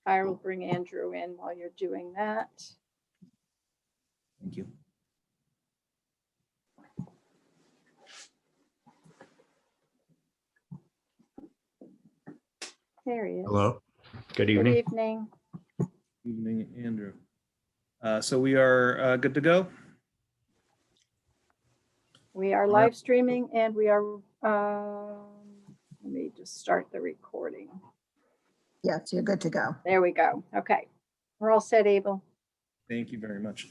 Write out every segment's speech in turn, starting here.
I will bring Andrew in while you're doing that. Thank you. There he is. Hello. Good Good evening. evening. Evening, Andrew. So we are good to go. We are live streaming and we are, let me just start the recording. Yes, you're good to go. There we go. Okay. We're all set, Abel. Thank you very much.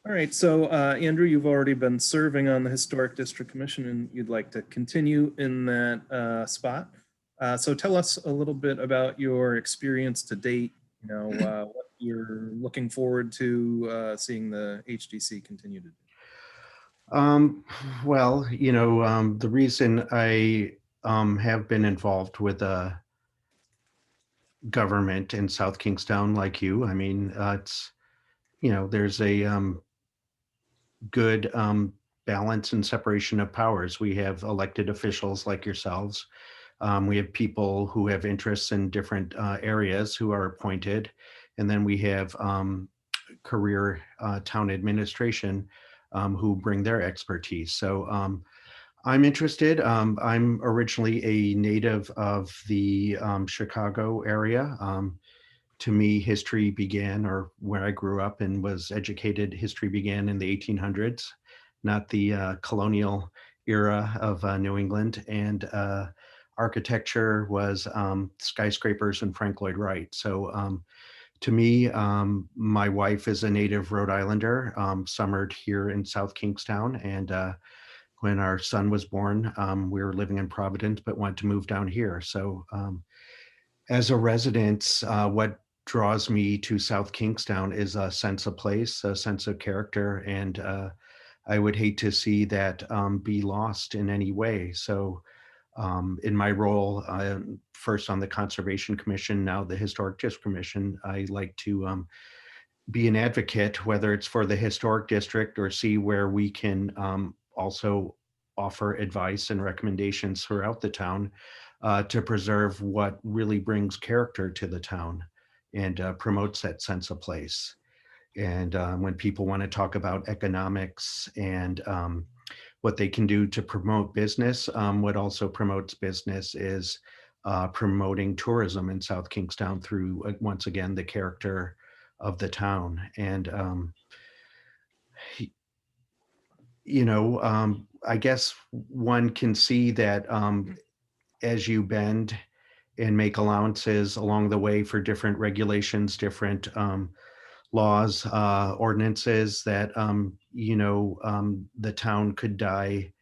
All right, so Andrew, you've already been serving on the Historic District Commission and you'd like to continue in that spot. So tell us a little bit about your experience to date, what you're looking forward to seeing the HDC continue to do. Well, the reason I have been involved with government in South Kingstown, like you, I mean, it's, there's a good balance and separation of powers. We have elected officials like yourselves. We have people who have interests in different areas who are appointed. And then we have career town administration who bring their expertise. So I'm interested. I'm originally a native of the Chicago area. To me, history began, or where I grew up and was educated, history began in the 1800s, not the colonial era of New England. And architecture was skyscrapers and Frank Lloyd Wright. So to me, my wife is a native Rhode Islander, summered here in South Kingstown. And when our son was born, we were living in Providence, but wanted to move down here. So as a resident, what draws me to South Kingstown is a sense of place, a sense of character. And I would hate to see that be lost in any way. So in my role, first on the Conservation Commission, now the Historic District Commission, I like to be an advocate, whether it's for the Historic District or see where we can also offer advice and recommendations throughout the town to preserve what really brings character to the town and promotes that sense of place. And when people want to talk about economics and what they can do to promote business, what also promotes business is promoting tourism in South Kingstown through, once again, the character of the town. And, I guess one can see that as you bend and make allowances along the way for different regulations, different laws, ordinances, that, the town could die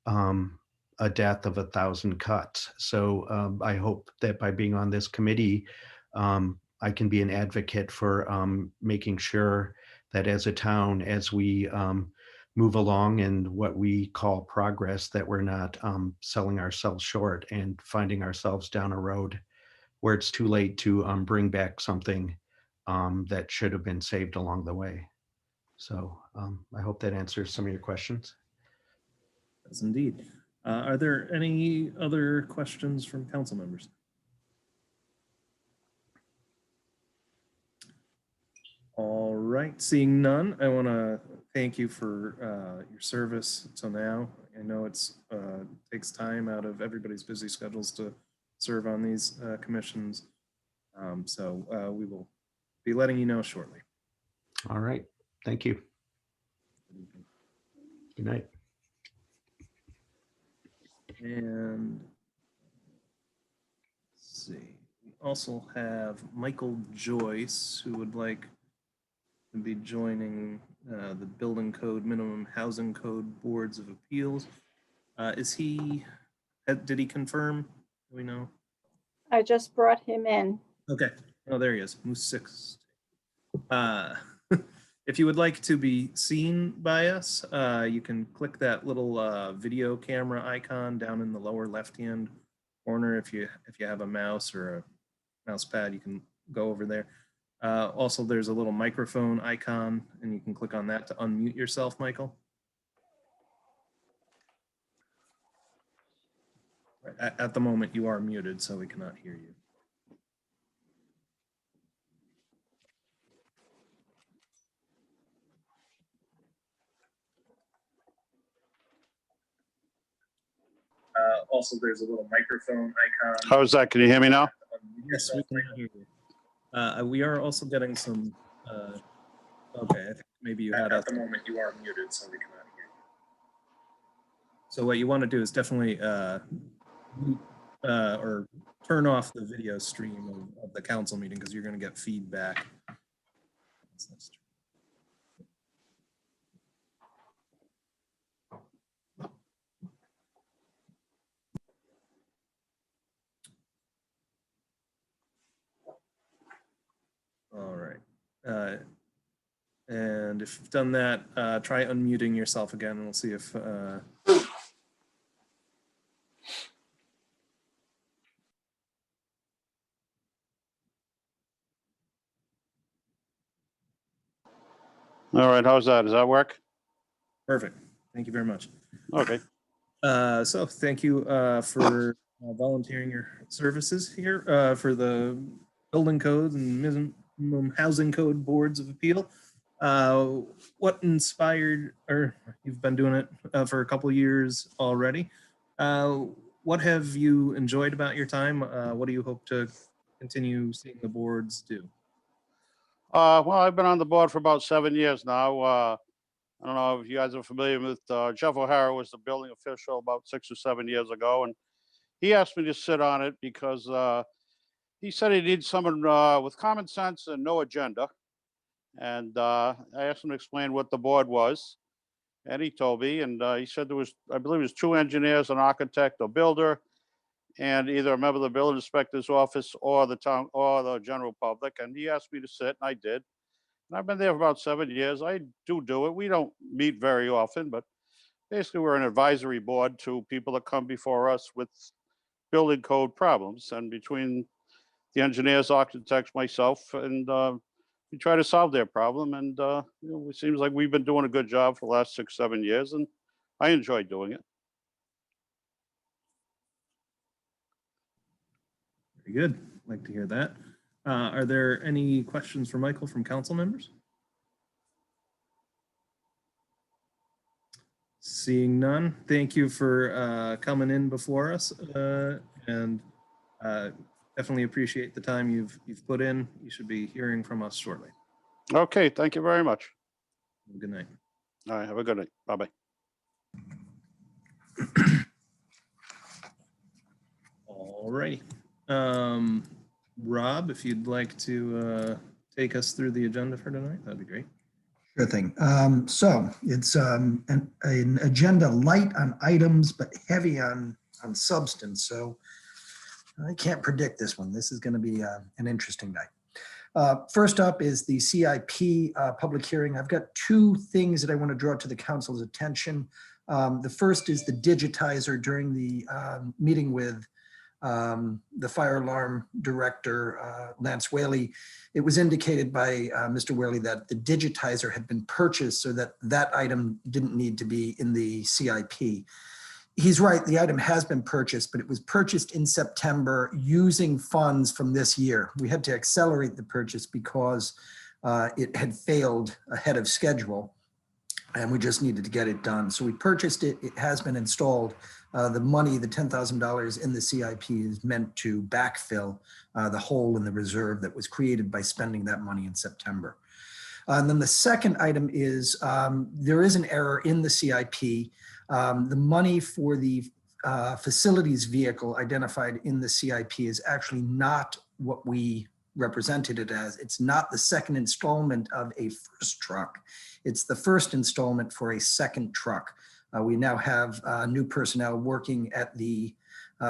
a death of 1,000 cuts. So I hope that by being on this committee, I can be an advocate for making sure that as a town, as we move along in what we call progress, that we're not selling ourselves short and finding ourselves down a road where it's too late to bring back something that should have been saved along the way. So I hope that answers some of your questions. Yes, indeed. Are there any other questions from council members? All right, seeing none, I want to thank you for your service till now. I know it's takes time out of everybody's busy schedules to serve on these commissions. So we will be letting you know shortly. All right. Thank you. Good night. And let's see, we also have Michael Joyce, who would like to be joining the Building Code, Minimum Housing Code Boards of Appeals. Did he confirm? Do we know? I just brought him in. Okay. Oh, there he is. Moose 6. If you would like to be seen by us, you can click that little video camera icon down in the lower left-hand corner. If you have a mouse or a mouse pad, you can go over there. Also, there's a little microphone icon, and you can click on that to unmute yourself, Michael. At the moment, you are muted, so we cannot hear you. also, there's a little microphone icon. How's that? Can you hear me now? Yes, we can hear you. We are also getting some, okay, I think maybe you had. At the moment, you are muted, so we cannot hear you. So what you want to do is definitely mute, or turn off the video stream of the council meeting, because you're going to get feedback. All right. And if you've done that, try unmuting yourself again, and we'll see if. All right, how's that? Does that work? Perfect. Thank you very much. Okay. So thank you for volunteering your services here for the building codes and minimum housing code boards of appeal. What inspired, or you've been doing it for a couple of years already. What have you enjoyed about your time? What do you hope to continue seeing the boards do? Well, I've been on the board for about 7 years now. I don't know if you guys are familiar with Jeff O'Hara was the building official about 6 or 7 years ago, and he asked me to sit on it because he said he needs someone with common sense and no agenda. And I asked him to explain what the board was, and he told me, and he said there was, I believe it was 2 engineers, an architect, a builder, and either a member of the building inspector's office or the town or the general public. And he asked me to sit, and I did. And I've been there for about 7 years. I do it. We don't meet very often, but basically we're an advisory board to people that come before us with building code problems. And between the engineers, architects, myself, and we try to solve their problem. And it seems like we've been doing a good job for the last 6, 7 years, and I enjoy doing it. Very good. Like to hear that. Are there any questions for Michael from council members? Seeing none, thank you for coming in before us, and definitely appreciate the time you've put in. You should be hearing from us shortly. Okay, thank you very much. Good night. All right, have a good night. Bye-bye. All righty. Rob, if you'd like to take us through the agenda for tonight, that'd be great. Sure thing. So it's an agenda light on items, but heavy on substance. So I can't predict this one. This is going to be an interesting night. First up is the CIP public hearing. I've got 2 things that I want to draw to the council's attention. The first is the digitizer. During the meeting with the fire alarm director, Lance Whaley, it was indicated by Mr. Whaley that the digitizer had been purchased so that that item didn't need to be in the CIP. He's right, the item has been purchased, but it was purchased in September using funds from this year. We had to accelerate the purchase because it had failed ahead of schedule, and we just needed to get it done. So we purchased it, it has been installed. The money, the $10,000 in the CIP is meant to backfill the hole in the reserve that was created by spending that money in September. And then the second item is there is an error in the CIP. The money for the facilities vehicle identified in the CIP is actually not what we represented it as. It's not the second installment of a first truck. It's the first installment for a second truck. We now have new personnel working at the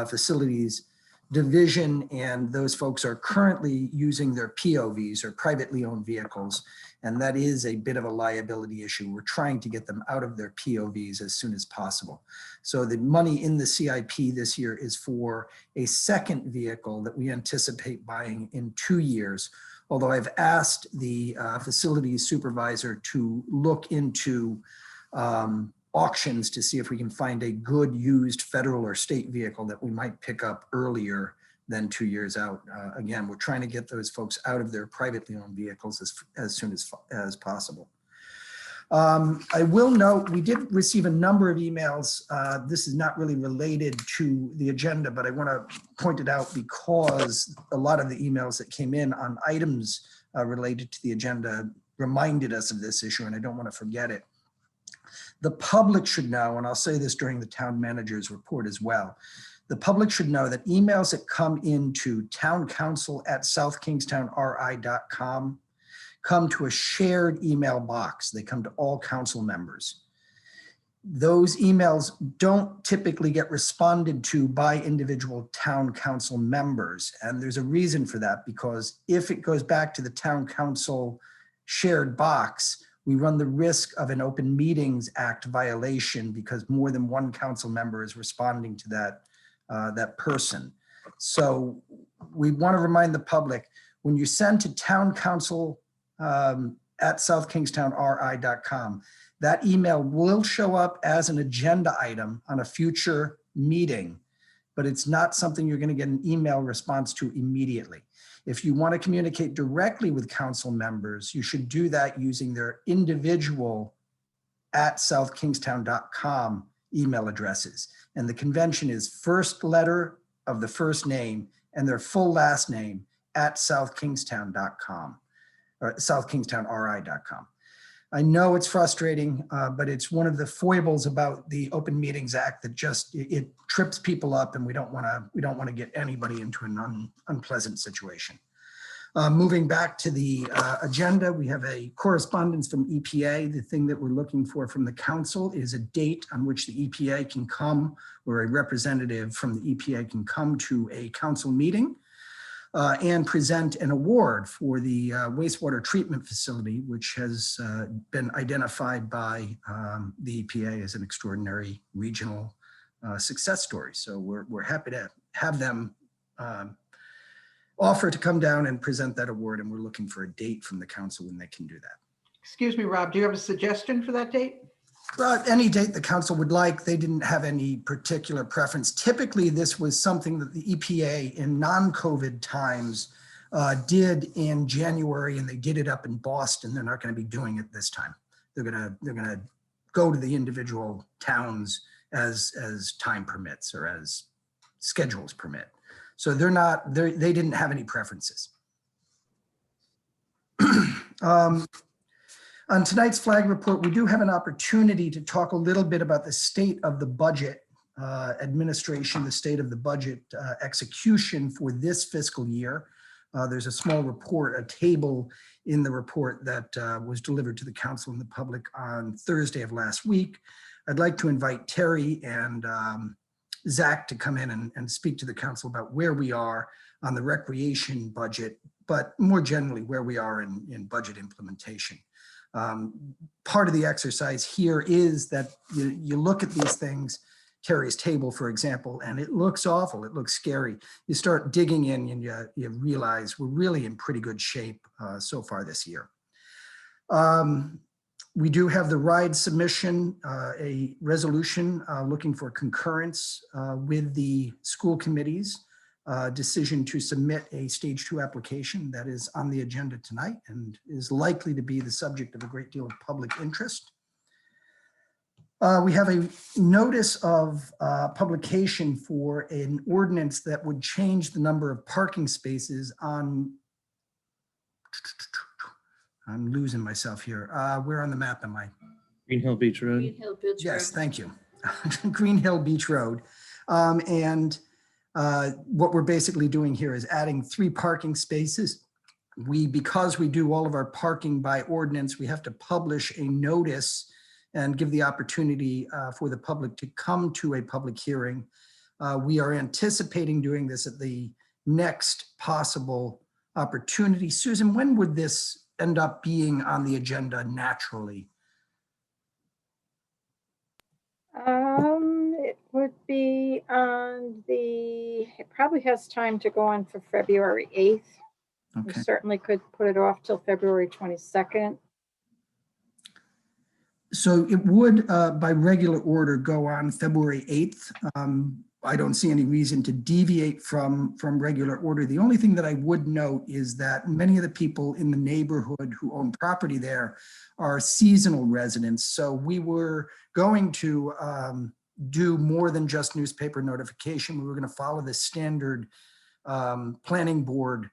facilities division, and those folks are currently using their POVs, or privately owned vehicles, and that is a bit of a liability issue. We're trying to get them out of their POVs as soon as possible. So the money in the CIP this year is for a second vehicle that we anticipate buying in 2 years. Although I've asked the facilities supervisor to look into auctions to see if we can find a good used federal or state vehicle that we might pick up earlier than 2 years out. Again, we're trying to get those folks out of their privately owned vehicles as soon as possible. I will note, we did receive a number of emails. This is not really related to the agenda, but I want to point it out because a lot of the emails that came in on items related to the agenda reminded us of this issue, and I don't want to forget it. The public should know, and I'll say this during the town manager's report as well, the public should know that emails that come into towncouncil@southkingstownri.com come to a shared email box. They come to all council members. Those emails don't typically get responded to by individual town council members. And there's a reason for that, because if it goes back to the town council shared box, we run the risk of an Open Meetings Act violation because more than one council member is responding to that person. So we want to remind the public, when you send to town council at southkingstownri.com, that email will show up as an agenda item on a future meeting, but it's not something you're going to get an email response to immediately. If you want to communicate directly with council members, you should do that using their individual @southkingstown.com email addresses. And the convention is first letter of the first name and their full last name @southkingstown.com or southkingstownri.com. I know it's frustrating, but it's one of the foibles about the Open Meetings Act that just it trips people up, and we don't want to get anybody into an unpleasant situation. Moving back to the agenda, we have a correspondence from EPA. The thing that we're looking for from the council is a date on which the EPA can come, or a representative from the EPA can come to a council meeting and present an award for the wastewater treatment facility, which has been identified by the EPA as an extraordinary regional success story. So we're happy to have them offer to come down and present that award, and we're looking for a date from the council when they can do that. Excuse me, Rob, do you have a suggestion for that date? Any date the council would like. They didn't have any particular preference. Typically, this was something that the EPA in non-COVID times did in January, and they did it up in Boston. They're not going to be doing it this time. They're gonna go to the individual towns as time permits or as schedules permit. So they didn't have any preferences. On tonight's flag report, we do have an opportunity to talk a little bit about the state of the budget administration, the state of the budget execution for this fiscal year. There's a small report, a table in the report that was delivered to the council and the public on Thursday of last week. I'd like to invite Terry and Zach to come in and speak to the council about where we are on the recreation budget, but more generally where we are in budget implementation. Part of the exercise here is that you look at these things, Terry's table, for example, and it looks awful. It looks scary. You start digging in and you realize we're really in pretty good shape so far this year. We do have the RIDE submission, a resolution looking for concurrence with the school committee's decision to submit a stage 2 application that is on the agenda tonight and is likely to be the subject of a great deal of public interest. We have a notice of publication for an ordinance that would change the number of parking spaces on, I'm losing myself here. Where on the map am I? Green Hill Beach Road. Green Hill Beach Yes, Road. thank you. Green Hill Beach Road. What we're basically doing here is adding 3 parking spaces. Because we do all of our parking by ordinance, we have to publish a notice and give the opportunity for the public to come to a public hearing. We are anticipating doing this at the next possible opportunity. Susan, when would this end up being on the agenda naturally? It would be on it probably has time to go on for February 8th. We Okay. certainly could put it off till February 22nd. So it would, by regular order, go on February 8th. I don't see any reason to deviate from regular order. The only thing that I would note is that many of the people in the neighborhood who own property there are seasonal residents. So we were going to do more than just newspaper notification. We were going to follow the standard planning board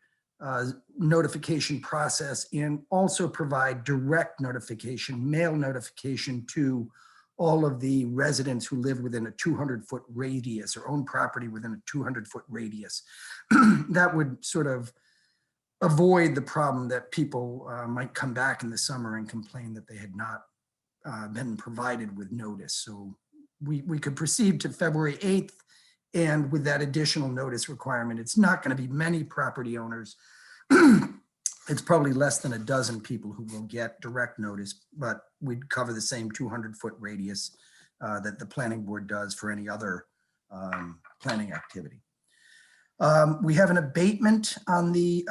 notification process and also provide direct notification, mail notification to all of the residents who live within a 200-foot radius or own property within a 200-foot radius. That would sort of avoid the problem that people might come back in the summer and complain that they had not been provided with notice. So we could proceed to February 8th, and with that additional notice requirement, it's not going to be many property owners. It's probably less than a dozen people who will get direct notice, but we'd cover the same 200-foot radius that the planning board does for any other planning activity. We have an abatement on the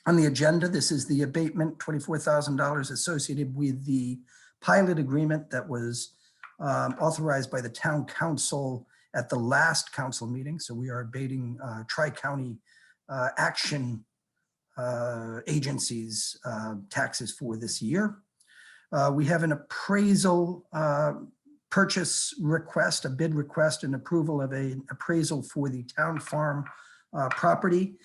agenda. This is the abatement, $24,000 associated with the pilot agreement that was authorized by the town council at the last council meeting. So we are abating Tri-County action agencies taxes for this year. We have an appraisal purchase request, a bid request and approval of an appraisal for the town farm property.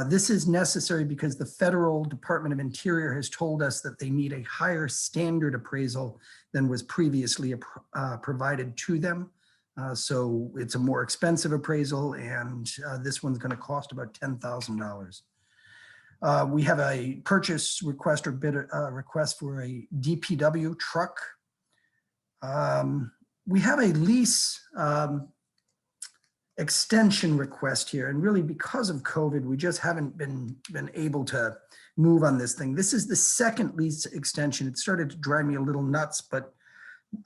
This is necessary because the Federal Department of Interior has told us that they need a higher standard appraisal than was previously provided to them. So it's a more expensive appraisal, and this one's going to cost about $10,000. We have a purchase request or bid request for a DPW truck. We have a lease extension request here, and really because of COVID, we just haven't been able to move on this thing. This is the second lease extension. It started to drive me a little nuts, but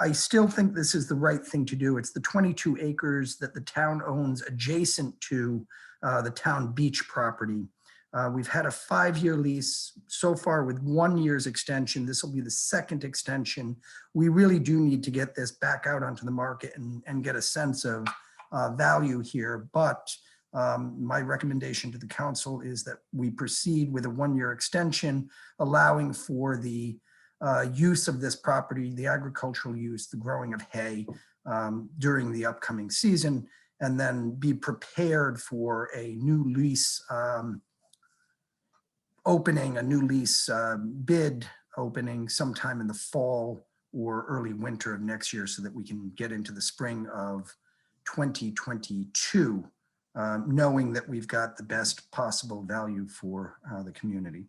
I still think this is the right thing to do. It's the 22 acres that the town owns adjacent to the town beach property. We've had a 5-year lease so far with 1 year's extension. This will be the second extension. We really do need to get this back out onto the market and get a sense of value here. But my recommendation to the council is that we proceed with a 1-year extension, allowing for the use of this property, the agricultural use, the growing of hay during the upcoming season, and then be prepared for a new lease opening, a new lease bid opening sometime in the fall or early winter of next year, so that we can get into the spring of 2022, knowing that we've got the best possible value for the community.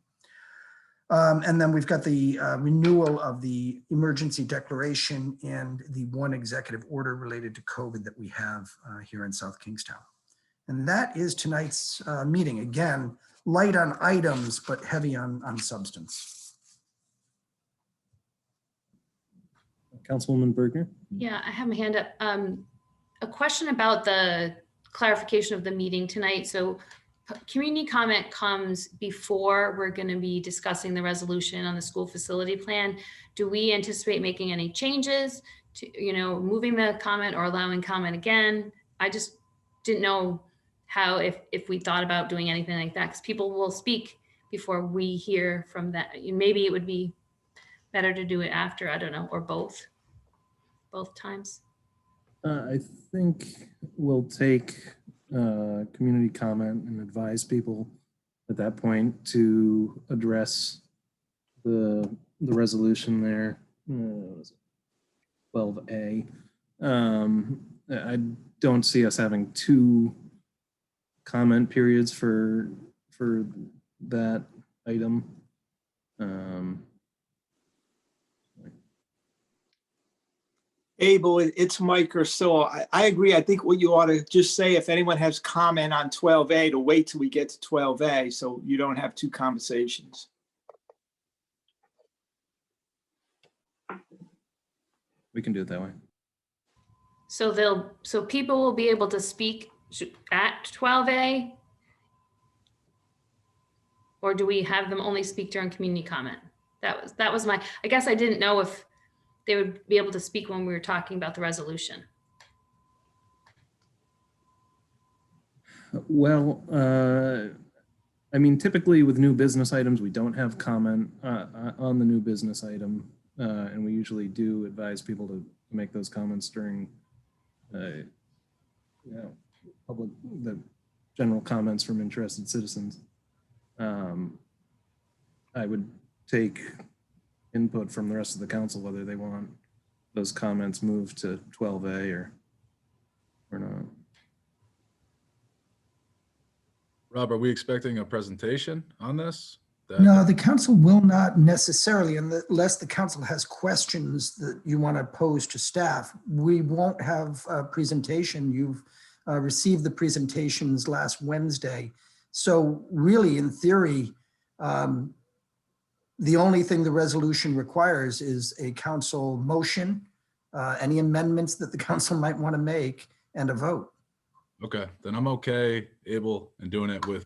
And then we've got the renewal of the emergency declaration and the one executive order related to COVID that we have here in South Kingstown. And that is tonight's meeting. Again, light on items, but heavy on substance. Councilwoman Bergner? Yeah, I have my hand up. A question about the clarification of the meeting tonight. So community comment comes before we're going to be discussing the resolution on the school facility plan. Do we anticipate making any changes to, moving the comment or allowing comment again? I just didn't know how, if we thought about doing anything like that, because people will speak before we hear from that. Maybe it would be better to do it after, I don't know, or both times. I think we'll take community comment and advise people at that point to address the resolution there. What is it? 12A. I don't see us having 2 comment periods for that item. Abel, it's Mike Urso. I agree. I think what you ought to just say, if anyone has comment on 12A, to wait till we get to 12A, so you don't have 2 conversations. We can do it that way. So people will be able to speak at 12A? Or do we have them only speak during community comment? That was my, I guess I didn't know if they would be able to speak when we were talking about the resolution. Well, I mean, typically with new business items, we don't have comment on the new business item. And we usually do advise people to make those comments during, you know, the general comments from interested citizens. I would take input from the rest of the council, whether they want those comments moved to 12A or not. Rob, are we expecting a presentation on this? No, the council will not necessarily, unless the council has questions that you want to pose to staff. We won't have a presentation. You've received the presentations last Wednesday. So really, in theory, the only thing the resolution requires is a council motion, any amendments that the council might want to make, and a vote. Okay, then I'm okay, able, and doing it with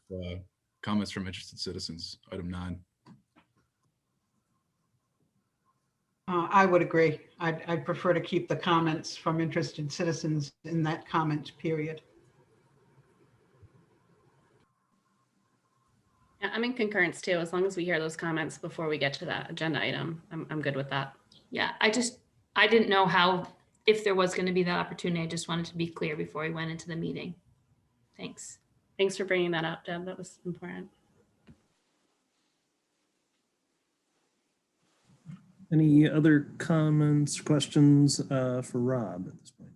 comments from interested citizens, item 9. I would agree. I'd prefer to keep the comments from interested citizens in that comment period. Yeah, I'm in concurrence too. As long as we hear those comments before we get to that agenda item, I'm good with that. Yeah, I didn't know how, if there was going to be that opportunity. I just wanted to be clear before we went into the meeting. Thanks. Thanks for bringing that up, Deb. That was important. Any other comments, questions for Rob at this point?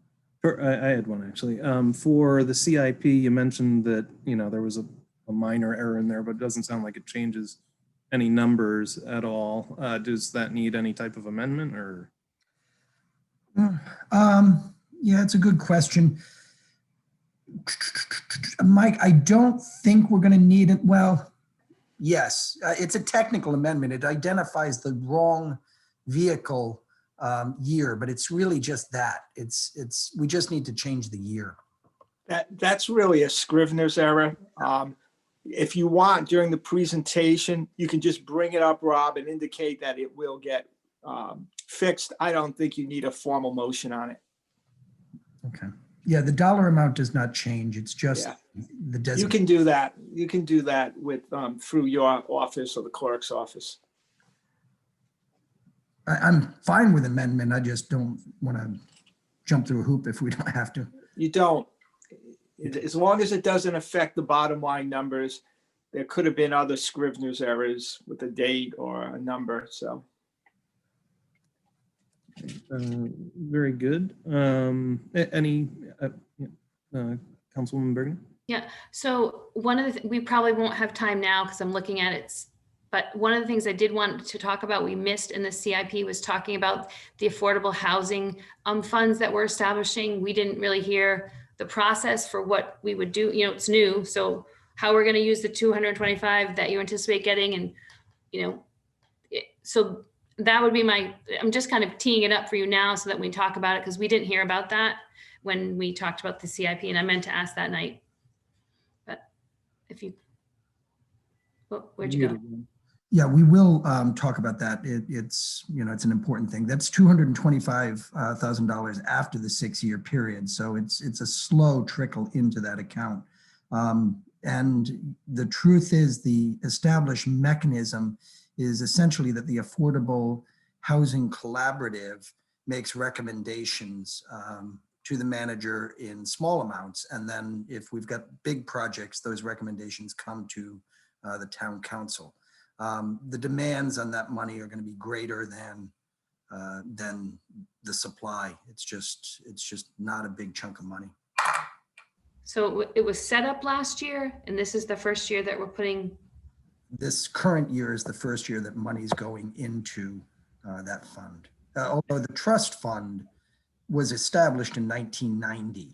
I had one actually. For the CIP, you mentioned that, you know, there was a minor error in there, but it doesn't sound like it changes any numbers at all. Does that need any type of amendment or? Yeah, it's a good question. Mike, I don't think we're going to need it. Well, yes, it's a technical amendment. It identifies the wrong vehicle year, but it's really just that. We just need to change the year. That's really a Scrivener's error. If you want, during the presentation, you can just bring it up, Rob, and indicate that it will get fixed. I don't think you need a formal motion on it. Okay. Yeah, the dollar amount does not change. It's just the You designation. can do that. You can do that with through your office or the clerk's office. I'm fine with amendment. I just don't want to jump through a hoop if we don't have to. You don't. As long as it doesn't affect the bottom line numbers, there could have been other Scrivener's errors with a date or a number, so. Very good. Any Councilwoman Bergen? Yeah, so one of the, we probably won't have time now because I'm looking at it, but one of the things I did want to talk about, we missed in the CIP, was talking about the affordable housing funds that we're establishing. We didn't really hear the process for what we would do. You know, it's new, so how we're going to use the 225 that you anticipate getting, and you know, so that would be I'm just kind of teeing it up for you now so that we talk about it, because we didn't hear about that when we talked about the CIP, and I meant to ask that night. But if you, where'd you go? Yeah, we will talk about that. It's, you know, it's an important thing. That's $225,000 after the 6-year period. So it's a slow trickle into that account. And the truth is, the established mechanism is essentially that the Affordable Housing Collaborative makes recommendations to the manager in small amounts. And then if we've got big projects, those recommendations come to the town council. The demands on that money are going to be greater than the supply. It's just not a big chunk of money. So it was set up last year, and this is the first year that we're putting. This current year is the first year that money's going into that fund. Although the trust fund was established in 1990.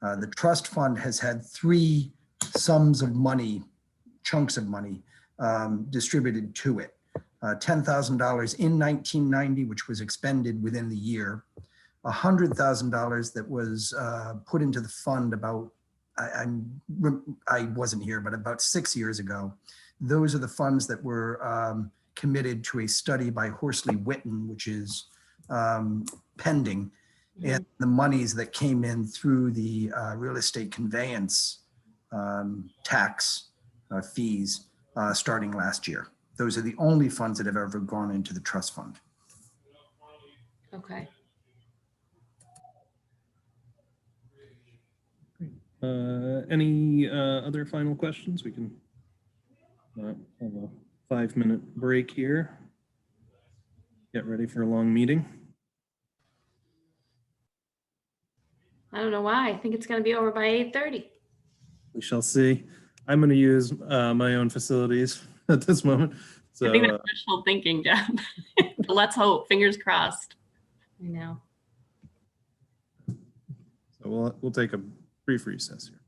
The trust fund has had 3 sums of money, chunks of money, distributed to it. $10,000 in 1990, which was expended within the year. $100,000 that was put into the fund about, I wasn't here, but about 6 years ago. Those are the funds that were committed to a study by Horsley Witten, which is pending. And the monies that came in through the real estate conveyance tax fees starting last year. Those are the only funds that have ever gone into the trust fund. Okay. Any other final questions? We can have a 5-minute break here. Get ready for a long meeting. I don't know why. I think it's going to be over by 8:30. We shall see. I'm going to use my own facilities at this moment. So I think that's wishful thinking, Jeff. But let's hope. Fingers crossed. I know. so we'll take a brief recess here.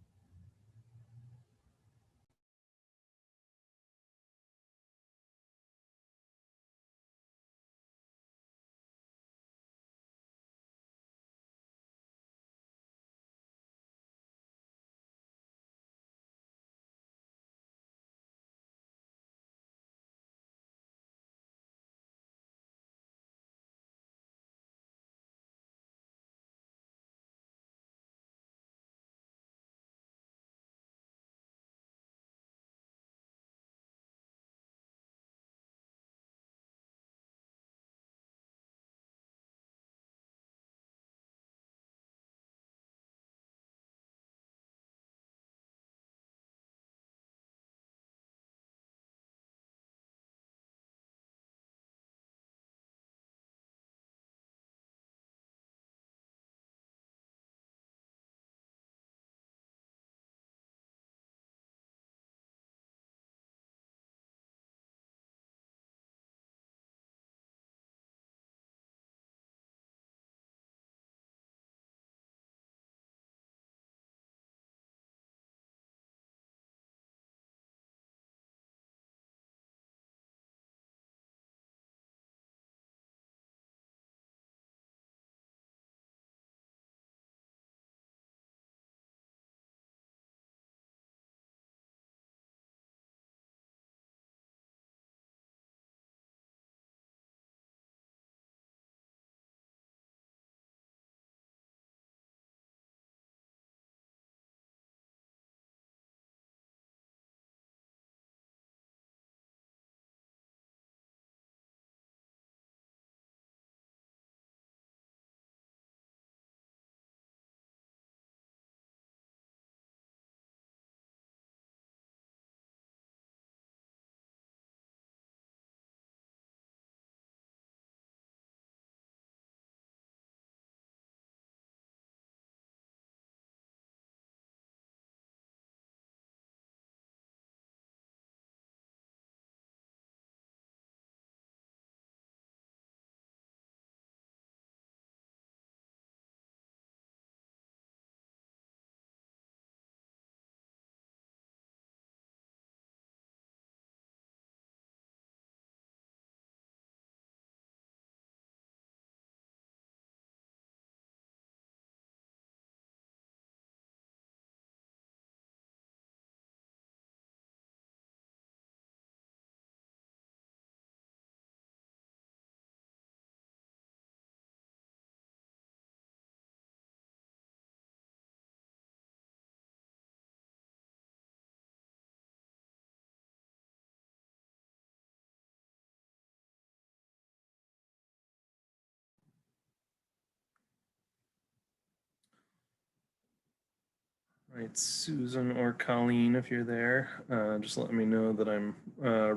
All right, Susan or Colleen, if you're there, just let me know that I'm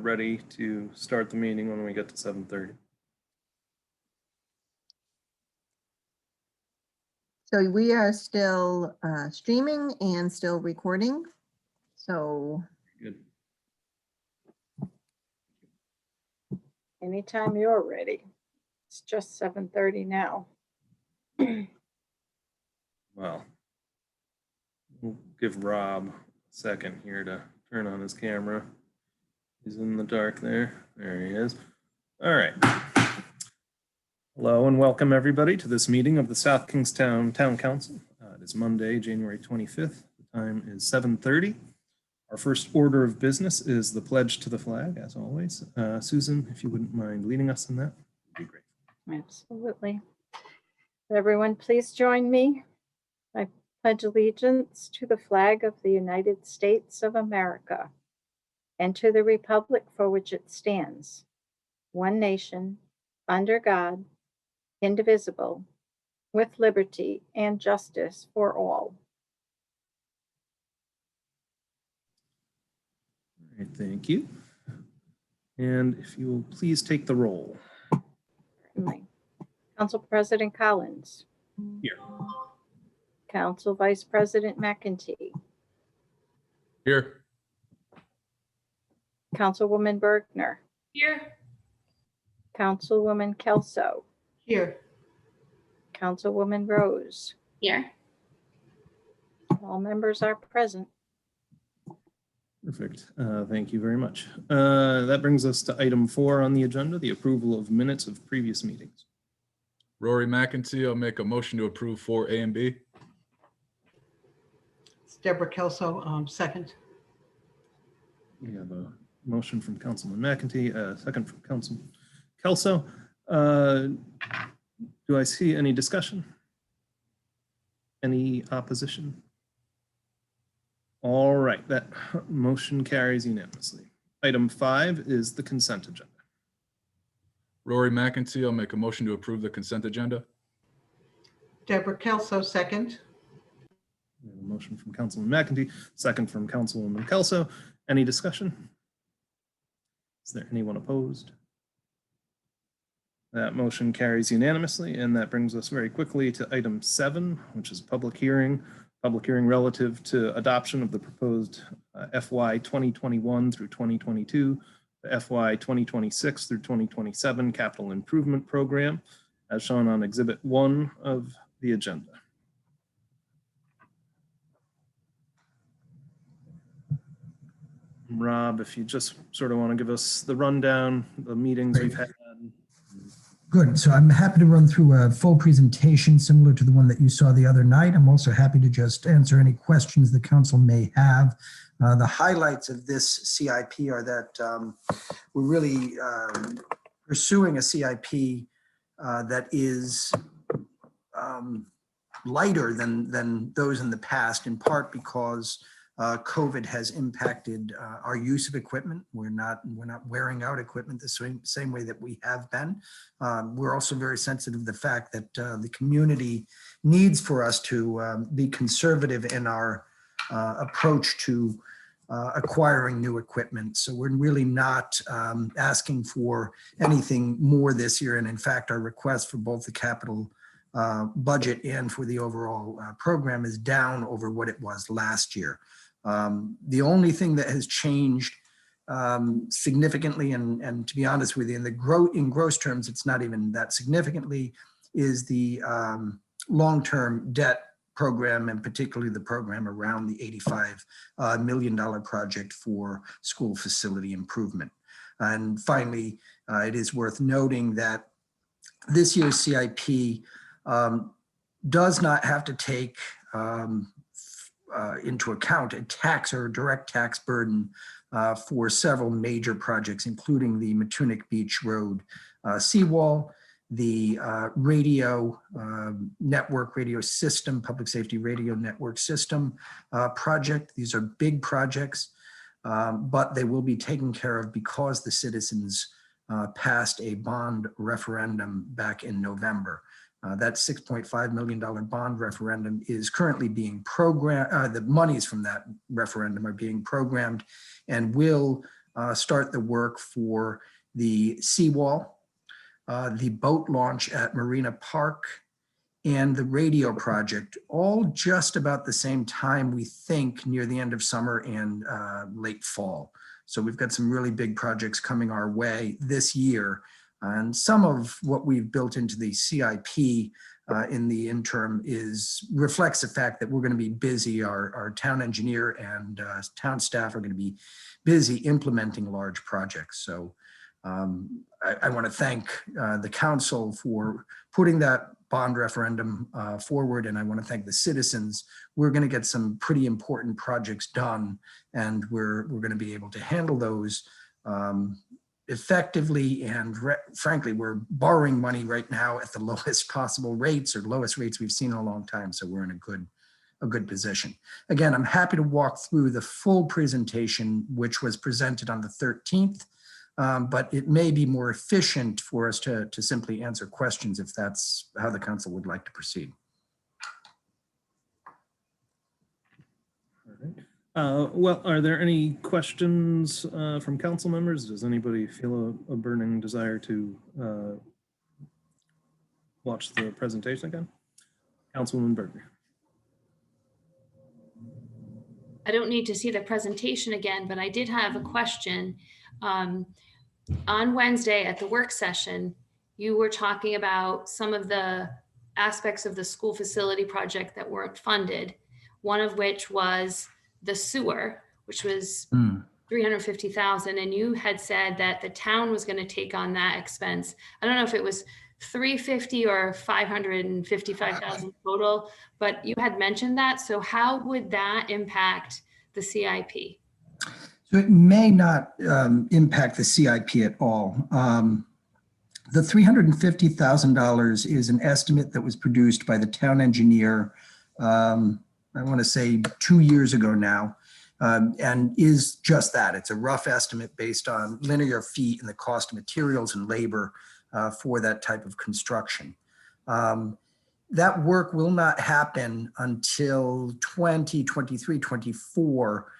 ready to start the meeting when we get to 7:30. So we are still streaming and still recording. So Good. Anytime you're ready. It's just 7:30 now. Well, we'll give Rob a second here to turn on his camera. He's in the dark there. There he is. All right. Hello and welcome everybody to this meeting of the South Kingstown Town Council. It is Monday, January 25th. The time is 7:30. Our first order of business is the pledge to the flag, as always. Susan, if you wouldn't mind leading us in that, would be great. Absolutely. Everyone, please join me. I pledge allegiance to the flag of the United States of America and to the republic for which it stands, one nation, under God, indivisible, with liberty and justice for all. All right, thank you. And if you will please take the roll. Certainly. Council President Collins. Here. Council Vice President McEntee. Here. Councilwoman Bergner. Here. Councilwoman Kelso. Here. Councilwoman Rose. Here. All members are present. Perfect. Thank you very much. That brings us to item 4 on the agenda, the approval of minutes of previous meetings. Rory McEntee, I'll make a motion to approve 4A and B. It's Deborah Kelso, second. We have a motion from Councilman McEntee, a second from Councilman Kelso. Do I see any discussion? Any opposition? All right, that motion carries unanimously. Item 5 is the consent agenda. Rory McEntee, I'll make a motion to approve the consent agenda. Deborah Kelso, second. We have a motion from Councilman McEntee, second from Councilwoman Kelso. Any discussion? Is there anyone opposed? That motion carries unanimously, and that brings us very quickly to item 7, which is public hearing. Public hearing relative to adoption of the proposed FY 2021 through 2022, the FY 2026 through 2027 capital improvement program, as shown on Exhibit 1 of the agenda. Rob, if you just sort of want to give us the rundown, the meetings we've had. Good. So I'm happy to run through a full presentation similar to the one that you saw the other night. I'm also happy to just answer any questions the council may have. The highlights of this CIP are that we're really pursuing a CIP that is lighter than those in the past, in part because COVID has impacted our use of equipment. We're not wearing out equipment the same way that we have been. We're also very sensitive to the fact that the community needs for us to be conservative in our approach to acquiring new equipment. So we're really not asking for anything more this year. And in fact, our request for both the capital budget and for the overall program is down over what it was last year. The only thing that has changed significantly, and to be honest with you, in gross terms, it's not even that significantly, is the long-term debt program, and particularly the program around the $85 million project for school facility improvement. And finally, it is worth noting that this year's CIP does not have to take into account a tax or a direct tax burden for several major projects, including the Matunic Beach Road seawall, the radio network, radio system, public safety radio network system project. These are big projects, but they will be taken care of because the citizens passed a bond referendum back in November. That $6.5 million bond referendum is currently being programmed. The monies from that referendum are being programmed and will start the work for the seawall, the boat launch at Marina Park, and the radio project, all just about the same time, we think, near the end of summer and late fall. So we've got some really big projects coming our way this year. And some of what we've built into the CIP in the interim reflects the fact that we're going to be busy. Our town engineer and town staff are going to be busy implementing large projects. So I want to thank the council for putting that bond referendum forward, and I want to thank the citizens. We're going to get some pretty important projects done, and we're going to be able to handle those effectively. And frankly, we're borrowing money right now at the lowest possible rates, or lowest rates we've seen in a long time. So we're in a a good position. Again, I'm happy to walk through the full presentation, which was presented on the 13th, but it may be more efficient for us to simply answer questions if that's how the council would like to proceed. All right. Well, are there any questions from council members? Does anybody feel a burning desire to watch the presentation again? Councilwoman Berger. I don't need to see the presentation again, but I did have a question. On Wednesday at the work session, you were talking about some of the aspects of the school facility project that weren't funded, one of which was the sewer, which was $350,000. And you had said that the town was going to take on that expense. I don't know if it was $350,000 or $555,000 total, but you had mentioned that. So how would that impact the CIP? So it may not impact the CIP at all. The $350,000 is an estimate that was produced by the town engineer, I want to say 2 years ago now, and is just that. It's a rough estimate based on linear feet and the cost of materials and labor for that type of construction. That work will not happen until 2023, 24.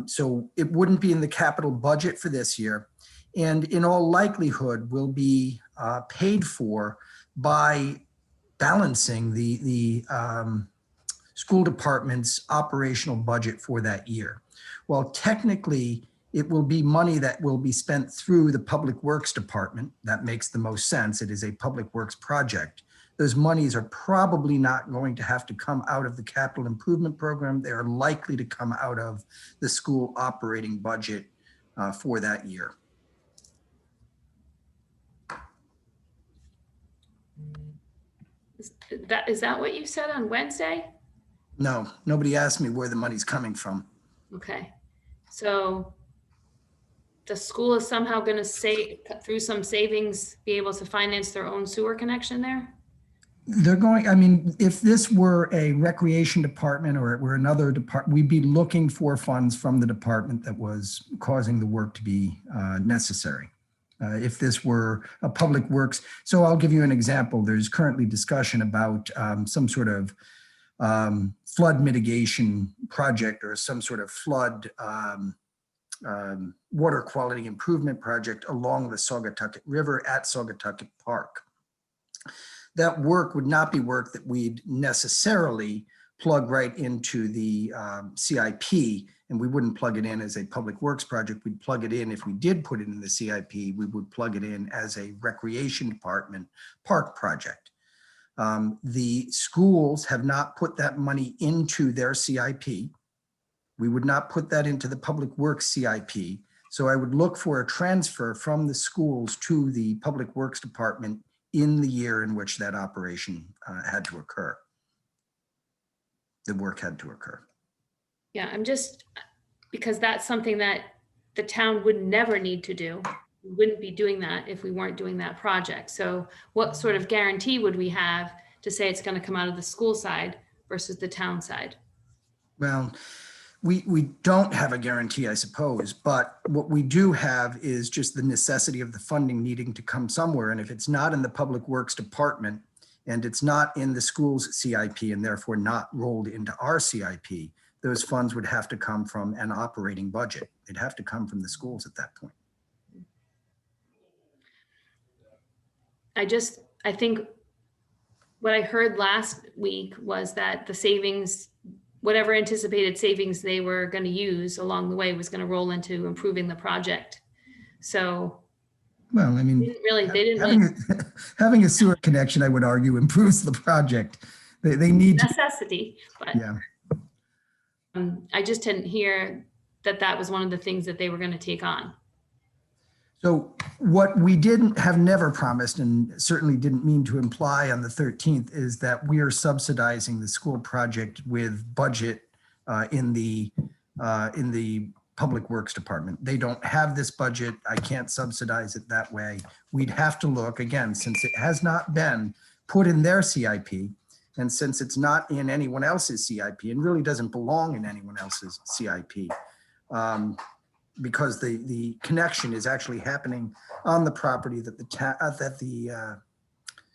So it wouldn't be in the capital budget for this year. And in all likelihood will be paid for by balancing the school department's operational budget for that year. Well, technically, it will be money that will be spent through the Public Works Department. That makes the most sense. It is a public works project. Those monies are probably not going to have to come out of the capital improvement program. They are likely to come out of the school operating budget for that year. Is that what you said on Wednesday? No, nobody asked me where the money's coming from. Okay, so the school is somehow going to say through some savings, be able to finance their own sewer connection there? They're going, I mean, if this were a recreation department or it were another department, we'd be looking for funds from the department that was causing the work to be necessary. If this were a public works, so I'll give you an example. There's currently discussion about some sort of flood mitigation project or some sort of flood water quality improvement project along the Saugatucket River at Saugatucket Park. That work would not be work that we'd necessarily plug right into the CIP, and we wouldn't plug it in as a public works project. We'd plug it in, if we did put it in the CIP, we would plug it in as a recreation department park project. The schools have not put that money into their CIP. We would not put that into the public works CIP. So I would look for a transfer from the schools to the public works department in the year in which that operation had to occur. The work had to occur. Yeah, I'm just, because that's something that the town would never need to do. We wouldn't be doing that if we weren't doing that project. So what sort of guarantee would we have to say it's going to come out of the school side versus the town side? Well, we don't have a guarantee, I suppose, but what we do have is just the necessity of the funding needing to come somewhere. And if it's not in the Public Works Department and it's not in the school's CIP and therefore not rolled into our CIP, those funds would have to come from an operating budget. They'd have to come from the schools at that point. I think what I heard last week was that the savings, whatever anticipated savings they were going to use along the way was going to roll into improving the project. So, well, I mean, having a sewer connection, I would argue, improves the project. They need necessity, but yeah. I just didn't hear that was one of the things that they were going to take on. So what we have never promised, and certainly didn't mean to imply on the 13th, is that we are subsidizing the school project with budget in the Public Works Department. They don't have this budget. I can't subsidize it that way. We'd have to look, again, since it has not been put in their CIP, And since it's not in anyone else's CIP and really doesn't belong in anyone else's CIP, because the connection is actually happening on the property that the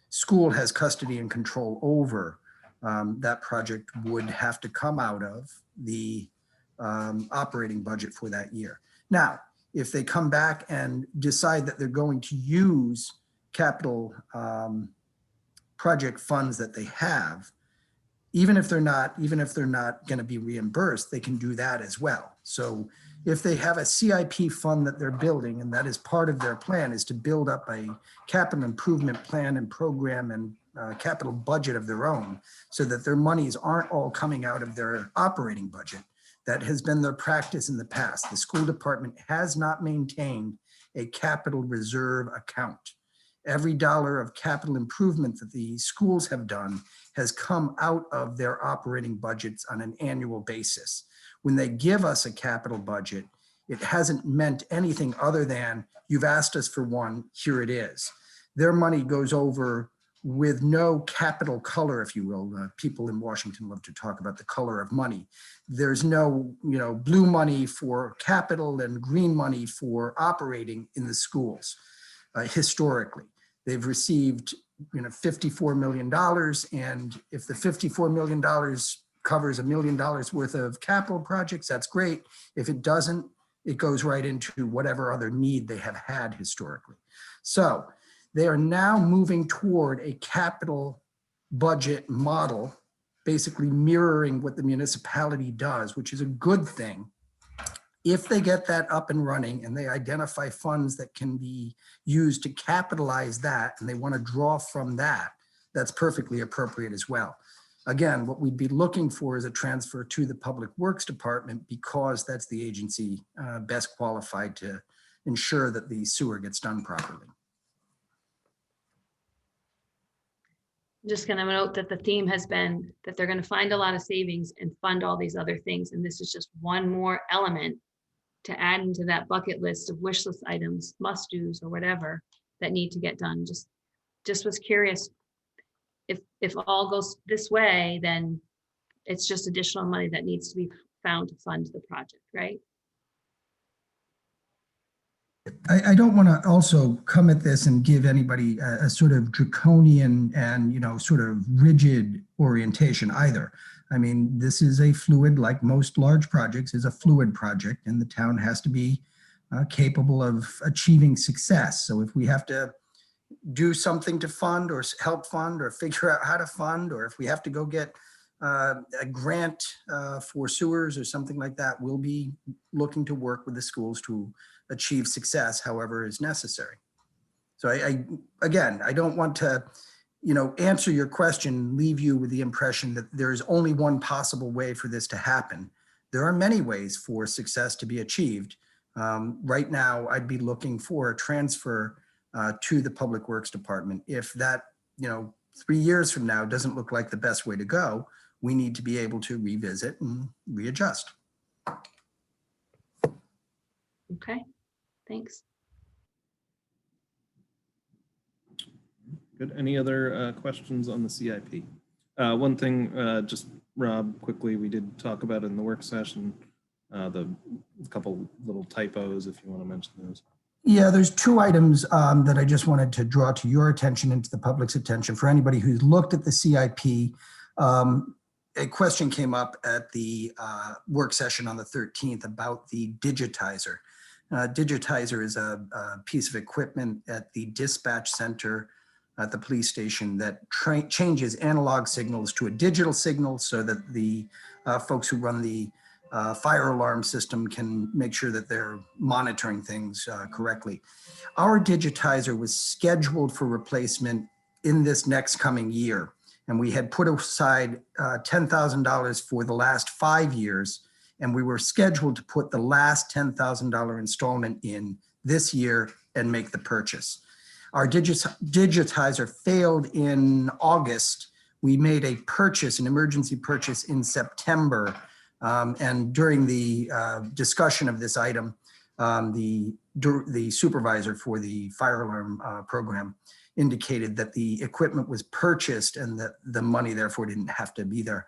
school has custody and control over, that project would have to come out of the operating budget for that year. Now, if they come back and decide that they're going to use capital project funds that they have, even if they're not going to be reimbursed, they can do that as well. So if they have a CIP fund that they're building, and that is part of their plan, is to build up a capital improvement plan and program and capital budget of their own, so that their monies aren't all coming out of their operating budget. That has been their practice in the past. The school department has not maintained a capital reserve account. Every dollar of capital improvement that the schools have done has come out of their operating budgets on an annual basis. When they give us a capital budget, it hasn't meant anything other than, you've asked us for one, here it is. Their money goes over with no capital color, if you will. People in Washington love to talk about the color of money. There's no, blue money for capital and green money for operating in the schools. Historically, they've received, $54 million, and if the $54 million covers $1 million worth of capital projects, that's great. If it doesn't, it goes right into whatever other need they have had historically. So they are now moving toward a capital budget model, basically mirroring what the municipality does, which is a good thing. If they get that up and running and they identify funds that can be used to capitalize that, and they want to draw from that, that's perfectly appropriate as well. Again, what we'd be looking for is a transfer to the Public Works Department, because that's the agency best qualified to ensure that the sewer gets done properly. I'm just going to note that the theme has been that they're going to find a lot of savings and fund all these other things. And this is just one more element to add into that bucket list of wish list items, must-dos or whatever that need to get done. Just was curious, if all goes this way, then it's just additional money that needs to be found to fund the project, right? I don't want to also come at this and give anybody a sort of draconian and, sort of rigid orientation either. I mean, this is a fluid, like most large projects, is a fluid project, and the town has to be capable of achieving success. So if we have to do something to fund or help fund or figure out how to fund, or if we have to go get a grant for sewers or something like that, we'll be looking to work with the schools to achieve success however is necessary. So again, I don't want to, answer your question, leave you with the impression that there is only one possible way for this to happen. There are many ways for success to be achieved. Right now, I'd be looking for a transfer to the Public Works Department. If that, 3 years from now doesn't look like the best way to go, we need to be able to revisit and readjust. Okay, thanks. Good. Any other questions on the CIP? One thing, just Rob, quickly, we did talk about in the work session, the couple little typos, if you want to mention those. Yeah, there's two items that I just wanted to draw to your attention and to the public's attention. For anybody who's looked at the CIP, a question came up at the work session on the 13th about the digitizer. Digitizer is a piece of equipment at the dispatch center at the police station that changes analog signals to a digital signal so that the folks who run the fire alarm system can make sure that they're monitoring things correctly. Our digitizer was scheduled for replacement in this next coming year, and we had put aside $10,000 for the last 5 years, and we were scheduled to put the last $10,000 installment in this year and make the purchase. Our digitizer failed in August. We made a purchase, an emergency purchase in September. And during the discussion of this item, the supervisor for the fire alarm program indicated that the equipment was purchased and that the money therefore didn't have to be there.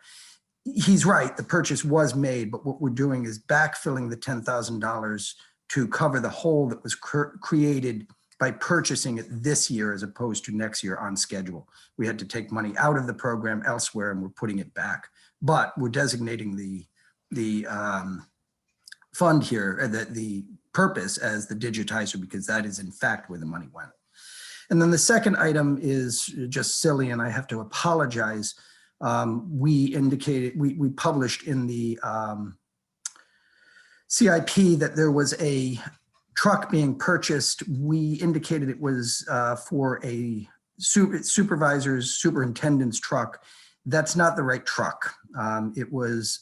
He's right, the purchase was made, but what we're doing is backfilling the $10,000 to cover the hole that was created by purchasing it this year as opposed to next year on schedule. We had to take money out of the program elsewhere and we're putting it back. But we're designating the fund here, the purpose as the digitizer, because that is in fact where the money went. And then the second item is just silly, and I have to apologize. We published in the CIP that there was a truck being purchased. We indicated it was for a superintendent's truck. That's not the right truck. It was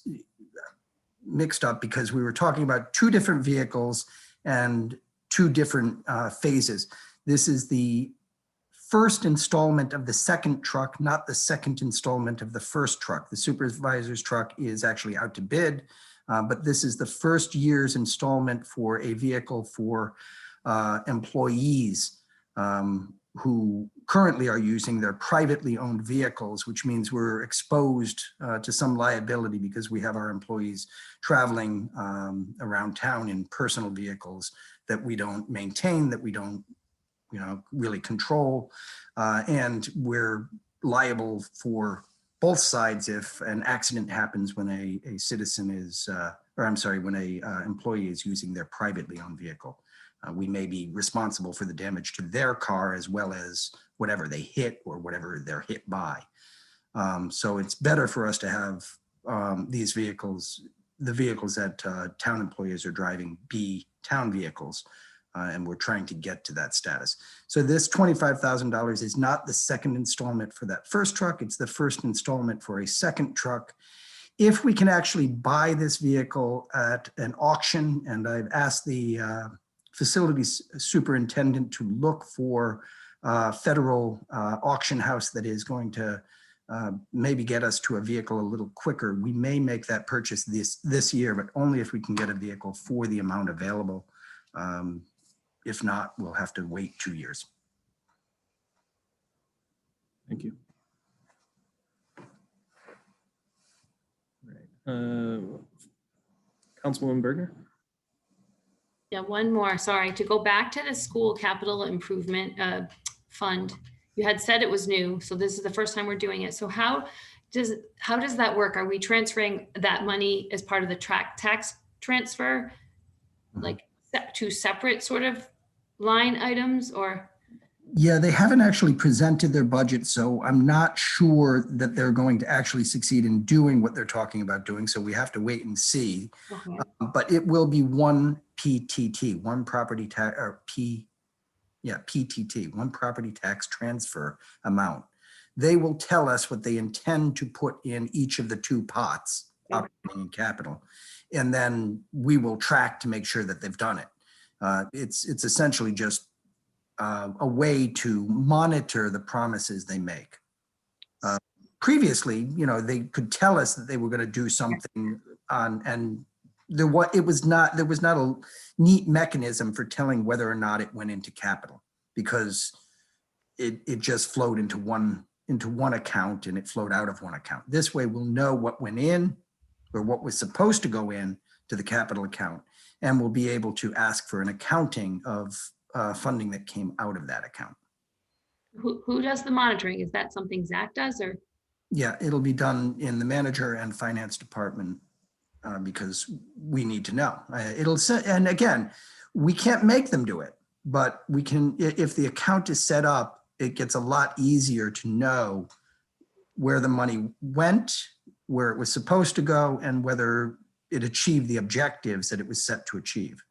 mixed up because we were talking about two different vehicles and two different phases. This is the first installment of the second truck, not the second installment of the first truck. The supervisor's truck is actually out to bid, but this is the first year's installment for a vehicle for employees who currently are using their privately owned vehicles, which means we're exposed to some liability because we have our employees traveling around town in personal vehicles that we don't maintain, that we don't really control, and we're liable for both sides if an accident happens when a citizen is, when a employee is using their privately owned vehicle. We may be responsible for the damage to their car as well as whatever they hit or whatever they're hit by. So it's better for us to have these vehicles, the vehicles that town employees are driving, be town vehicles. And we're trying to get to that status. So this $25,000 is not the second installment for that first truck. It's the first installment for a second truck. If we can actually buy this vehicle at an auction, and I've asked the facilities superintendent to look for a federal auction house that is going to maybe get us to a vehicle a little quicker. We may make that purchase this year, but only if we can get a vehicle for the amount available. If not, we'll have to wait 2 years. Thank you. All right. Councilwoman Bergner? Yeah, one more, sorry, to go back to the school capital improvement fund. You had said it was new, so this is the first time we're doing it. So how does that work? Are we transferring that money as part of the tax transfer, like two separate sort of line items, or? Yeah, they haven't actually presented their budget, so I'm not sure that they're going to actually succeed in doing what they're talking about doing. So we have to wait and see. Okay. But it will be one PTT, one property tax, or PTT, one property tax transfer amount. They will tell us what they intend to put in each of the two pots, operating and capital, and then we will track to make sure that they've done it. It's essentially just a way to monitor the promises they make. Previously, they could tell us that they were going to do something and there was not a neat mechanism for telling whether or not it went into capital, because it just flowed into one account and it flowed out of one account. This way we'll know what went in or what was supposed to go in to the capital account, and we'll be able to ask for an accounting of funding that came out of that account. Who does the monitoring? Is that something Zach does, or? Yeah, it'll be done in the manager and finance department because we need to know. And again, we can't make them do it, but we can, if the account is set up, it gets a lot easier to know where the money went, where it was supposed to go, and whether it achieved the objectives that it was set to achieve.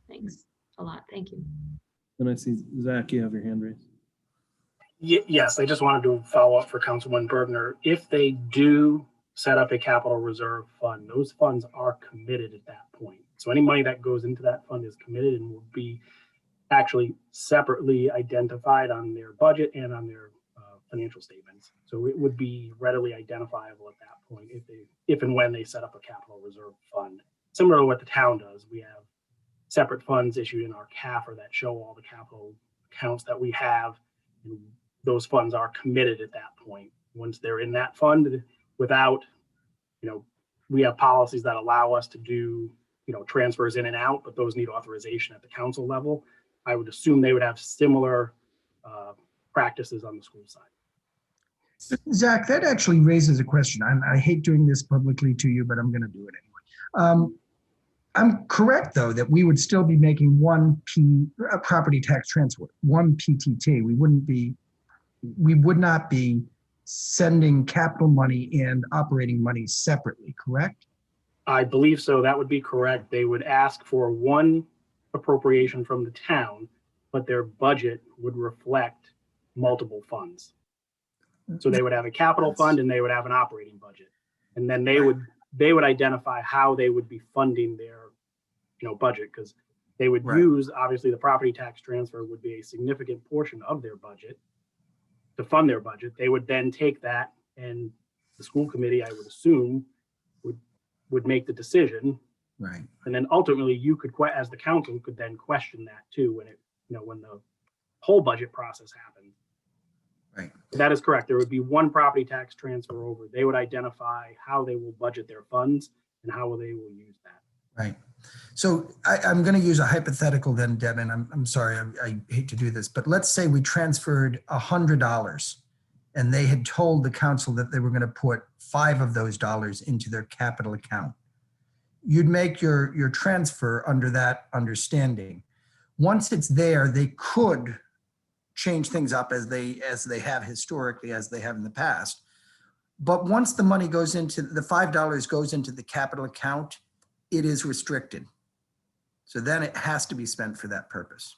Thanks a lot. Thank you. And I see, Zach, you have your hand raised. Yes, I just wanted to follow up for Councilman Bergner. If they do set up a capital reserve fund, those funds are committed at that point. So any money that goes into that fund is committed and will be actually separately identified on their budget and on their financial statements. So it would be readily identifiable at that point if and when they set up a capital reserve fund. Similar to what the town does, we have separate funds issued in our CAFR that show all the accounts that we have. And those funds are committed at that point. Once they're in that fund, without, we have policies that allow us to do, transfers in and out, but those need authorization at the council level. I would assume they would have similar practices on the school side. Zach, that actually raises a question. I hate doing this publicly to you, but I'm going to do it anyway. I'm correct, though, that we would still be making one property tax transfer, one PTT. We would not be sending capital money and operating money separately, correct? I believe so. That would be correct. They would ask for one appropriation from the town, but their budget would reflect multiple funds. So they would have a capital fund and they would have an operating budget. And then they would identify how they would be funding their, budget, because they would use, obviously, the property tax transfer would be a significant portion of their budget to fund their budget. They would then take that, and the school committee, I would assume, would make the decision. Right. And then ultimately you could, as the council, could then question that too when it, when the whole budget process happened. Right. That is correct. There would be one property tax transfer over. They would identify how they will budget their funds and how they will use that. Right. So I'm going to use a hypothetical then, Devin. I'm sorry, I hate to do this, but let's say we transferred $100 and they had told the council that they were going to put 5 of those dollars into their capital account. You'd make your transfer under that understanding. Once it's there, they could change things up as they have historically, as they have in the past. But once the money goes into the $5 goes into the capital account, it is restricted. So then it has to be spent for that purpose,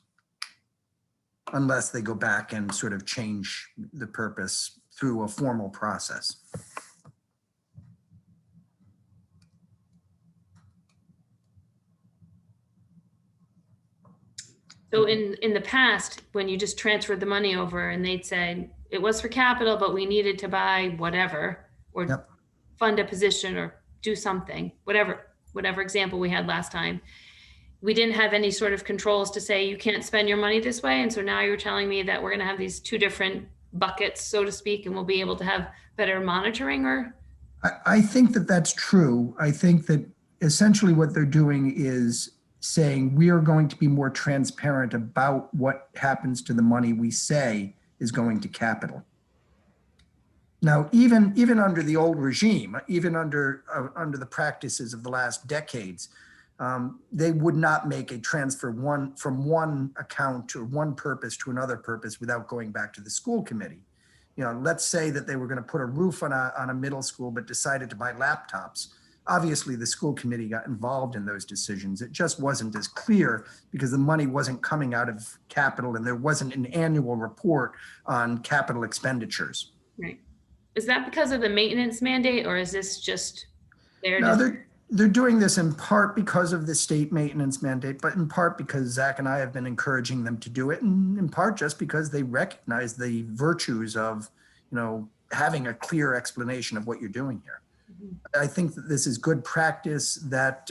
unless they go back and sort of change the purpose through a formal process. So in the past, when you just transferred the money over and they'd say it was for capital, but we needed to buy whatever, or fund a position or do something, whatever example we had last time, we didn't have any sort of controls to say you can't spend your money this way. And so now you're telling me that we're going to have these 2 different buckets, so to speak, and we'll be able to have better monitoring, or? I think that that's true. I think that essentially what they're doing is saying we are going to be more transparent about what happens to the money we say is going to capital. Now, even under the old regime, even under the practices of the last decades, they would not make a transfer from one account or one purpose to another purpose without going back to the school committee. Let's say that they were going to put a roof on a middle school, but decided to buy laptops. Obviously, the school committee got involved in those decisions. It just wasn't as clear because the money wasn't coming out of capital and there wasn't an annual report on capital expenditures. Right. Is that because of the maintenance mandate, or is this just there? No, they're doing this in part because of the state maintenance mandate, but in part because Zach and I have been encouraging them to do it, and in part just because they recognize the virtues of, having a clear explanation of what you're doing here. I think that this is good practice that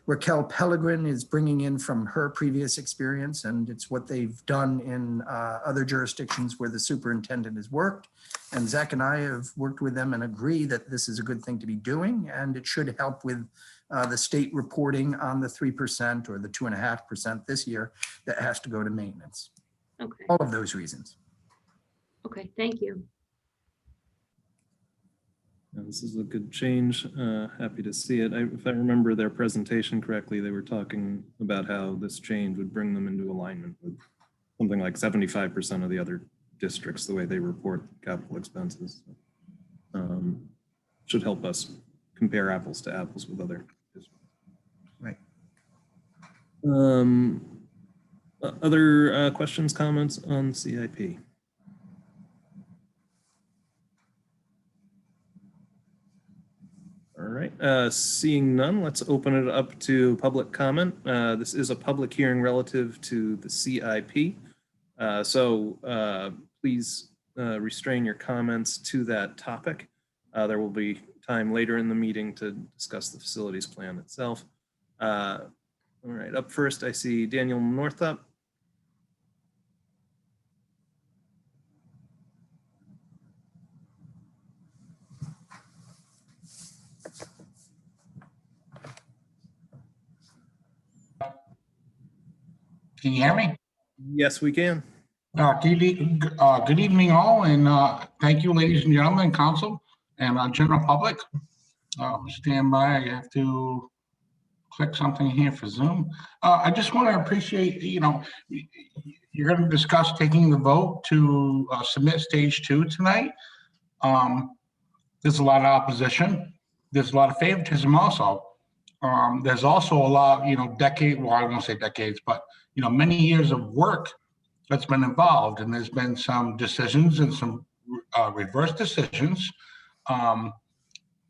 Raquel Pellegrin is bringing in from her previous experience, and it's what they've done in other jurisdictions where the superintendent has worked. And Zach and I have worked with them and agree that this is a good thing to be doing, and it should help with the state reporting on the 3% or the 2.5% this year that has to go to maintenance. Okay. All of those reasons. Okay, thank you. This is a good change. Happy to see it. If I remember their presentation correctly, they were talking about how this change would bring them into alignment with something like 75% of the other districts, the way they report capital expenses. Should help us compare apples to apples with other districts. Right. Other questions, comments on CIP? All right, seeing none, let's open it up to public comment. This is a public hearing relative to the CIP. So please restrain your comments to that topic. There will be time later in the meeting to discuss the facilities plan itself. All right, up first, I see Daniel Northup. Can you hear me? Yes, we can. Good evening, all, and thank you, ladies and gentlemen, council, and general public. Stand by. I have to click something here for Zoom. I just want to appreciate, you're going to discuss taking the vote to submit stage 2 tonight. There's a lot of opposition. There's a lot of favoritism also. There's also a lot, well, I won't say decades, but, many years of work that's been involved, and there's been some decisions and some reverse decisions.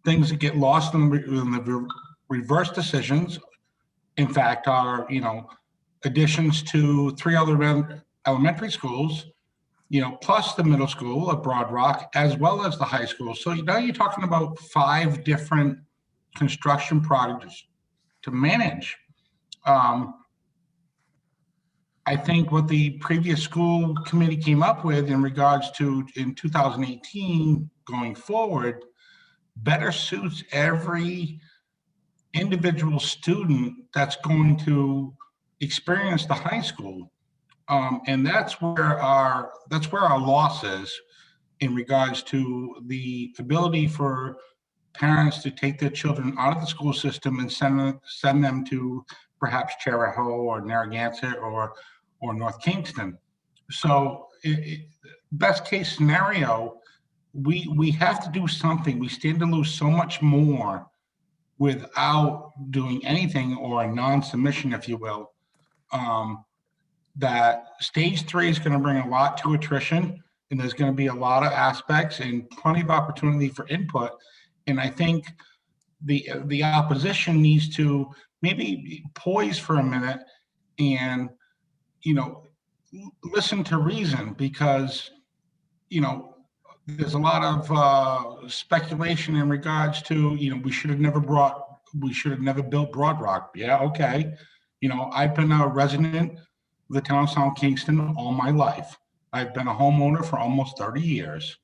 Things that get lost in the reverse decisions, in fact, are, additions to 3 other elementary schools, plus the middle school at Broad Rock, as well as the high school. So now you're talking about 5 different construction projects to manage. I think what the previous school committee came up with in regards to in 2018 going forward better suits every individual student that's going to experience the high school. And that's where our loss is in regards to the ability for parents to take their children out of the school system and send them to perhaps Cheraho or Narragansett or North Kingston. So best case scenario, we have to do something. We stand to lose so much more without doing anything, or a non-submission, if you will. That stage 3 is going to bring a lot to attrition, and there's going to be a lot of aspects and plenty of opportunity for input. And I think the opposition needs to maybe poise for a minute and, listen to reason, because, there's a lot of speculation in regards to, we should have never built Broad Rock. Yeah, okay. I've been a resident of the town of South Kingston all my life. I've been a homeowner for almost 30 years.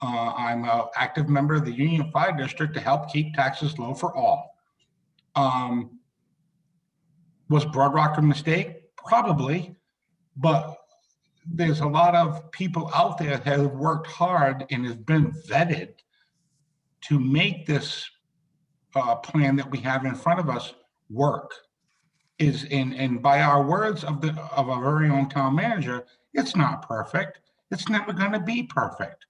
I'm an active member of the Union Fire District to help keep taxes low for all. Was Broad Rock a mistake? Probably, but there's a lot of people out there that have worked hard and have been vetted to make this plan that we have in front of us work. And by our words of our very own town manager, it's not perfect. It's never going to be perfect.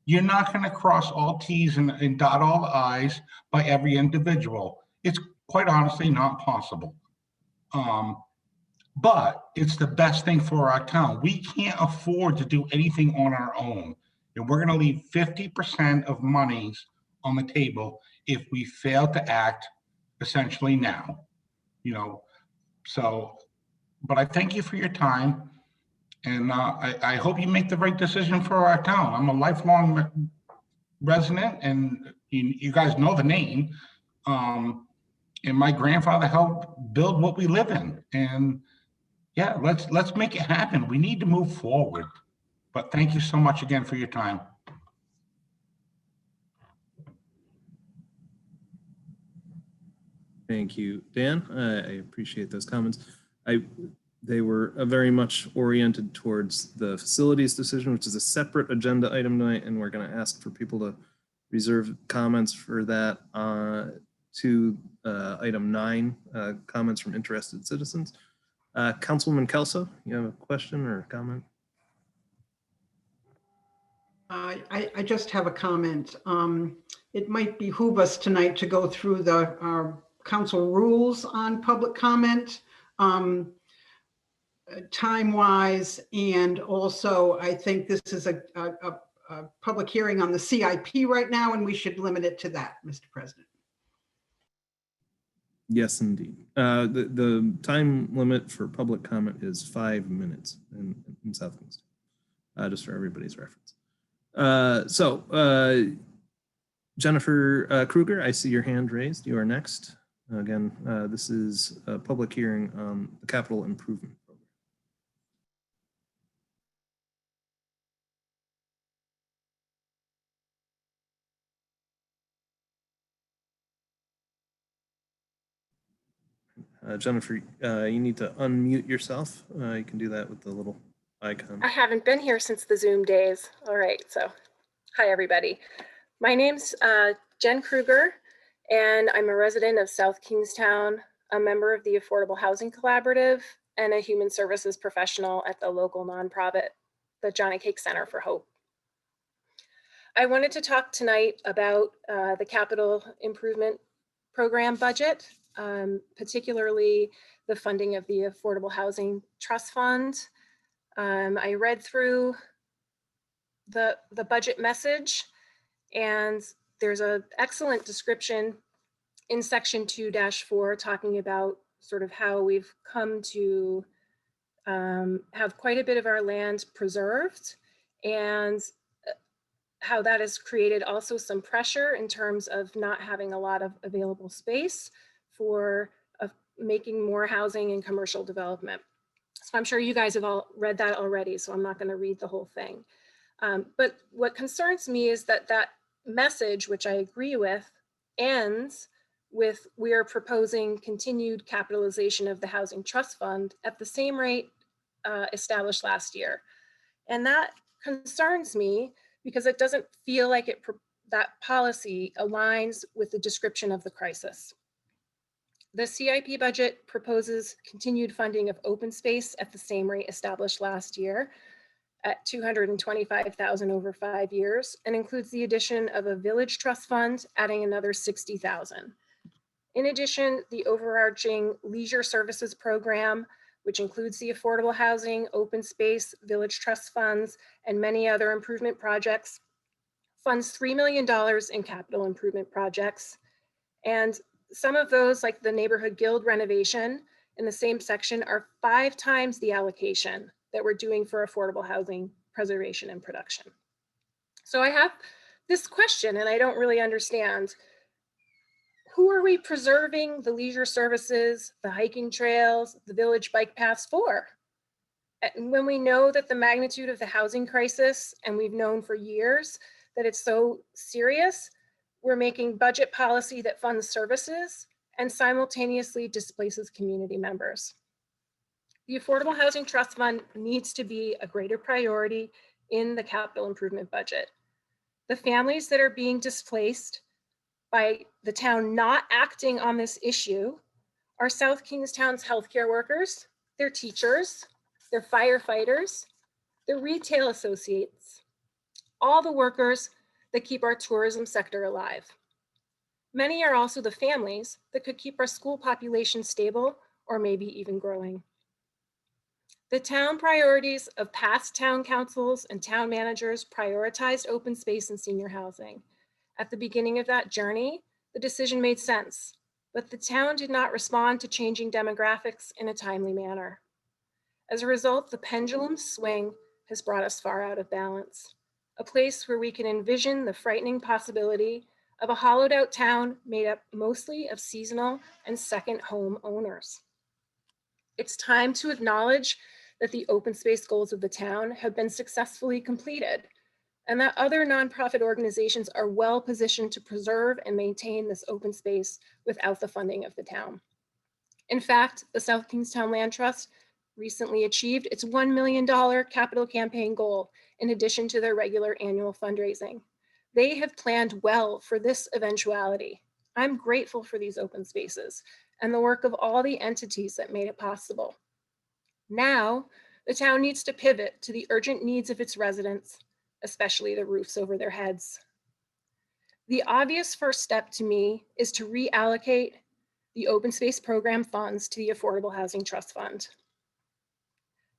You're not going to cross all T's and dot all the I's by every individual. It's quite honestly not possible. But it's the best thing for our town. We can't afford to do anything on our own. And we're going to leave 50% of monies on the table if we fail to act essentially now. So, but I thank you for your time. And I hope you make the right decision for our town. I'm a lifelong resident, and you guys know the name. And my grandfather helped build what we live in. And yeah, let's make it happen. We need to move forward. But thank you so much again for your time. Thank you, Dan. I appreciate those comments. They were very much oriented towards the facilities decision, which is a separate agenda item tonight, and we're going to ask for people to reserve comments for that to item 9, comments from interested citizens. Councilwoman Kelso, you have a question or a comment? I just have a comment. It might behoove us tonight to go through our council rules on public comment, time-wise, and also I think this is a public hearing on the CIP right now, and we should limit it to that, Mr. President. Yes, indeed. The time limit for public comment is 5 minutes in South Kingston, just for everybody's reference. Jennifer Kruger, I see your hand raised. You are next. Again, this is a public hearing on the capital improvement program. Jennifer, you need to unmute yourself. You can do that with the little icon. I haven't been here since the Zoom days. All right, so hi everybody. My name's Jen Kruger, and I'm a resident of South Kingstown, a member of the Affordable Housing Collaborative, and a human services professional at the local nonprofit, the Johnny Cake Center for Hope. I wanted to talk tonight about the capital improvement program budget, particularly the funding of the Affordable Housing Trust Fund. I read through the budget message, and there's an excellent description in section 2-4 talking about sort of how we've come to have quite a bit of our land preserved, and how that has created also some pressure in terms of not having a lot of available space for making more housing and commercial development. So I'm sure you guys have all read that already, so I'm not going to read the whole thing. But what concerns me is that that message, which I agree with, ends with we are proposing continued capitalization of the Housing Trust Fund at the same rate established last year. And that concerns me because it doesn't feel like that policy aligns with the description of the crisis. The CIP budget proposes continued funding of open space at the same rate established last year at $225,000 over 5 years, and includes the addition of a village trust fund, adding another $60,000. In addition, the overarching leisure services program, which includes the affordable housing, open space, village trust funds, and many other improvement projects, funds $3 million in capital improvement projects. And some of those, like the neighborhood guild renovation in the same section, are 5 times the allocation that we're doing for affordable housing preservation and production. So I have this question, and I don't really understand. Who are we preserving the leisure services, the hiking trails, the village bike paths for? And when we know that the magnitude of the housing crisis, and we've known for years that it's so serious, we're making budget policy that funds services and simultaneously displaces community members. The Affordable Housing Trust Fund needs to be a greater priority in the capital improvement budget. The families that are being displaced by the town not acting on this issue are South Kingstown's healthcare workers, their teachers, their firefighters, their retail associates, all the workers that keep our tourism sector alive. Many are also the families that could keep our school population stable or maybe even growing. The town priorities of past town councils and town managers prioritized open space and senior housing. At the beginning of that journey, the decision made sense, but the town did not respond to changing demographics in a timely manner. As a result, the pendulum swing has brought us far out of balance, a place where we can envision the frightening possibility of a hollowed out town made up mostly of seasonal and second home owners. It's time to acknowledge that the open space goals of the town have been successfully completed, and that other nonprofit organizations are well positioned to preserve and maintain this open space without the funding of the town. In fact, the South Kingstown Land Trust recently achieved its $1 million capital campaign goal in addition to their regular annual fundraising. They have planned well for this eventuality. I'm grateful for these open spaces and the work of all the entities that made it possible. Now, the town needs to pivot to the urgent needs of its residents, especially the roofs over their heads. The obvious first step to me is to reallocate the open space program funds to the Affordable Housing Trust Fund.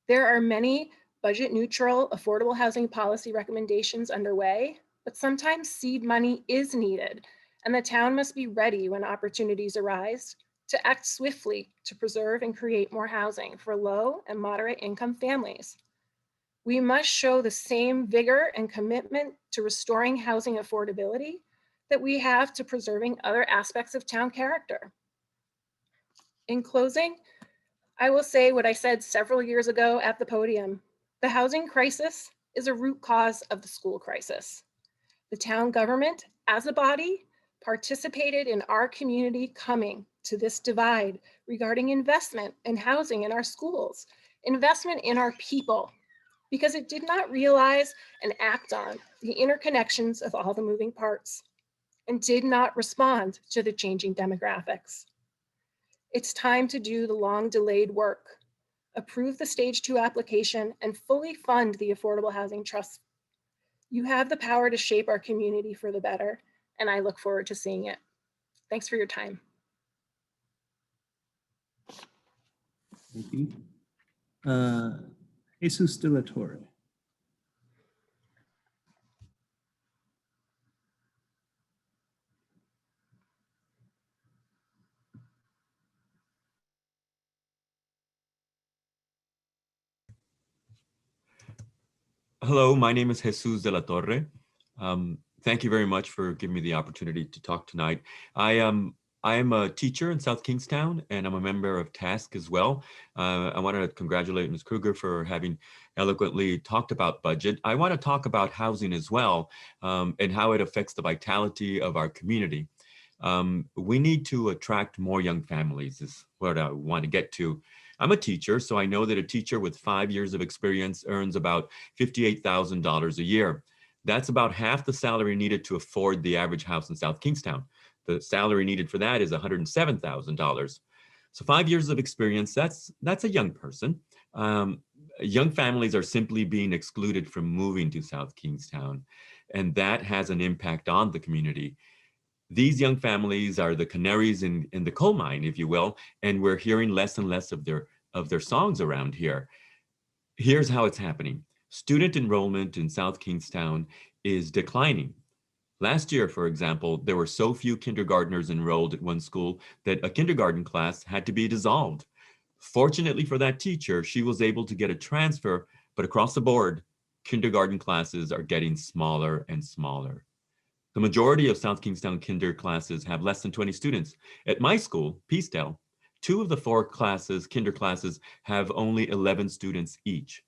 There are many budget neutral affordable housing policy recommendations underway, but sometimes seed money is needed, and the town must be ready when opportunities arise to act swiftly to preserve and create more housing for low and moderate income families. We must show the same vigor and commitment to restoring housing affordability that we have to preserving other aspects of town character. In closing, I will say what I said several years ago at the podium. The housing crisis is a root cause of the school crisis. The town government, as a body, participated in our community coming to this divide regarding investment and housing in our schools, investment in our people, because it did not realize and act on the interconnections of all the moving parts and did not respond to the changing demographics. It's time to do the long delayed work, approve the stage 2 application and fully fund the Affordable Housing Trust. You have the power to shape our community for the better, and I look forward to seeing it. Thanks for your time. Thank you. Jesus de la Torre. Hello, my name is Jesus de la Torre. Thank you very much for giving me the opportunity to talk tonight. I am a teacher in South Kingstown, and I'm a member of TASC as well. I want to congratulate Ms. Kruger for having eloquently talked about budget. I want to talk about housing as well, and how it affects the vitality of our community. We need to attract more young families is what I want to get to. I'm a teacher, so I know that a teacher with 5 years of experience earns about $58,000 a year. That's about half the salary needed to afford the average house in South Kingstown. The salary needed for that is $107,000. So 5 years of experience, that's a young person. Young families are simply being excluded from moving to South Kingstown, and that has an impact on the community. These young families are the canaries in the coal mine, if you will, and we're hearing less and less of their songs around here. Here's how it's happening. Student enrollment in South Kingstown is declining. Last year, for example, there were so few kindergartners enrolled at one school that a kindergarten class had to be dissolved. Fortunately for that teacher, she was able to get a transfer, but across the board, kindergarten classes are getting smaller and smaller. The majority of South Kingstown kinder classes have less than 20 students. At my school, Peacedale, 2 of the 4 classes, kinder classes, have only 11 students each.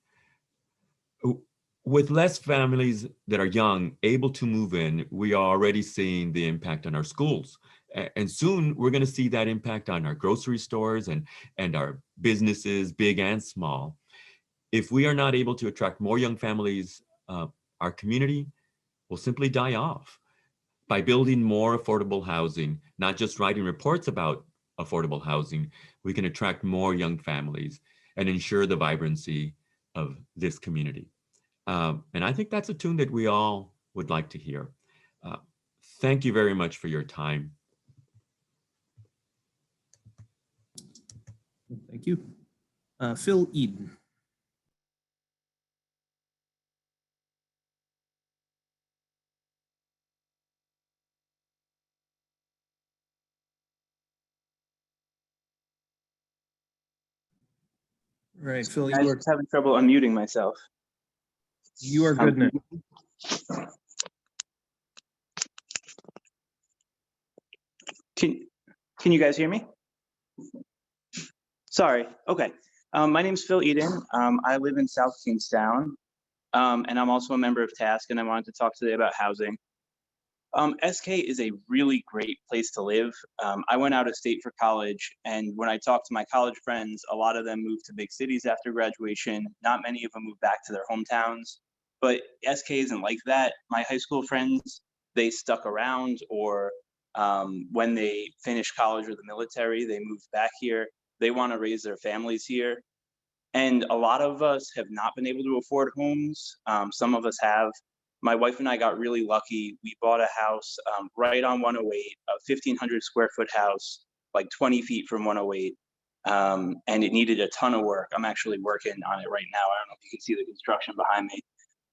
With less families that are young able to move in, we are already seeing the impact on our schools. And soon we're going to see that impact on our grocery stores and our businesses, big and small. If we are not able to attract more young families, our community will simply die off. By building more affordable housing, not just writing reports about affordable housing, we can attract more young families and ensure the vibrancy of this community. And I think that's a tune that we all would like to hear. Thank you very much for your time. Thank you. Phil Eden. Right, Phil, I was having trouble unmuting myself. You are good now. Can you guys hear me? Sorry. Okay. My name's Phil Eden. I live in South Kingstown, and I'm also a member of TASC, and I wanted to talk today about housing. SK is a really great place to live. I went out of state for college, and when I talked to my college friends, a lot of them moved to big cities after graduation. Not many of them moved back to their hometowns, but SK isn't like that. My high school friends, they stuck around, or when they finished college or the military, they moved back here. They want to raise their families here. And a lot of us have not been able to afford homes. Some of us have. My wife and I got really lucky. We bought a house right on 108, a 1,500 square foot house, like 20 feet from 108. And it needed a ton of work. I'm actually working on it right now. I don't know if you can see the construction behind me,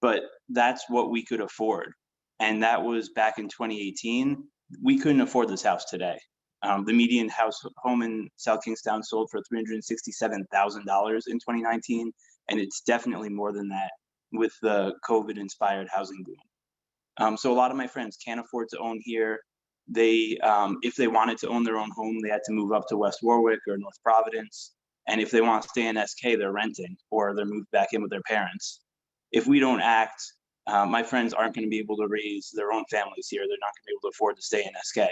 but that's what we could afford. And that was back in 2018. We couldn't afford this house today. The median home in South Kingstown sold for $367,000 in 2019, and it's definitely more than that with the COVID-inspired housing boom. So a lot of my friends can't afford to own here. They, if they wanted to own their own home, they had to move up to West Warwick or North Providence. And if they want to stay in SK, they're renting or they're moved back in with their parents. If we don't act, my friends aren't going to be able to raise their own families here. They're not going to be able to afford to stay in SK.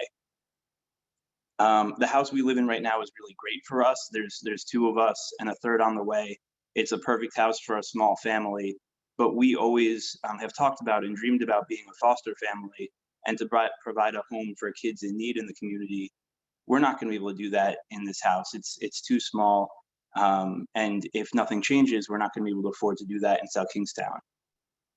The house we live in right now is really great for us. There's two of us and a third on the way. It's a perfect house for a small family, but we always have talked about and dreamed about being a foster family and to provide a home for kids in need in the community. We're not going to be able to do that in this house. It's too small. And if nothing changes, we're not going to be able to afford to do that in South Kingstown.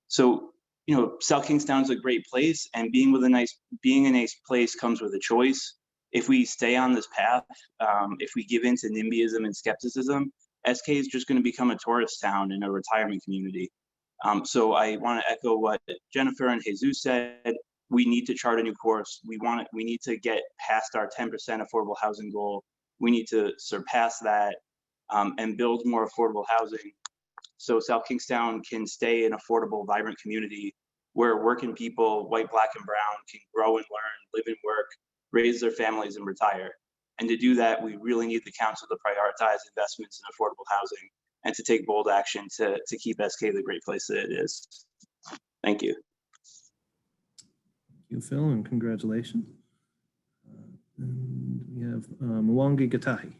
So, you know, South Kingstown is a great place, and being a nice place comes with a choice. If we stay on this path, if we give in to NIMBYism and skepticism, SK is just going to become a tourist town and a retirement community. So I want to echo what Jennifer and Jesus said. We need to chart a new course. We need to get past our 10% affordable housing goal. We need to surpass that and build more affordable housing so South Kingstown can stay an affordable, vibrant community where working people, white, black, and brown, can grow and learn, live and work, raise their families, and retire. And to do that, we really need the council to prioritize investments in affordable housing and to take bold action to keep SK the great place that it is. Thank you. Thank you, Phil, and congratulations. And we have Mwangi Gatahi.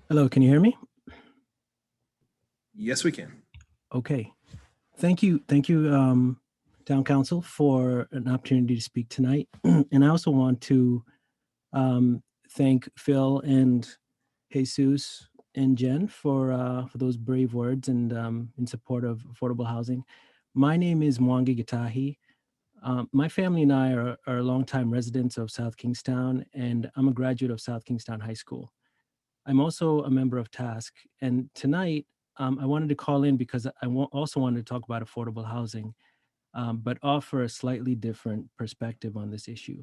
Hello, can you hear me? Yes, we can. Okay. Thank you, Town Council, for an opportunity to speak tonight. And I also want to thank Phil and Jesus and Jen for those brave words and in support of affordable housing. My name is Mwangi Gatahi. My family and I are longtime residents of South Kingstown, and I'm a graduate of South Kingstown High School. I'm also a member of TASC, and tonight I wanted to call in because I also wanted to talk about affordable housing, but offer a slightly different perspective on this issue.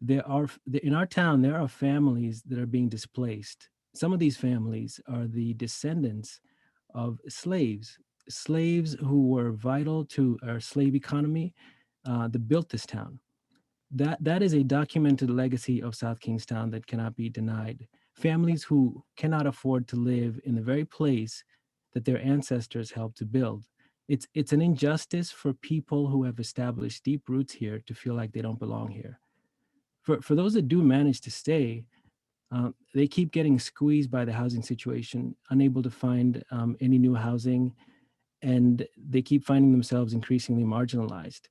In our town, there are families that are being displaced. Some of these families are the descendants of slaves who were vital to our slave economy that built this town. That is a documented legacy of South Kingstown that cannot be denied. Families who cannot afford to live in the very place that their ancestors helped to build. It's an injustice for people who have established deep roots here to feel like they don't belong here. For those that do manage to stay, they keep getting squeezed by the housing situation, unable to find any new housing, and they keep finding themselves increasingly marginalized.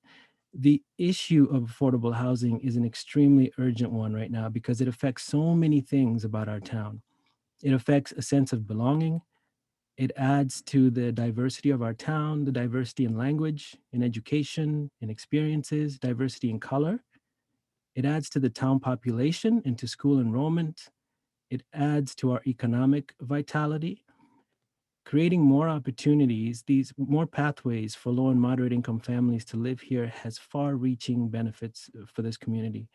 The issue of affordable housing is an extremely urgent one right now because it affects so many things about our town. It affects a sense of belonging. It adds to the diversity of our town, the diversity in language, in education, in experiences, diversity in color. It adds to the town population and to school enrollment. It adds to our economic vitality. Creating more opportunities, these more pathways for low and moderate income families to live here has far-reaching benefits for this community.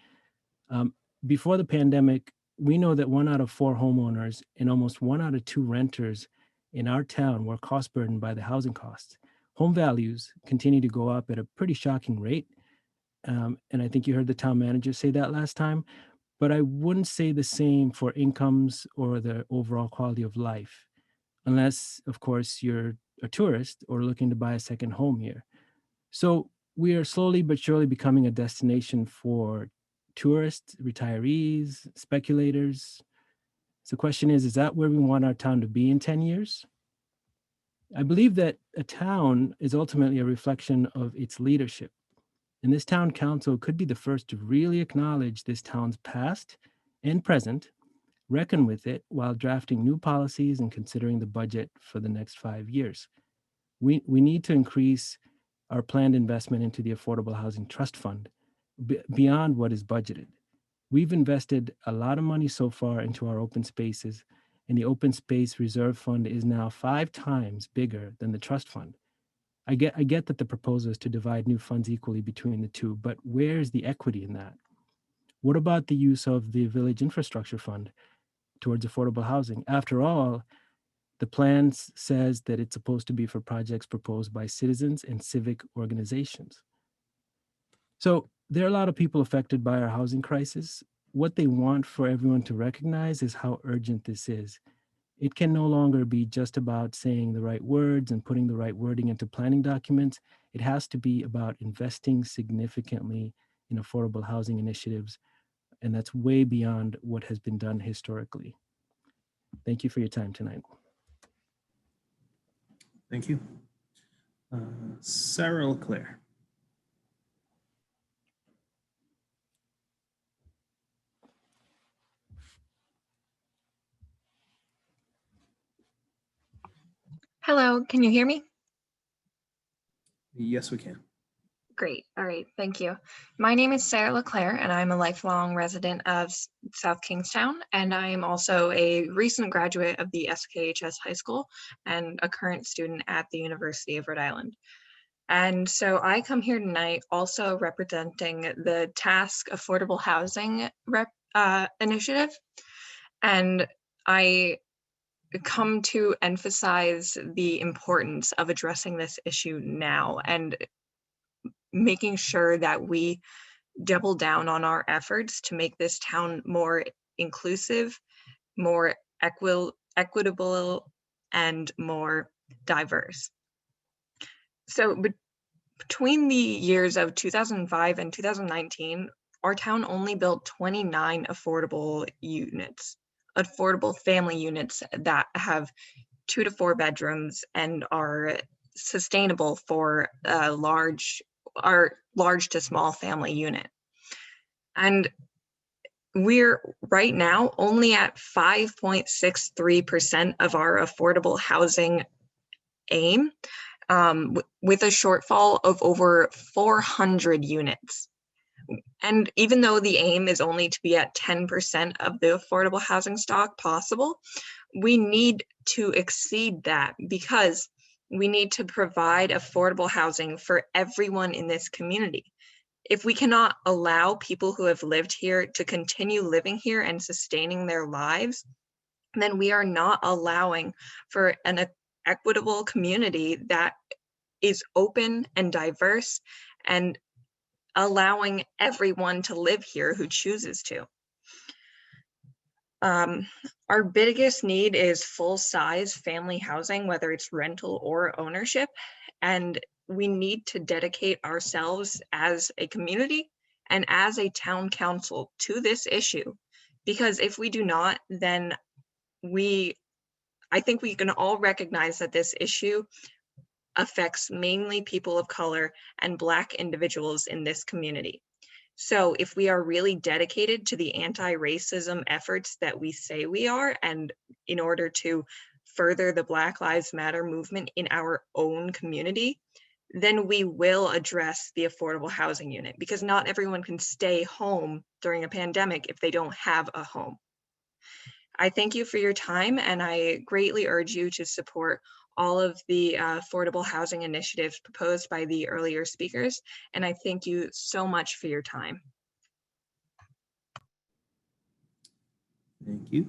Before the pandemic, we know that 1 out of 4 homeowners and almost 1 out of 2 renters in our town were cost burdened by the housing costs. Home values continue to go up at a pretty shocking rate. And I think you heard the town manager say that last time, but I wouldn't say the same for incomes or the overall quality of life. Unless, of course, you're a tourist or looking to buy a second home here. So we are slowly but surely becoming a destination for tourists, retirees, speculators. So the question is that where we want our town to be in 10 years? I believe that a town is ultimately a reflection of its leadership. And this town council could be the first to really acknowledge this town's past and present, reckon with it while drafting new policies and considering the budget for the next 5 years. We need to increase our planned investment into the Affordable Housing Trust Fund beyond what is budgeted. We've invested a lot of money so far into our open spaces, and the Open Space Reserve Fund is now 5 times bigger than the trust fund. I get that the proposal is to divide new funds equally between the two, but where's the equity in that? What about the use of the Village Infrastructure Fund towards affordable housing? After all, the plan says that it's supposed to be for projects proposed by citizens and civic organizations. So there are a lot of people affected by our housing crisis, what they want for everyone to recognize is how urgent this is. It can no longer be just about saying the right words and putting the right wording into planning documents. It has to be about investing significantly in affordable housing initiatives, and that's way beyond what has been done historically. Thank you for your time tonight. Thank you. Sarah LeClaire. Hello, can you hear me? Yes, we can. Great. All right. Thank you. My name is Sarah LeClaire, and I'm a lifelong resident of South Kingstown. And I am also a recent graduate of the SKHS High School and a current student at the University of Rhode Island. And so I come here tonight also representing the Task Affordable Housing Initiative. And I come to emphasize the importance of addressing this issue now and making sure that we double down on our efforts to make this town more inclusive, more equitable, and more diverse. So between the years of 2005 and 2019, our town only built 29 affordable family units that have 2 to 4 bedrooms and are sustainable for our large to small family unit. And we're right now only at 5.63% of our affordable housing aim, with a shortfall of over 400 units. And even though the aim is only to be at 10% of the affordable housing stock possible, we need to exceed that because we need to provide affordable housing for everyone in this community. If we cannot allow people who have lived here to continue living here and sustaining their lives, then we are not allowing for an equitable community that is open and diverse and allowing everyone to live here who chooses to. Our biggest need is full-size family housing, whether it's rental or ownership, and we need to dedicate ourselves as a community and as a town council to this issue, because if we do not, then I think we can all recognize that this issue affects mainly people of color and Black individuals in this community. So if we are really dedicated to the anti-racism efforts that we say we are, and in order to further the Black Lives Matter movement in our own community, then we will address the affordable housing unit, because not everyone can stay home during a pandemic if they don't have a home. I thank you for your time, and I greatly urge you to support all of the affordable housing initiatives proposed by the earlier speakers. And I thank you so much for your time. Thank you.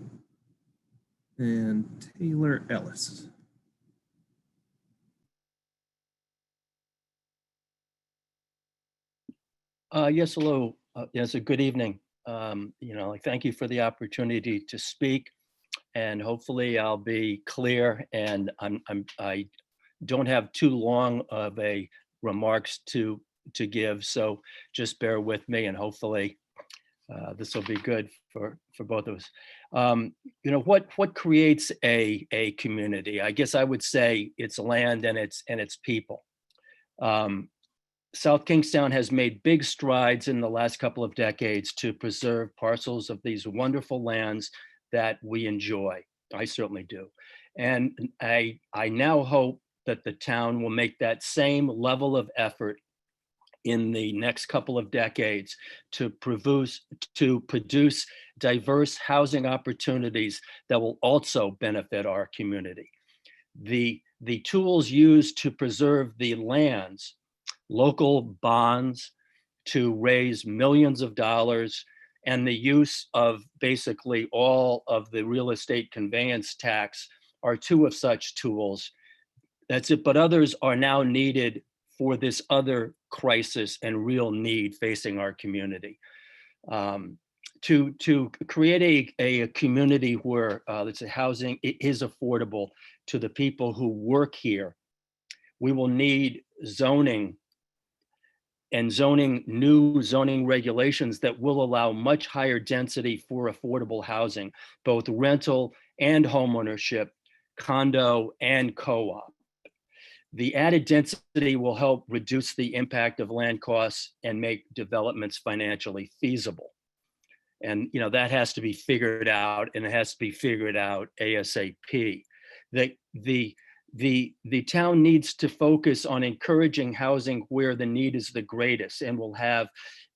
And Taylor Ellis. Yes, hello. Yes, a good evening. Thank you for the opportunity to speak, and hopefully I'll be clear, and I don't have too long of a remarks to give, so just bear with me, and hopefully this will be good for both of us. What creates a community? I guess I would say it's land and it's people. South Kingstown has made big strides in the last couple of decades to preserve parcels of these wonderful lands that we enjoy. I certainly do. And I now hope that the town will make that same level of effort in the next couple of decades to produce diverse housing opportunities that will also benefit our community. The tools used to preserve the lands, local bonds to raise millions of dollars, and the use of basically all of the real estate conveyance tax are two of such tools. That's it, but others are now needed for this other crisis and real need facing our community. to create a community where let's say housing is affordable to the people who work here, we will need zoning and new zoning regulations that will allow much higher density for affordable housing, both rental and homeownership, condo and co-op. The added density will help reduce the impact of land costs and make developments financially feasible. And that has to be figured out, and it has to be figured out ASAP. The town needs to focus on encouraging housing where the need is the greatest and will have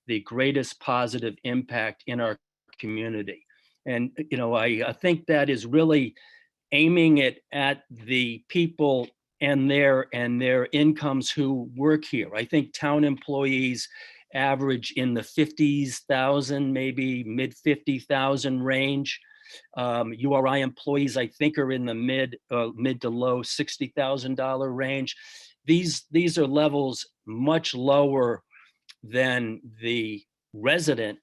the greatest positive impact in our community. And I think that is really aiming it at the people and their incomes who work here. I think town employees average in the 50,000, maybe mid 50,000 range. URI employees, I think, are in the mid to low $60,000 range. These are levels much lower than the resident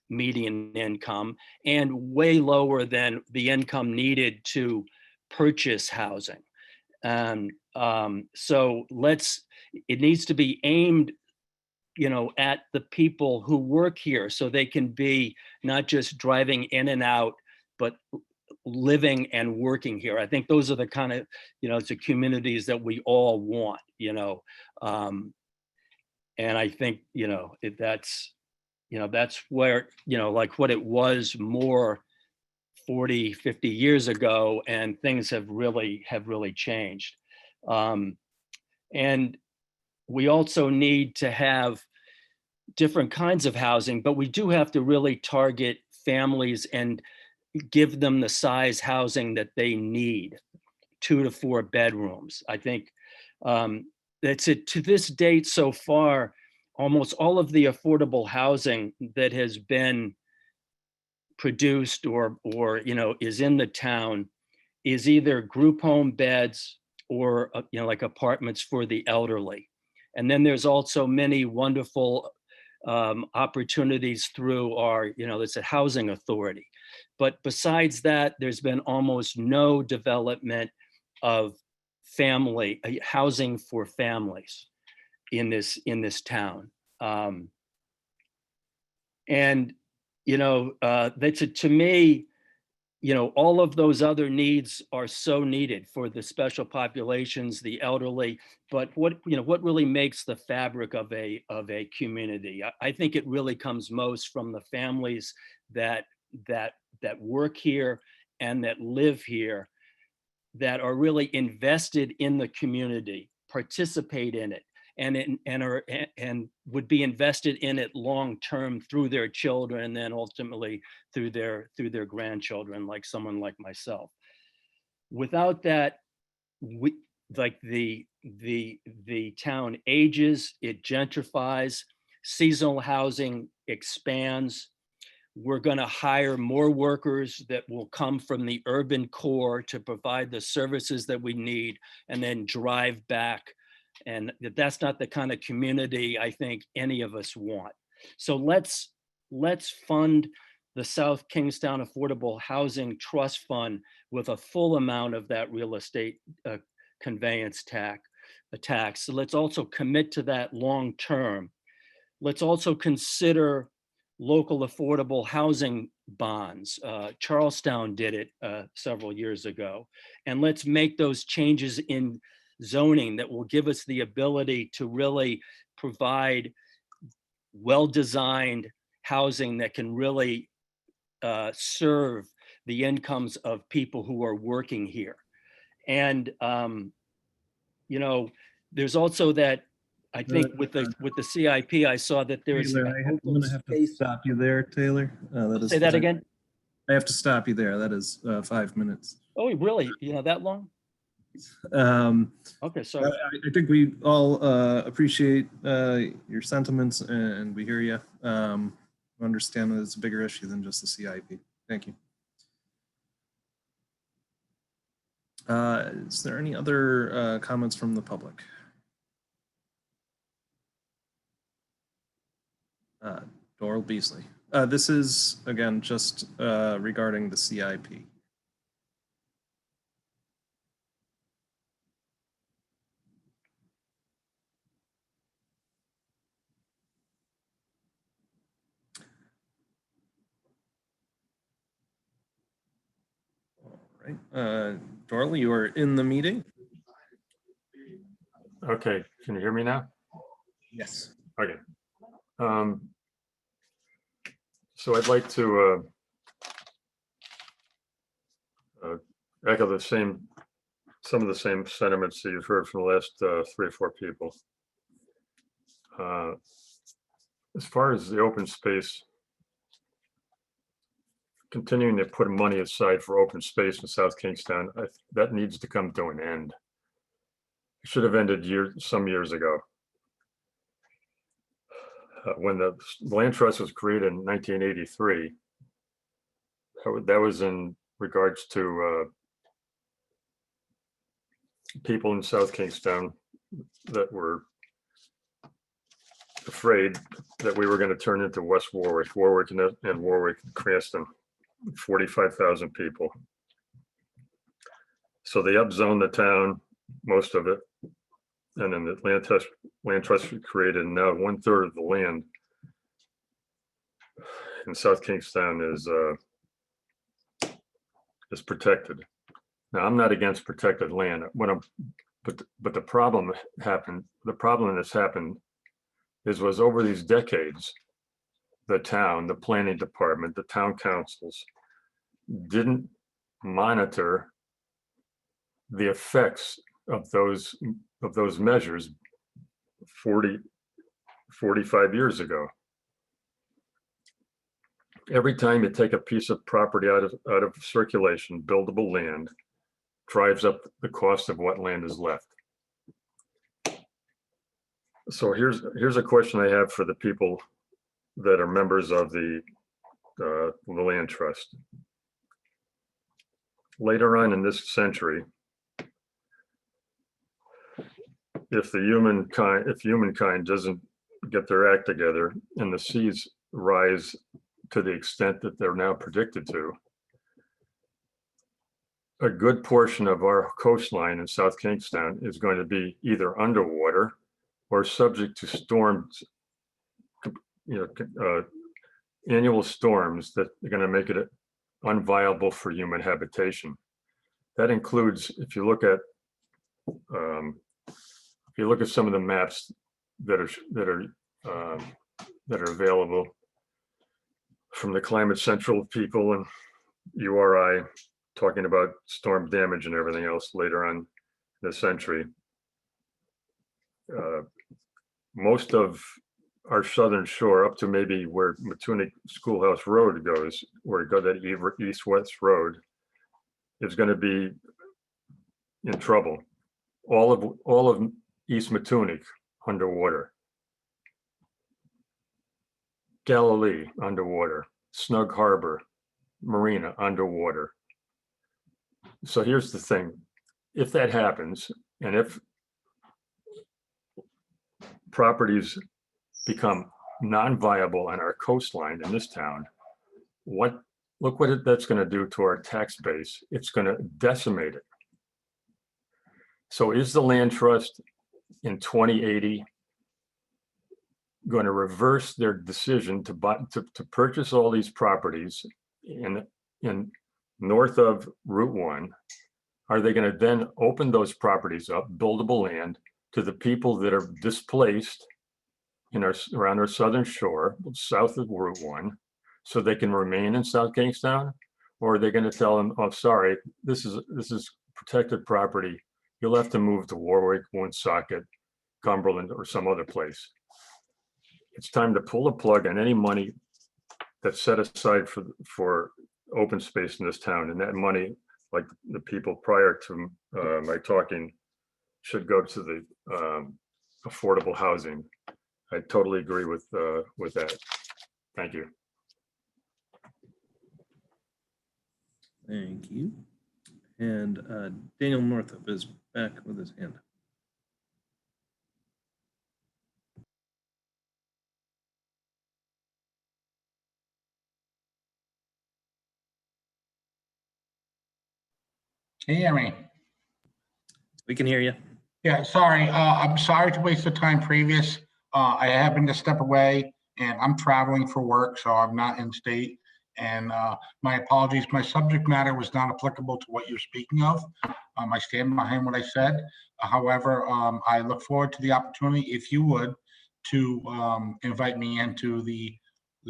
median income and way lower than the income needed to purchase housing. So it needs to be aimed at the people who work here so they can be not just driving in and out, but living and working here. I think those are the kind of, it's the communities that we all want, and I think, that's where, like what it was more 40, 50 years ago, and things have really changed. And we also need to have different kinds of housing, but we do have to really target families and give them the size housing that they need, 2 to 4 bedrooms. I think that's it. To this date so far, almost all of the affordable housing that has been produced or is in the town is either group home beds or like apartments for the elderly. And then there's also many wonderful opportunities through our, it's a housing authority. But besides that, there's been almost no development of family housing for families in this town. And that's to me, all of those other needs are so needed for the special populations, the elderly. But what really makes the fabric of a community? I think it really comes most from the families that work here and that live here, that are really invested in the community, participate in it, and would be invested in it long term through their children, and then ultimately through their grandchildren, like someone like myself. Without that, the town ages, it gentrifies, seasonal housing expands. We're going to hire more workers that will come from the urban core to provide the services that we need, and then drive back. And that's not the kind of community I think any of us want. So let's fund the South Kingstown Affordable Housing Trust Fund with a full amount of that real estate conveyance tax. So let's also commit to that long term. Let's also consider local affordable housing bonds. Charlestown did it several years ago. And let's make those changes in zoning that will give us the ability to really provide well-designed housing that can really serve the incomes of people who are working here. And there's also that, I think with the CIP, I saw that there is. Taylor, I'm going to have to stop you there, Taylor. Say that again? I have to stop you there. That is 5 minutes. Oh, really? That long? Okay, sorry. I think we all appreciate your sentiments, and we hear you. Understand that it's a bigger issue than just the CIP. Thank you. Is there any other comments from the public? Doral Beasley. This is, again, just regarding the CIP. All right. Dorley, you are in the meeting. Okay, can you hear me now? Yes. Okay. So I'd like to echo some of the same sentiments that you've heard from the last 3 or 4 people. As far as the open space, continuing to put money aside for open space in South Kingstown, that needs to come to an end. It should have ended some years ago. When the land trust was created in 1983, that was in regards to people in South Kingstown that were afraid that we were going to turn into West Warwick, and Warwick and Cranston, 45,000 people. So they upzoned the town, most of it, and then the land trust was created, and now 1/3 of the land in South Kingstown is protected. Now, I'm not against protected land. But the problem that's happened was over these decades, the town, the planning department, the town councils didn't monitor the effects of those measures 45 years ago. Every time you take a piece of property out of circulation, buildable land drives up the cost of what land is left. So here's a question I have for the people that are members of the land trust. Later on in this century, if humankind doesn't get their act together and the seas rise to the extent that they're now predicted to, a good portion of our coastline in South Kingstown is going to be either underwater or subject to storms, annual storms that are going to make it unviable for human habitation. That includes, if you look at some of the maps that are available from the Climate Central people and URI, talking about storm damage and everything else later on this century. Most of our southern shore, up to maybe where Matunic Schoolhouse Road goes, where you go that east-west road, is going to be in trouble. All of East Matunic underwater. Galilee underwater. Snug Harbor Marina underwater. So here's the thing. If that happens, and if properties become non-viable on our coastline in this town, look what that's going to do to our tax base. It's going to decimate it. So is the land trust in 2080 going to reverse their decision to purchase all these properties in north of Route 1? Are they going to then open those properties up, buildable land, to the people that are displaced around our southern shore, south of Route 1, so they can remain in South Kingstown? Or are they going to tell them, oh, sorry, this is protected property. You'll have to move to Warwick, Woonsocket, Cumberland, or some other place. It's time to pull the plug on any money that's set aside for open space in this town, and that money, like the people prior to my talking, should go to the affordable housing. I totally agree with that. Thank you. Thank you. And Daniel Northup is back with his hand. Can you hear me? We can hear you. Yeah, sorry. I'm sorry to waste the time previous. I happened to step away and I'm traveling for work, so I'm not in state. And my apologies. My subject matter was not applicable to what you're speaking of. I stand behind what I said. However, I look forward to the opportunity, if you would, to invite me into the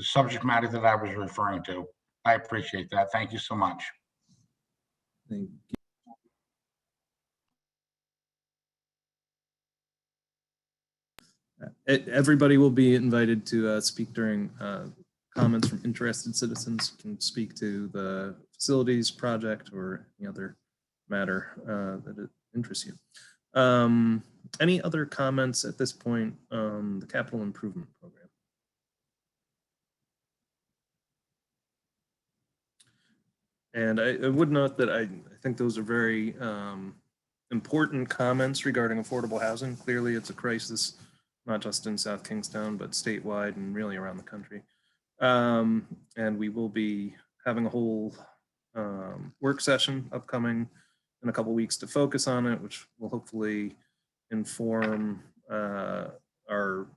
subject matter that I was referring to. I appreciate that. Thank you so much. Thank you. Everybody will be invited to speak during comments from interested citizens. You can speak to the facilities project or any other matter that interests you. Any other comments at this point on the capital improvement program? And I would note that I think those are very important comments regarding affordable housing. Clearly, it's a crisis, not just in South Kingstown, but statewide and really around the country. And we will be having a whole work session upcoming in a couple weeks to focus on it, which will hopefully inform our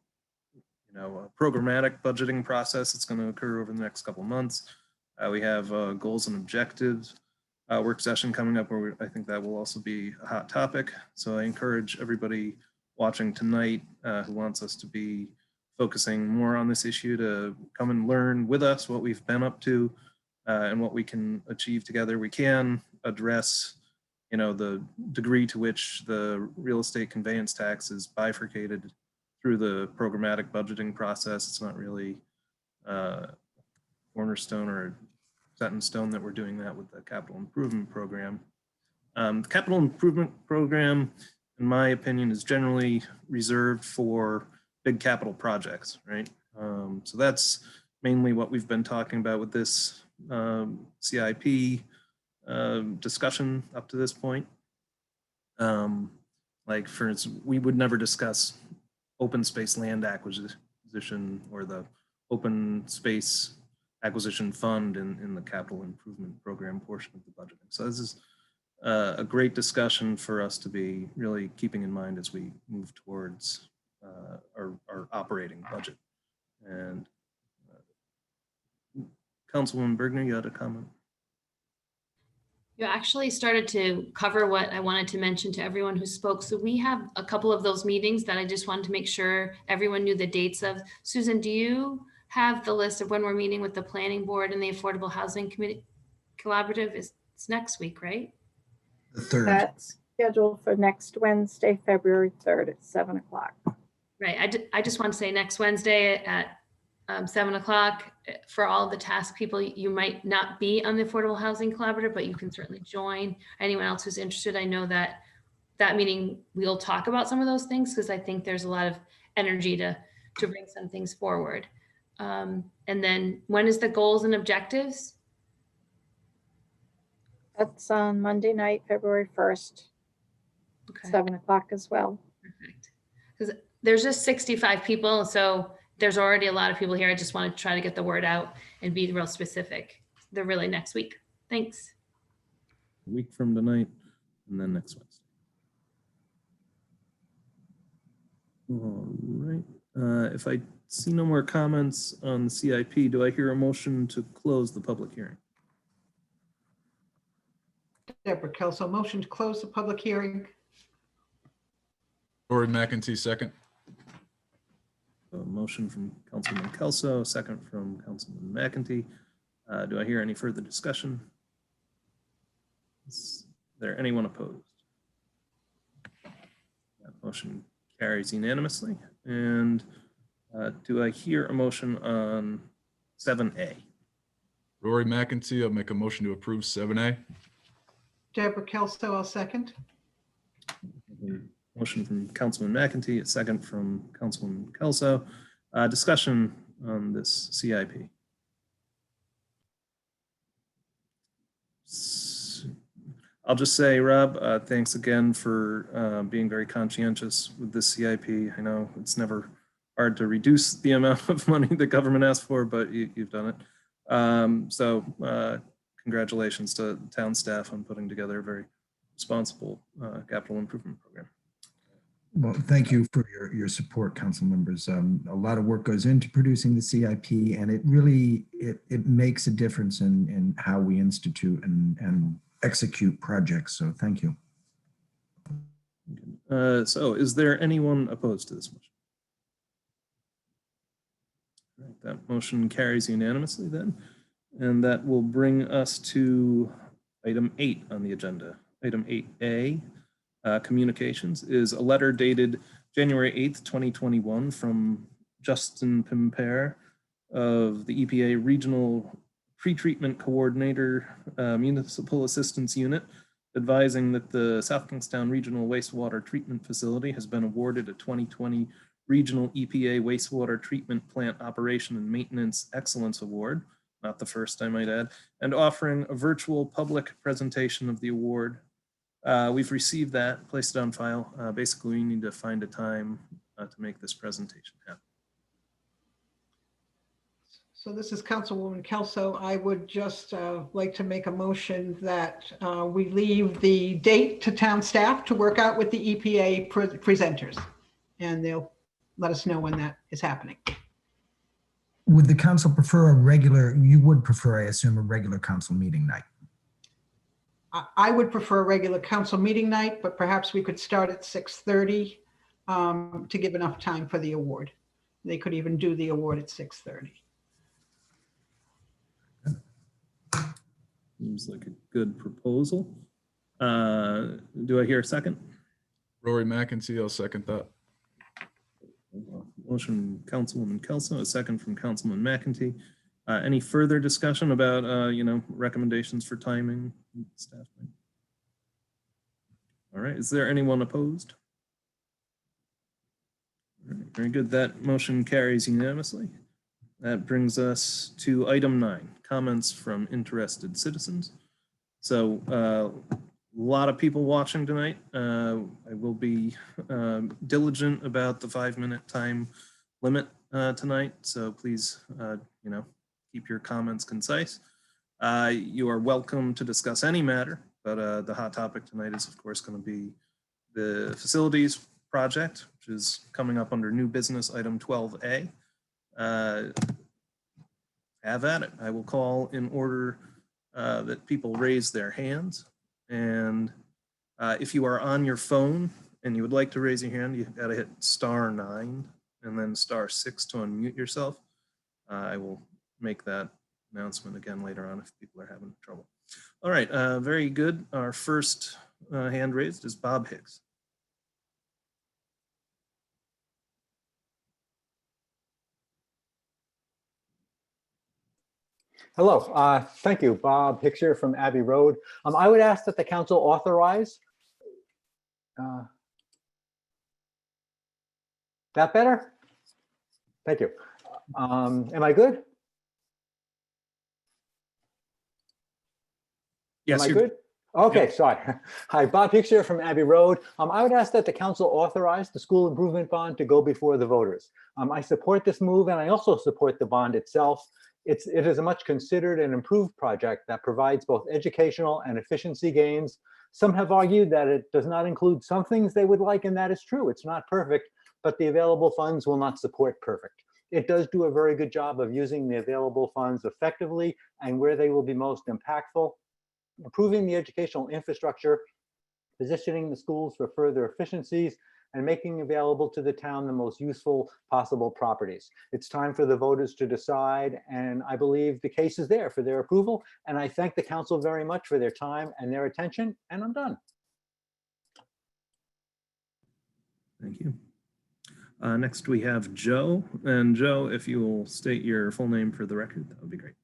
programmatic budgeting process that's going to occur over the next couple of months. We have goals and objectives work session coming up where I think that will also be a hot topic. So I encourage everybody watching tonight who wants us to be focusing more on this issue to come and learn with us what we've been up to and what we can achieve together. We can address the degree to which the real estate conveyance tax is bifurcated through the programmatic budgeting process. It's not really cornerstone or set in stone that we're doing that with the capital improvement program. The capital improvement program, in my opinion, is generally reserved for big capital projects, right? So that's mainly what we've been talking about with this CIP discussion up to this point. Like for instance, we would never discuss open space land acquisition or the open space acquisition fund in the capital improvement program portion of the budgeting. So this is a great discussion for us to be really keeping in mind as we move towards our operating budget. And Councilwoman Bergner, you had a comment? You actually started to cover what I wanted to mention to everyone who spoke. So we have a couple of those meetings that I just wanted to make sure everyone knew the dates of. Susan, do you have the list of when we're meeting with the planning board and the Affordable Housing Committee Collaborative? It's next week, right? The 3rd. That's scheduled for next Wednesday, February 3rd at 7 o'clock. Right. I just want to say next Wednesday at 7 o'clock for all the task people. You might not be on the Affordable Housing Collaborative, but you can certainly join. Anyone else who's interested, I know that meeting we'll talk about some of those things because I think there's a lot of energy to bring some things forward. And then when is the goals and objectives? That's on Monday night, February 1st, Okay. 7 o'clock as well. Perfect. Because there's just 65 people, so there's already a lot of people here. I just want to try to get the word out and be real specific. They're really next week. Thanks. A week from tonight and then next Wednesday. All right. If I see no more comments on the CIP, do I hear a motion to close the public hearing? Deborah Kelso, motion to close the public hearing. Rory McEntee, second. A motion from Councilman Kelso, second from Councilman McEntee. Do I hear any further discussion? Is there anyone opposed? That motion carries unanimously. And do I hear a motion on 7A? Rory McEntee, I'll make a motion to approve 7A. Deborah Kelso, I'll second. Motion from Councilman McEntee, a second from Councilwoman Kelso. Discussion on this CIP. I'll just say, Rob, thanks again for being very conscientious with this CIP. I know it's never hard to reduce the amount of money the government asks for, but you've done it. So congratulations to town staff on putting together a very responsible capital improvement program. Well, thank you for your support, council members. A lot of work goes into producing the CIP, and it really, it makes a difference in how we institute and execute projects. So thank you. So is there anyone opposed to this motion? All right, that motion carries unanimously then. And that will bring us to item 8 on the agenda. Item 8A, communications, is a letter dated January 8th, 2021 from Justin Pimper of the EPA Regional Pretreatment Coordinator Municipal Assistance Unit, advising that the South Kingstown Regional Wastewater Treatment Facility has been awarded a 2020 Regional EPA Wastewater Treatment Plant Operation and Maintenance Excellence Award, not the first, I might add, and offering a virtual public presentation of the award. We've received that, placed it on file. Basically, we need to find a time to make this presentation happen. So this is Councilwoman Kelso. I would just like to make a motion that we leave the date to town staff to work out with the EPA presenters, and they'll let us know when that is happening. Would the council prefer a regular, you would prefer, I assume, a regular council meeting night? I would prefer a regular council meeting night, but perhaps we could start at 6:30 to give enough time for the award. They could even do the award at 6:30. Seems like a good proposal. Do I hear a second? Rory McEntee, I'll second that. Motion, Councilwoman Kelso, a second from Councilman McEntee. Any further discussion about, recommendations for timing? Staff. All right, is there anyone opposed? All right, very good. That motion carries unanimously. That brings us to item 9, comments from interested citizens. So a lot of people watching tonight. I will be diligent about the 5-minute time limit tonight. So please, keep your comments concise. You are welcome to discuss any matter, but the hot topic tonight is, of course, going to be the facilities project, which is coming up under new business item 12A. Have at it. I will call in order that people raise their hands. And if you are on your phone and you would like to raise your hand, you've got to hit *9 and then *6 to unmute yourself. I will make that announcement again later on if people are having trouble. All right, very good. Our first hand raised is Bob Hicks. Hello, thank you. Bob Hicks here from Abbey Road. I would ask that the council authorize. That better? Thank you. Am I good? Yes, am I good? Okay, yep. Sorry. Hi, Bob Hicks here from Abbey Road. I would ask that the council authorize the school improvement bond to go before the voters. I support this move, and I also support the bond itself. It is a much considered and improved project that provides both educational and efficiency gains. Some have argued that it does not include some things they would like, and that is true. It's not perfect, but the available funds will not support perfect. It does do a very good job of using the available funds effectively and where they will be most impactful, improving the educational infrastructure, positioning the schools for further efficiencies, and making available to the town the most useful possible properties. It's time for the voters to decide, and I believe the case is there for their approval. And I thank the council very much for their time and their attention, and I'm done. Thank you. Next we have Joe. And Joe, if you will state your full name for the record, that would be great.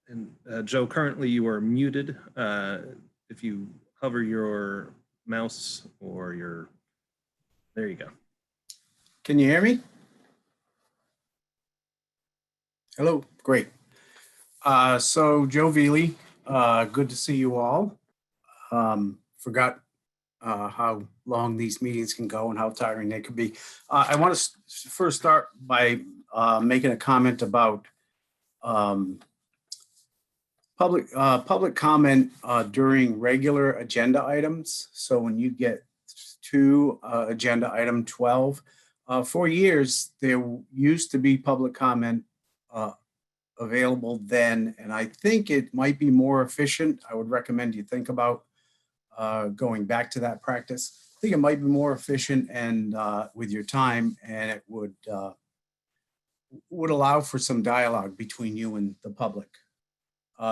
And Joe, currently you are muted. If you hover your mouse or your, there you go. Can you hear me? Hello, great. So Joe Veely, good to see you all. Forgot how long these meetings can go and how tiring they could be. I want to first start by making a comment about public comment during regular agenda items. So when you get to agenda item 12, for years, there used to be public comment available then, and I think it might be more efficient. I would recommend you think about going back to that practice. I think it might be more efficient and with your time, and it would allow for some dialogue between you and the public.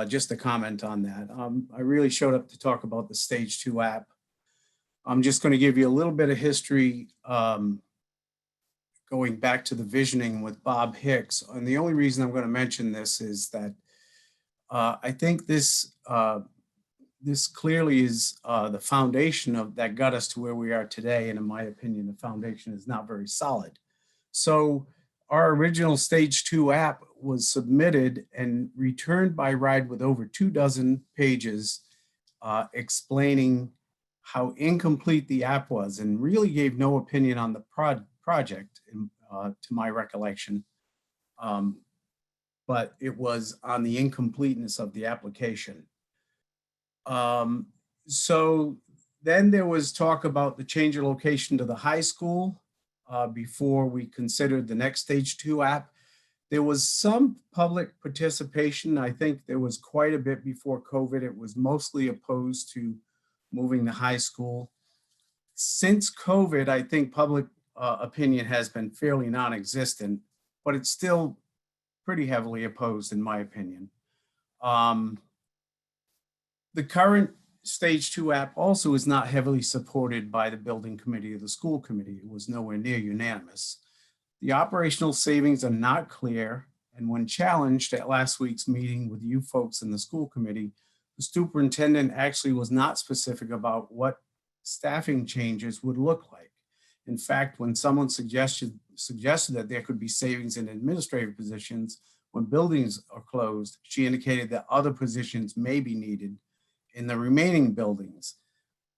Just a comment on that. I really showed up to talk about the Stage 2 app. I'm just going to give you a little bit of history going back to the visioning with Bob Hicks. And the only reason I'm going to mention this is that I think this clearly is the foundation that got us to where we are today. And in my opinion, the foundation is not very solid. So our original Stage 2 app was submitted and returned by RIDE with over 24 pages explaining how incomplete the app was, and really gave no opinion on the project, to my recollection. But it was on the incompleteness of the application. So then there was talk about the change of location to the high school before we considered the next Stage 2 app. There was some public participation. I think there was quite a bit before COVID. It was mostly opposed to moving the high school. Since COVID, I think public opinion has been fairly non-existent, but it's still pretty heavily opposed in my opinion. The current Stage 2 app also is not heavily supported by the building committee or the school committee. It was nowhere near unanimous. The operational savings are not clear, and when challenged at last week's meeting with you folks in the school committee, the superintendent actually was not specific about what staffing changes would look like. In fact, when someone suggested that there could be savings in administrative positions when buildings are closed, she indicated that other positions may be needed in the remaining buildings.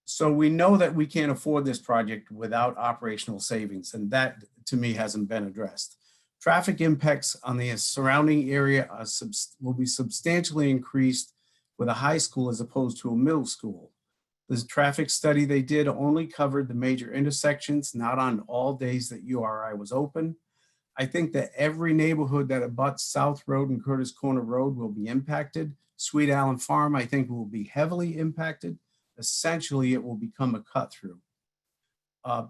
So we know that we can't afford this project without operational savings, and that to me hasn't been addressed. Traffic impacts on the surrounding area will be substantially increased with a high school as opposed to a middle school. The traffic study they did only covered the major intersections, not on all days that URI was open. I think that every neighborhood that abuts South Road and Curtis Corner Road will be impacted. Sweet Allen Farm, I think, will be heavily impacted. Essentially, it will become a cut through.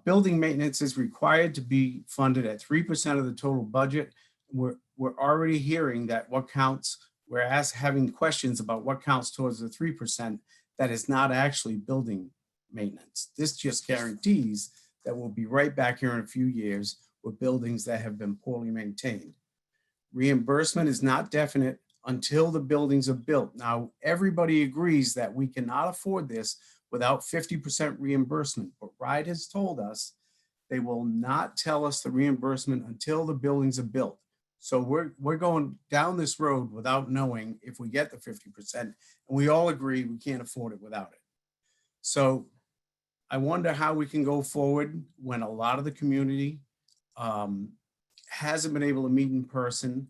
Building maintenance is required to be funded at 3% of the total budget. We're already hearing that what counts, we're having questions about what counts towards the 3% that is not actually building maintenance. This just guarantees that we'll be right back here in a few years with buildings that have been poorly maintained. Reimbursement is not definite until the buildings are built. Now, everybody agrees that we cannot afford this without 50% reimbursement, but RIDE has told us they will not tell us the reimbursement until the buildings are built. So we're going down this road without knowing if we get the 50%, and we all agree we can't afford it without it. So I wonder how we can go forward when a lot of the community hasn't been able to meet in person.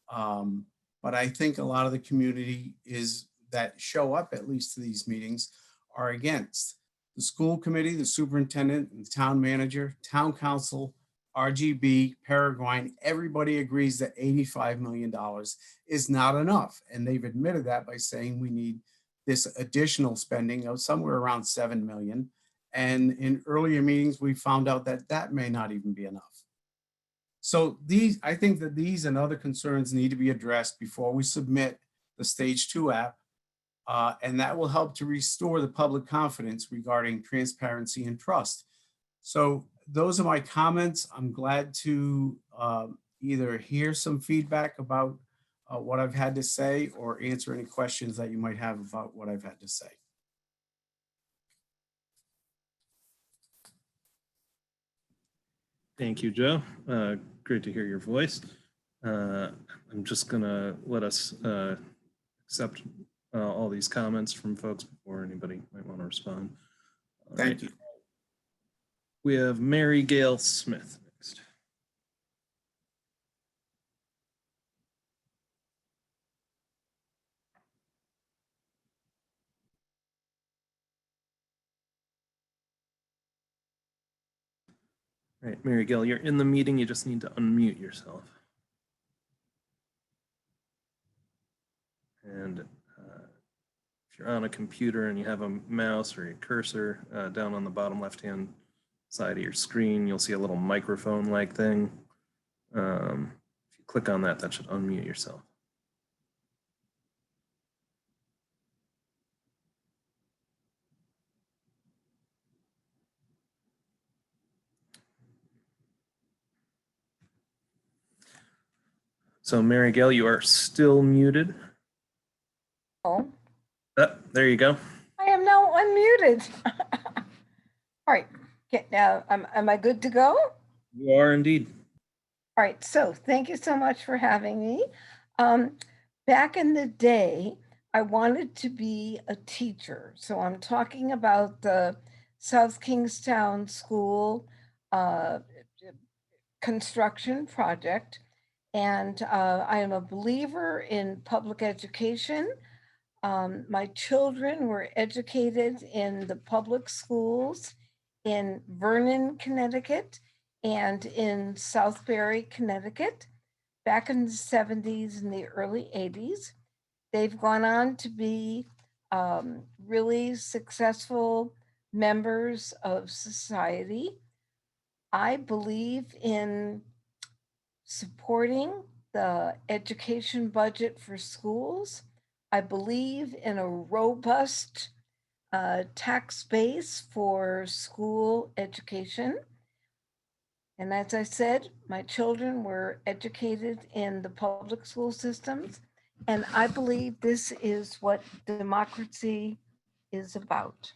But I think a lot of the community that show up at least to these meetings are against. The school committee, the superintendent, and the town manager, town council, RGB, Paraguay, everybody agrees that $85 million is not enough. And they've admitted that by saying we need this additional spending of somewhere around $7 million. And in earlier meetings, we found out that that may not even be enough. So I think that these and other concerns need to be addressed before we submit the Stage 2 app. And that will help to restore the public confidence regarding transparency and trust. So those are my comments. I'm glad to either hear some feedback about what I've had to say or answer any questions that you might have about what I've had to say. Thank you, Joe. Great to hear your voice. I'm just gonna let us accept all these comments from folks before anybody might want to respond. Thank you. We have Mary Gail Smith next. All right, Mary Gail, you're in the meeting. You just need to unmute yourself. And if you're on a computer and you have a mouse or a cursor down on the bottom left-hand side of your screen, you'll see a little microphone-like thing. If you click on that, that should unmute yourself. So Mary Gail, you are still muted. Oh, There you go. I am now unmuted. All right, now am I good to go? You are indeed. All right, so thank you so much for having me. Back in the day, I wanted to be a teacher. So I'm talking about the South Kingstown School construction project. And I am a believer in public education. My children were educated in the public schools in Vernon, Connecticut, and in Southbury, Connecticut, back in the 70s and the early 80s. They've gone on to be really successful members of society. I believe in supporting the education budget for schools. I believe in a robust tax base for school education. And as I said, my children were educated in the public school systems, and I believe this is what democracy is about.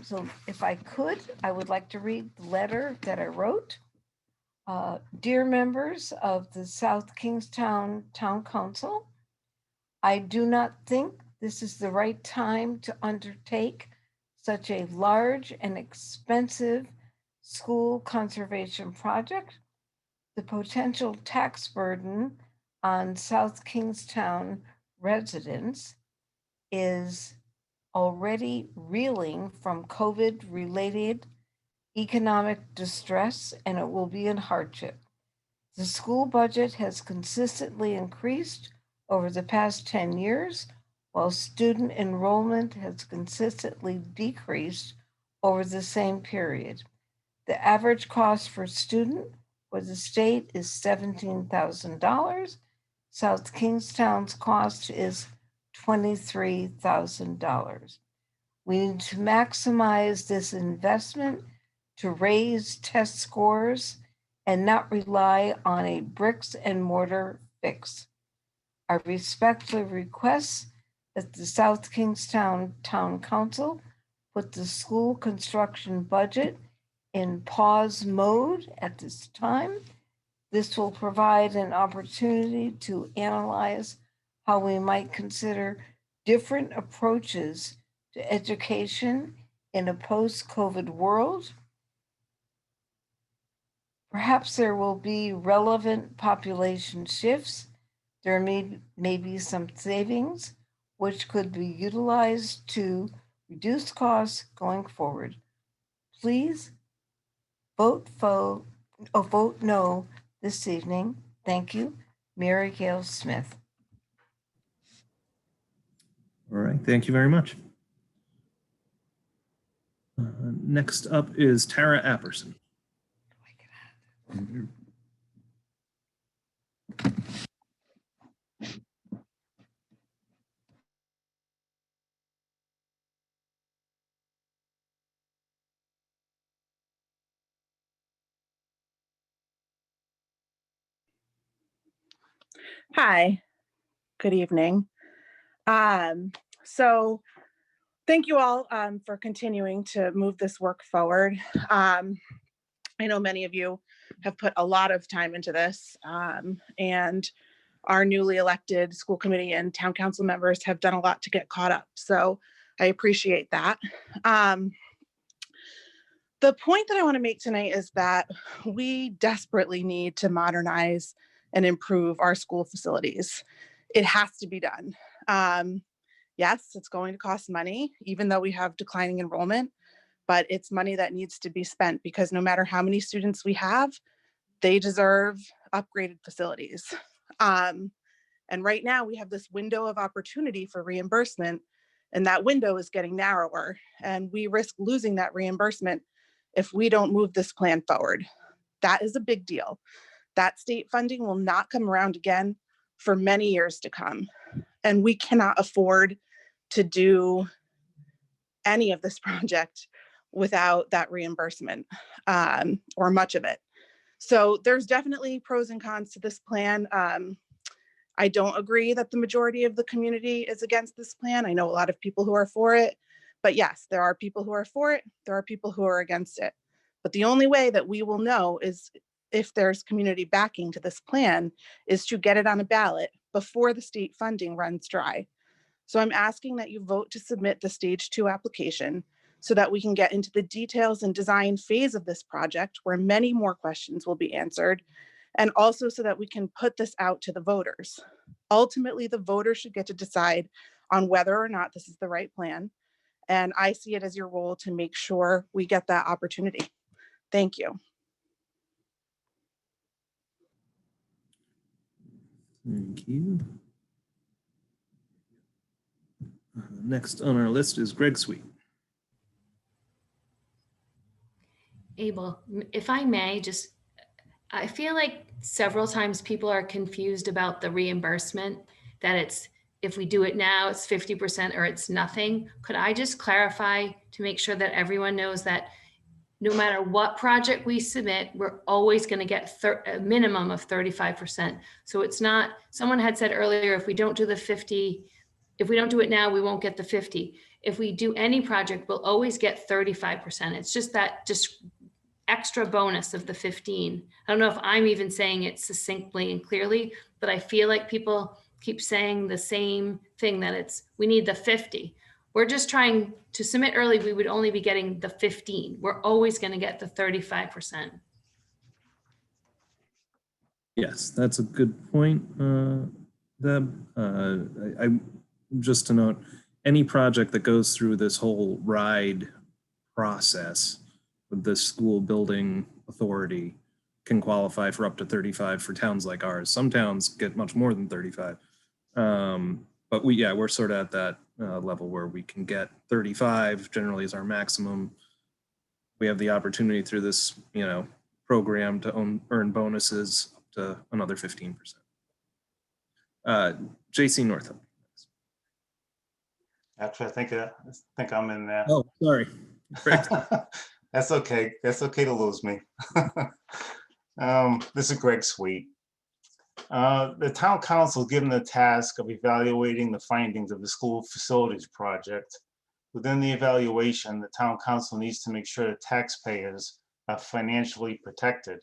So if I could, I would like to read the letter that I wrote. Dear members of the South Kingstown Town Council, I do not think this is the right time to undertake such a large and expensive school conservation project. The potential tax burden on South Kingstown residents is already reeling from COVID-related economic distress, and it will be in hardship. The school budget has consistently increased over the past 10 years, while student enrollment has consistently decreased over the same period. The average cost for student for the state is $17,000. South Kingstown's cost is $23,000. We need to maximize this investment to raise test scores and not rely on a bricks and mortar fix. I respectfully request that the South Kingstown Town Council put the school construction budget in pause mode at this time. This will provide an opportunity to analyze how we might consider different approaches to education in a post-COVID world. Perhaps there will be relevant population shifts. There may be some savings which could be utilized to reduce costs going forward. Please vote no this evening. Thank you. Mary Gail Smith. All right, thank you very much. Next up is Tara Apperson. Hi, good evening. So thank you all for continuing to move this work forward. I know many of you have put a lot of time into this, and our newly elected school committee and town council members have done a lot to get caught up. So I appreciate that. The point that I want to make tonight is that we desperately need to modernize and improve our school facilities. It has to be done. Yes, it's going to cost money, even though we have declining enrollment, but it's money that needs to be spent because no matter how many students we have, they deserve upgraded facilities. And right now we have this window of opportunity for reimbursement, and that window is getting narrower, and we risk losing that reimbursement if we don't move this plan forward. That is a big deal. That state funding will not come around again for many years to come. And we cannot afford to do any of this project without that reimbursement, or much of it. So there's definitely pros and cons to this plan. I don't agree that the majority of the community is against this plan. I know a lot of people who are for it, but yes, there are people who are for it. There are people who are against it. But the only way that we will know is if there's community backing to this plan is to get it on a ballot before the state funding runs dry. So I'm asking that you vote to submit the stage 2 application so that we can get into the details and design phase of this project where many more questions will be answered, and also so that we can put this out to the voters. Ultimately, the voters should get to decide on whether or not this is the right plan. And I see it as your role to make sure we get that opportunity. Thank you. Thank you. Next on our list is Greg Sweet. Abel, if I may, I feel like several times people are confused about the reimbursement, that it's, if we do it now, it's 50% or it's nothing. Could I just clarify to make sure that everyone knows that no matter what project we submit, we're always going to get a minimum of 35%. So it's not, someone had said earlier, if we don't do the 50, if we don't do it now, we won't get the 50. If we do any project, we'll always get 35%. It's just that extra bonus of the 15. I don't know if I'm even saying it succinctly and clearly, but I feel like people keep saying the same thing, that we need the 50. We're just trying to submit early. We would only be getting the 15. We're always going to get the 35%. Yes, that's a good point, Deb. I just to note, any project that goes through this whole RIDE process with the school building authority can qualify for up to 35 for towns like ours. Some towns get much more than 35. But we're sort of at that level where we can get 35 generally is our maximum. We have the opportunity through this, program to earn bonuses up to another 15%. JC Northup. Actually, I think I'm in there. Oh, sorry. That's okay. That's okay to lose me. This is Greg Sweet. The town council is given the task of evaluating the findings of the school facilities project. Within the evaluation, the town council needs to make sure that taxpayers are financially protected.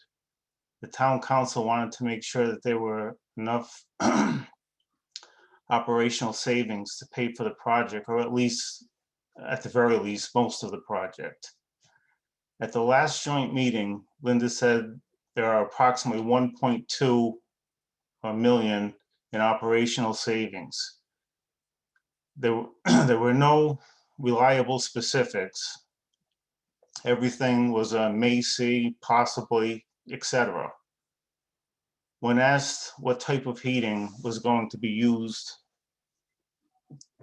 The town council wanted to make sure that there were enough operational savings to pay for the project, or at least, at the very least, most of the project. At the last joint meeting, Linda said there are approximately 1.2 million in operational savings. There were no reliable specifics. Everything was a may see, possibly, etc. When asked what type of heating was going to be used,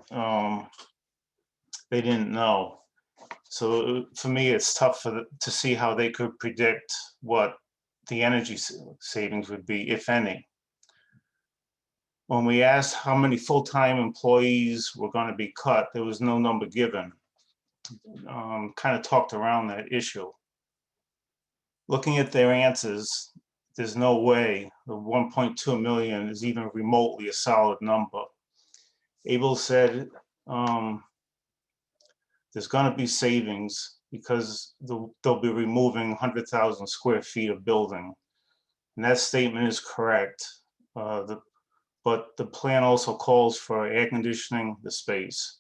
they didn't know. So for me, it's tough to see how they could predict what the energy savings would be, if any. When we asked how many full-time employees were going to be cut, there was no number given. Kind of talked around that issue. Looking at their answers, there's no way the 1.2 million is even remotely a solid number. Abel said there's going to be savings because they'll be removing 100,000 square feet of building. And that statement is correct. But the plan also calls for air conditioning the space.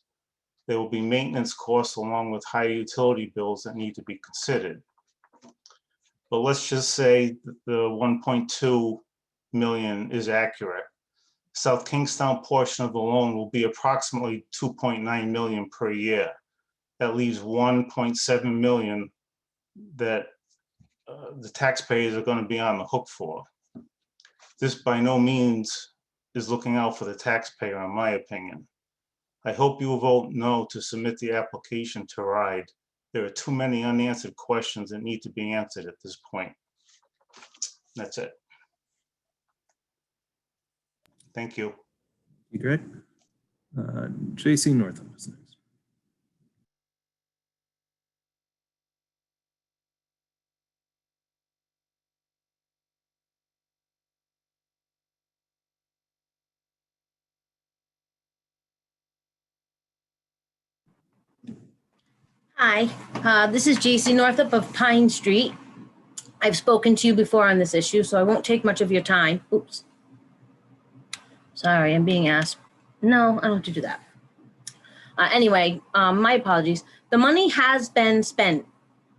There will be maintenance costs along with higher utility bills that need to be considered. But let's just say that the 1.2 million is accurate. South Kingstown portion of the loan will be approximately 2.9 million per year. That leaves 1.7 million that the taxpayers are going to be on the hook for. This by no means is looking out for the taxpayer, in my opinion. I hope you will vote no to submit the application to RIDE. There are too many unanswered questions that need to be answered at this point. That's it. Thank you. You, Greg. JC Northam is next. Hi, this is JC Northup of Pine Street. I've spoken to you before on this issue, so I won't take much of your time. Oops. Sorry, I'm being asked. No, I don't have to do that. Anyway, my apologies. The money has been spent.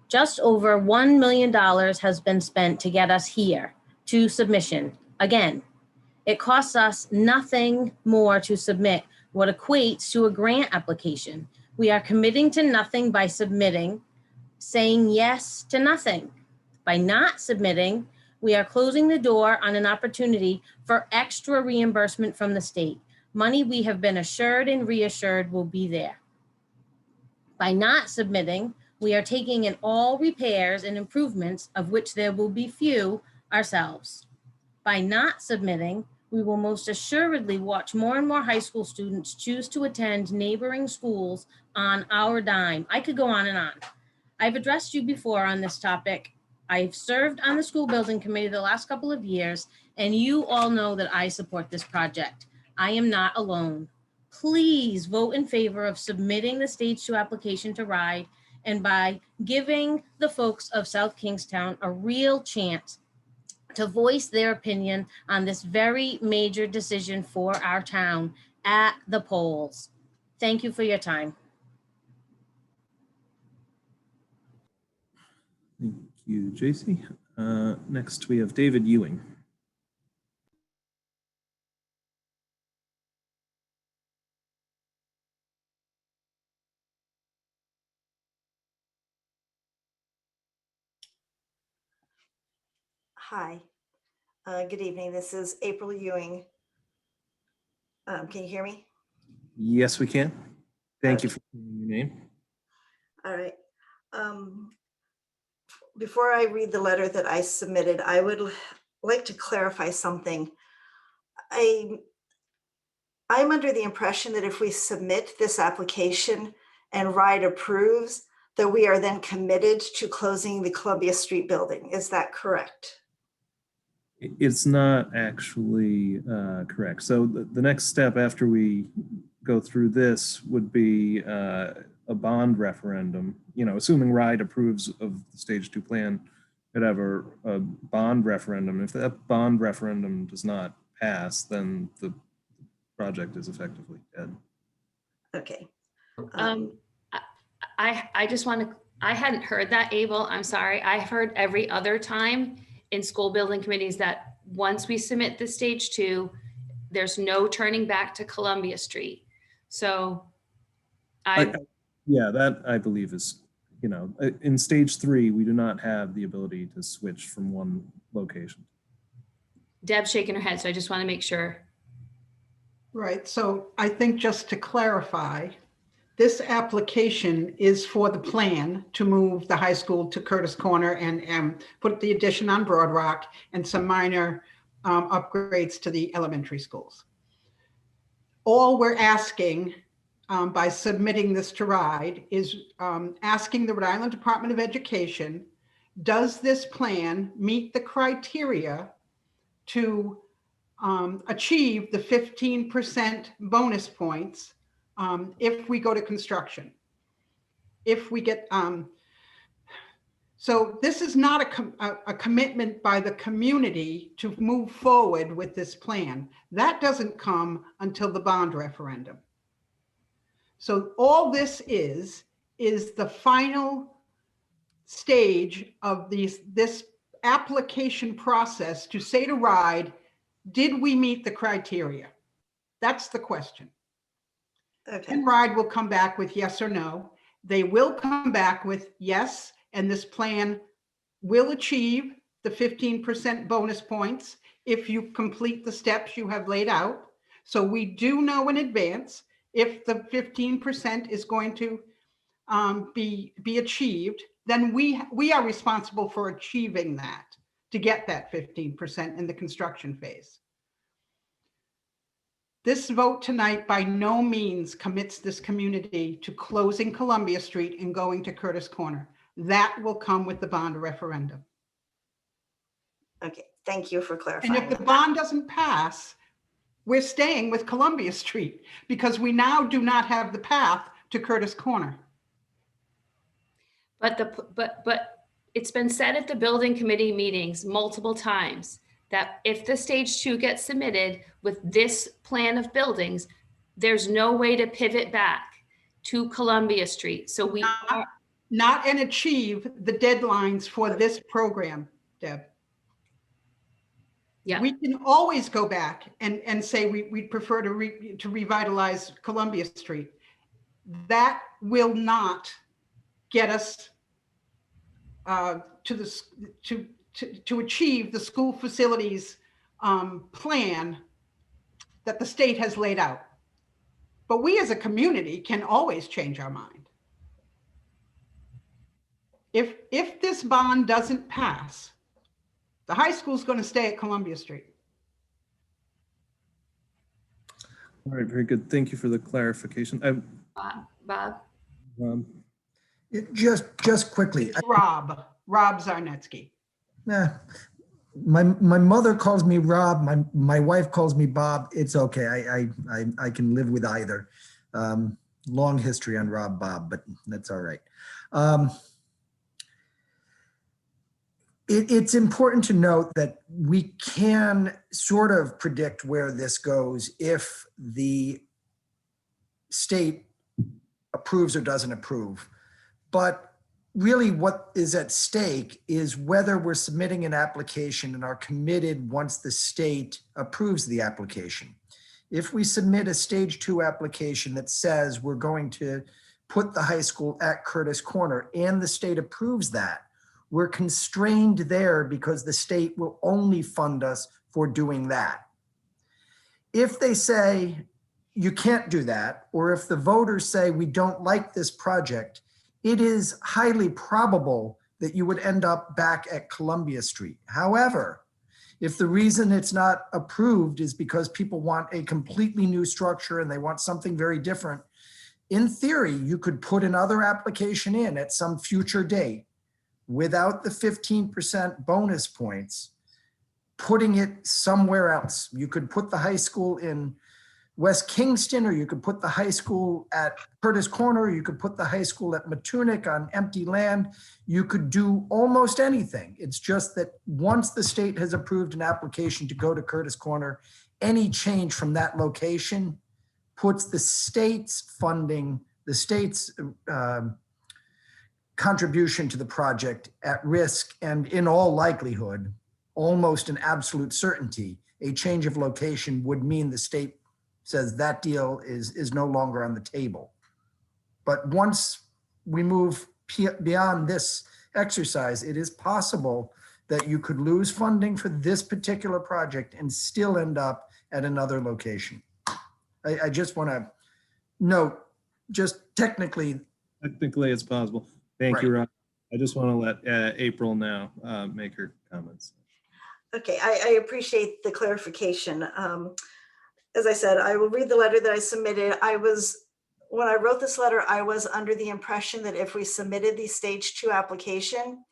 Just over $1 million has been spent to get us here to submission. Again, it costs us nothing more to submit what equates to a grant application. We are committing to nothing by submitting, saying yes to nothing. By not submitting, we are closing the door on an opportunity for extra reimbursement from the state. Money we have been assured and reassured will be there. By not submitting, we are taking in all repairs and improvements, of which there will be few, ourselves. By not submitting, we will most assuredly watch more and more high school students choose to attend neighboring schools on our dime. I could go on and on. I've addressed you before on this topic. I've served on the school building committee the last couple of years, and you all know that I support this project. I am not alone. Please vote in favor of submitting the stage 2 application to RIDE, and by giving the folks of South Kingstown a real chance to voice their opinion on this very major decision for our town at the polls. Thank you for your time. Thank you, JC. Next, we have David Ewing. Hi, good evening. This is April Ewing. Can you hear me? Yes, we can. Thank you for your name. All right. Before I read the letter that I submitted, I would like to clarify something. I'm under the impression that if we submit this application and RIDE approves, that we are then committed to closing the Columbia Street building. Is that correct? It's not actually correct. So the next step after we go through this would be a bond referendum. You know, assuming RIDE approves of the stage 2 plan, it'd have a bond referendum. If that bond referendum does not pass, then the project is effectively dead. Okay. I just want to, I hadn't heard that, Abel. I'm sorry. I've heard every other time in school building committees that once we submit the stage 2, there's no turning back to Columbia Street. So yeah, that I believe is, you know, in stage 3, we do not have the ability to switch from one location. Deb's shaking her head, so I just want to make sure. Right, so I think just to clarify, this application is for the plan to move the high school to Curtis Corner and put the addition on Broad Rock and some minor upgrades to the elementary schools. All we're asking by submitting this to RIDE is asking the Rhode Island Department of Education, does this plan meet the criteria to achieve the 15% bonus points if we go to construction? If we get, so this is not a commitment by the community to move forward with this plan. That doesn't come until the bond referendum. So all this is the final stage of this application process to say to RIDE, did we meet the criteria? That's the question. Okay. And RIDE will come back with yes or no. They will come back with yes, and this plan will achieve the 15% bonus points if you complete the steps you have laid out. So we do know in advance if the 15% is going to be achieved, then we are responsible for achieving that, to get that 15% in the construction phase. This vote tonight by no means commits this community to closing Columbia Street and going to Curtis Corner. That will come with the bond referendum. Okay, thank you for clarifying. And if the bond doesn't pass, we're staying with Columbia Street because we now do not have the path to Curtis Corner. But it's been said at the building committee meetings multiple times that if the stage 2 gets submitted with this plan of buildings, there's no way to pivot back to Columbia Street. So we not and achieve the deadlines for this program, Deb. Yeah. We can always go back and say we'd prefer to revitalize Columbia Street. That will not get us to achieve the school facilities plan that the state has laid out. But we as a community can always change our mind. If this bond doesn't pass, the high school is going to stay at Columbia Street. All right, very good. Thank you for the clarification. Bob? Just quickly. Rob Zarnetsky. Yeah, my mother calls me Rob. My wife calls me Bob. It's okay. I can live with either. Long history on Rob Bob, but that's all right. It's important to note that we can sort of predict where this goes if the state approves or doesn't approve. But really what is at stake is whether we're submitting an application and are committed once the state approves the application. If we submit a stage 2 application that says we're going to put the high school at Curtis Corner and the state approves that, we're constrained there because the state will only fund us for doing that. If they say you can't do that, or if the voters say we don't like this project, it is highly probable that you would end up back at Columbia Street. However, if the reason it's not approved is because people want a completely new structure and they want something very different, in theory, you could put another application in at some future date without the 15% bonus points, putting it somewhere else. You could put the high school in West Kingston, or you could put the high school at Curtis Corner, or you could put the high school at Matunic on empty land. You could do almost anything. It's just that once the state has approved an application to go to Curtis Corner, any change from that location puts the state's funding, the state's contribution to the project at risk, and in all likelihood, almost an absolute certainty, a change of location would mean the state says that deal is no longer on the table. But once we move beyond this exercise, it is possible that you could lose funding for this particular project and still end up at another location. I just want to note, just technically. Technically, it's possible. Thank you, Rob. I just want to let April now make her comments. Okay, I appreciate the clarification. As I said, I will read the letter that I submitted. When I wrote this letter, I was under the impression that if we submitted the stage 2 application,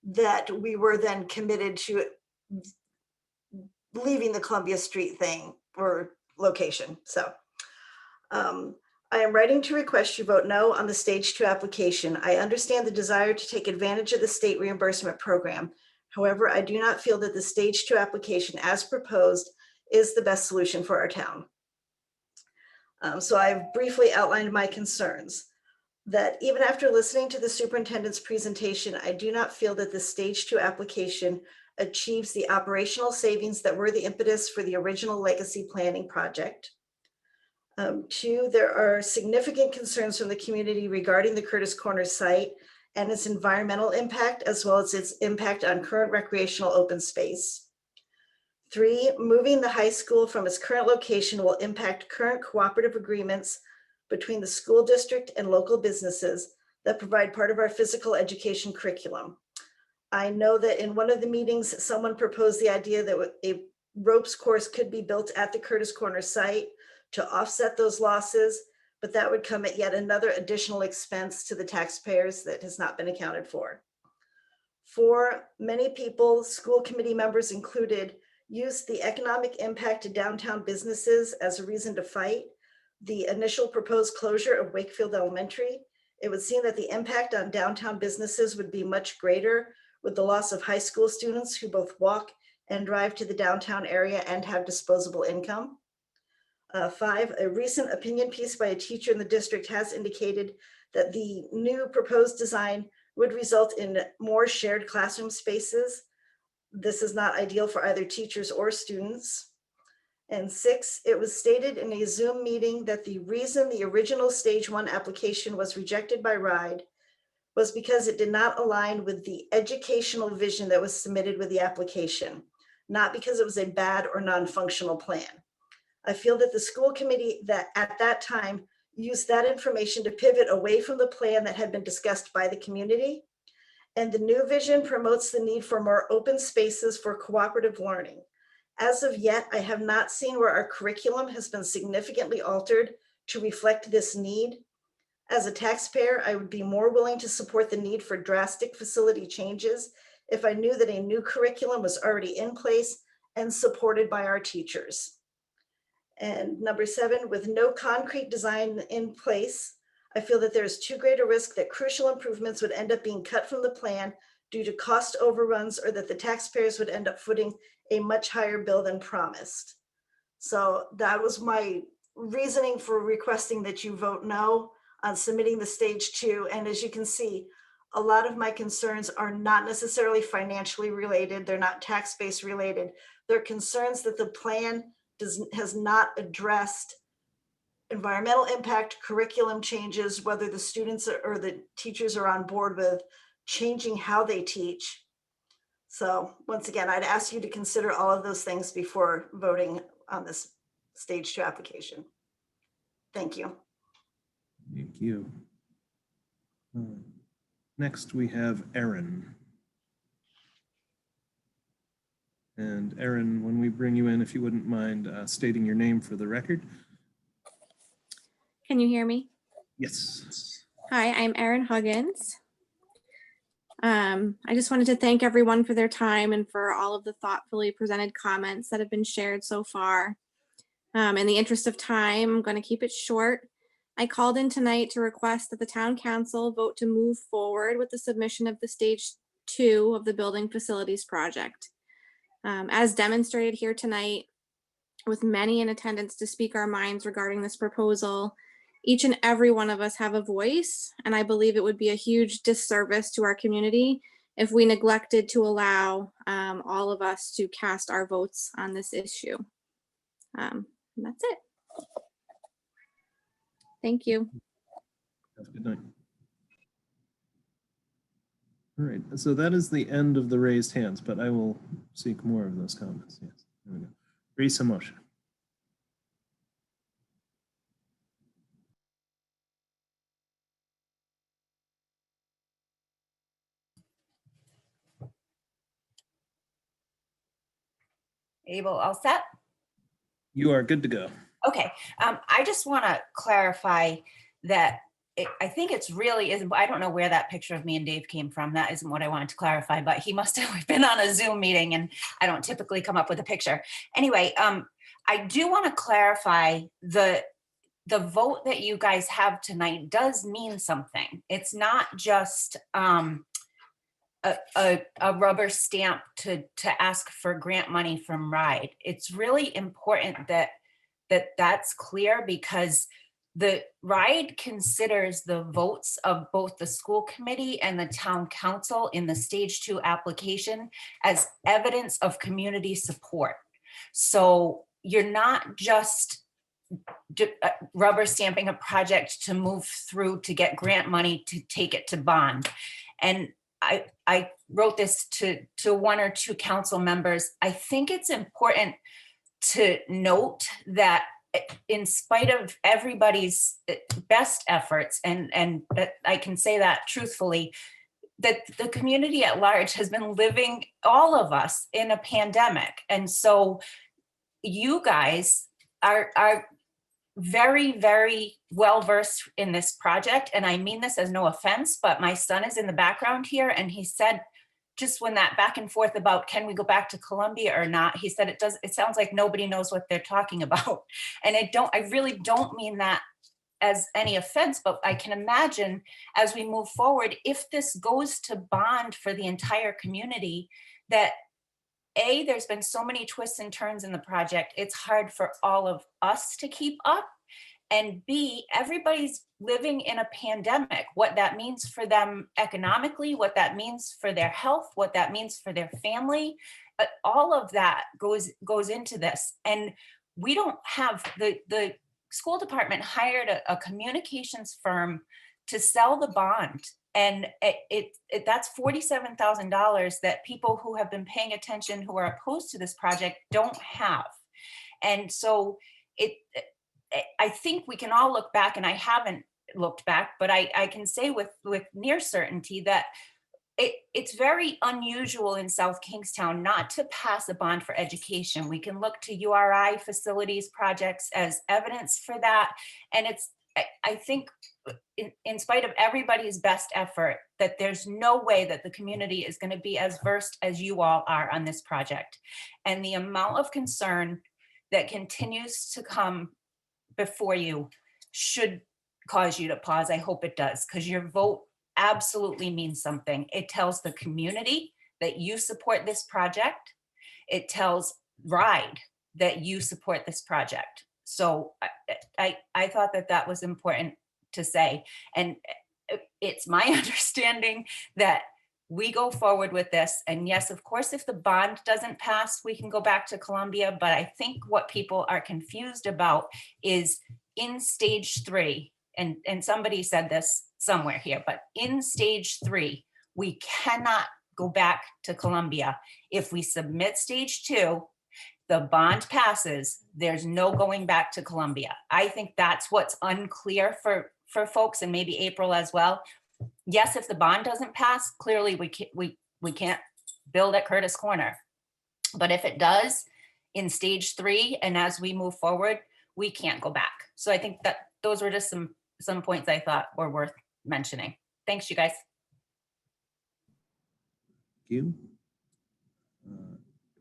that we were then committed to leaving the Columbia Street thing or location. So I am writing to request you vote no on the stage 2 application. I understand the desire to take advantage of the state reimbursement program. However, I do not feel that the stage 2 application as proposed is the best solution for our town. So I've briefly outlined my concerns. That even after listening to the superintendent's presentation, I do not feel that the stage 2 application achieves the operational savings that were the impetus for the original legacy planning project. 2, there are significant concerns from the community regarding the Curtis Corner site and its environmental impact, as well as its impact on current recreational open space. 3, moving the high school from its current location will impact current cooperative agreements between the school district and local businesses that provide part of our physical education curriculum. I know that in one of the meetings, someone proposed the idea that a ropes course could be built at the Curtis Corner site to offset those losses, but that would come at yet another additional expense to the taxpayers that has not been accounted for. 4, many people, school committee members included, used the economic impact to downtown businesses as a reason to fight the initial proposed closure of Wakefield Elementary. It would seem that the impact on downtown businesses would be much greater with the loss of high school students who both walk and drive to the downtown area and have disposable income. 5, a recent opinion piece by a teacher in the district has indicated that the new proposed design would result in more shared classroom spaces. This is not ideal for either teachers or students. And 6, it was stated in a Zoom meeting that the reason the original stage 1 application was rejected by RIDE was because it did not align with the educational vision that was submitted with the application, not because it was a bad or non-functional plan. I feel that the school committee that at that time used that information to pivot away from the plan that had been discussed by the community. And the new vision promotes the need for more open spaces for cooperative learning. As of yet, I have not seen where our curriculum has been significantly altered to reflect this need. As a taxpayer, I would be more willing to support the need for drastic facility changes if I knew that a new curriculum was already in place and supported by our teachers. And number 7, with no concrete design in place, I feel that there is too great a risk that crucial improvements would end up being cut from the plan due to cost overruns, or that the taxpayers would end up footing a much higher bill than promised. So that was my reasoning for requesting that you vote no on submitting the stage 2. And as you can see, a lot of my concerns are not necessarily financially related. They're not tax-based related. They're concerns that the plan has not addressed environmental impact, curriculum changes, whether the students or the teachers are on board with changing how they teach. So once again, I'd ask you to consider all of those things before voting on this stage 2 application. Thank you. Thank you. Next, we have Erin. And Erin, when we bring you in, if you wouldn't mind stating your name for the record. Can you hear me? Yes. Hi, I'm Erin Huggins. I just wanted to thank everyone for their time and for all of the thoughtfully presented comments that have been shared so far. In the interest of time, I'm going to keep it short. I called in tonight to request that the town council vote to move forward with the submission of the stage 2 of the building facilities project. As demonstrated here tonight, with many in attendance to speak our minds regarding this proposal, each and every one of us have a voice, and I believe it would be a huge disservice to our community if we neglected to allow all of us to cast our votes on this issue. And that's it. Thank you. Have a good night. All right, so that is the end of the raised hands, but I will seek more of those comments. Yes, there we go. Raise a motion. Abel, all set? You are good to go. Okay, I just want to clarify that I think it's really isn't, I don't know where that picture of me and Dave came from. That isn't what I wanted to clarify, but he must have been on a Zoom meeting and I don't typically come up with a picture. Anyway, I do want to clarify the vote that you guys have tonight does mean something. It's not just a rubber stamp to ask for grant money from RIDE. It's really important that that that's clear, because the RIDE considers the votes of both the school committee and the town council in the stage 2 application as evidence of community support. So you're not just rubber stamping a project to move through to get grant money to take it to bond. And I wrote this to 1 or 2 council members. I think it's important to note that in spite of everybody's best efforts, and I can say that truthfully, that the community at large has been living, all of us, in a pandemic. And so you guys are very, very well versed in this project. And I mean this as no offense, but my son is in the background here, and he said, just when that back and forth about can we go back to Columbia or not, he said it sounds like nobody knows what they're talking about. And I really don't mean that as any offense, but I can imagine as we move forward, if this goes to bond for the entire community, that A, there's been so many twists and turns in the project, it's hard for all of us to keep up. And B, everybody's living in a pandemic, what that means for them economically, what that means for their health, what that means for their family, all of that goes into this. And we don't have, the school department hired a communications firm to sell the bond. And that's $47,000 that people who have been paying attention, who are opposed to this project, don't have. And so I think we can all look back, and I haven't looked back, but I can say with near certainty that it's very unusual in South Kingstown not to pass a bond for education. We can look to URI facilities projects as evidence for that. And I think in spite of everybody's best effort, that there's no way that the community is going to be as versed as you all are on this project. And the amount of concern that continues to come before you should cause you to pause. I hope it does, because your vote absolutely means something. It tells the community that you support this project. It tells RIDE that you support this project. So I thought that was important to say. And it's my understanding that we go forward with this. And yes, of course, if the bond doesn't pass, we can go back to Columbia. But I think what people are confused about is in stage 3, and somebody said this somewhere here, but in stage 3, we cannot go back to Columbia. If we submit stage 2, the bond passes, there's no going back to Columbia. I think that's what's unclear for folks, and maybe April as well. Yes, if the bond doesn't pass, clearly we can't build at Curtis Corner. But if it does in stage 3, and as we move forward, we can't go back. So I think that those were just some points I thought were worth mentioning. Thanks, you guys. Thank you.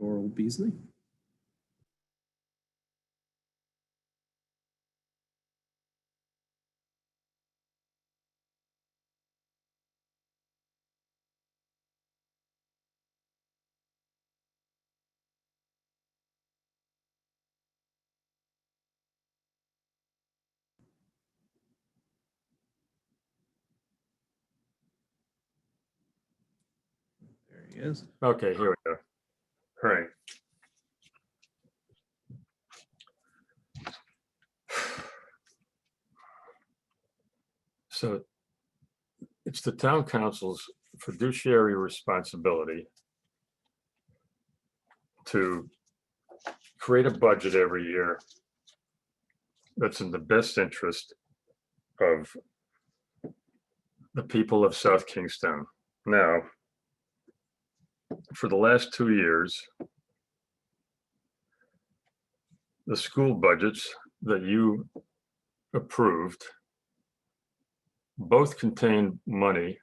Doral Beasley. There he is. Okay, here we go. All right. So it's the town council's fiduciary responsibility to create a budget every year that's in the best interest of the people of South Kingstown. Now, for the last 2 years, the school budgets that you approved both contain money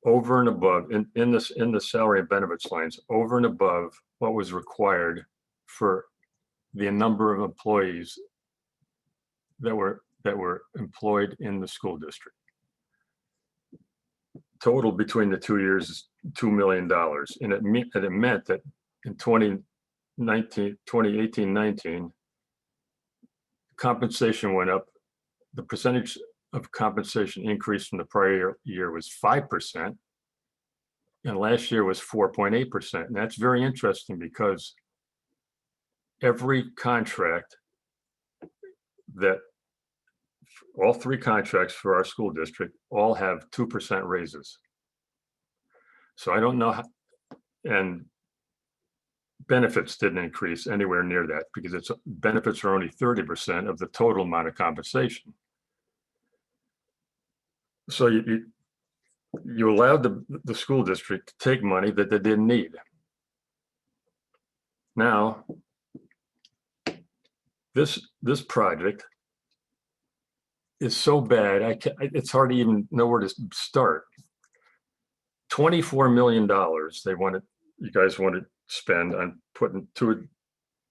over and above in the salary and benefits lines, over and above what was required for the number of employees that were employed in the school district. Total between the 2 years is $2 million. And it meant that in 2018-19, compensation went up. The percentage of compensation increase from the prior year was 5%. And last year was 4.8%. And that's very interesting because every contract that, all three contracts for our school district all have 2% raises. So I don't know how, and benefits didn't increase anywhere near that because it's benefits are only 30% of the total amount of compensation. So you allowed the school district to take money that they didn't need. Now, this project is so bad, it's hard to even know where to start. $24 million you guys want to spend on putting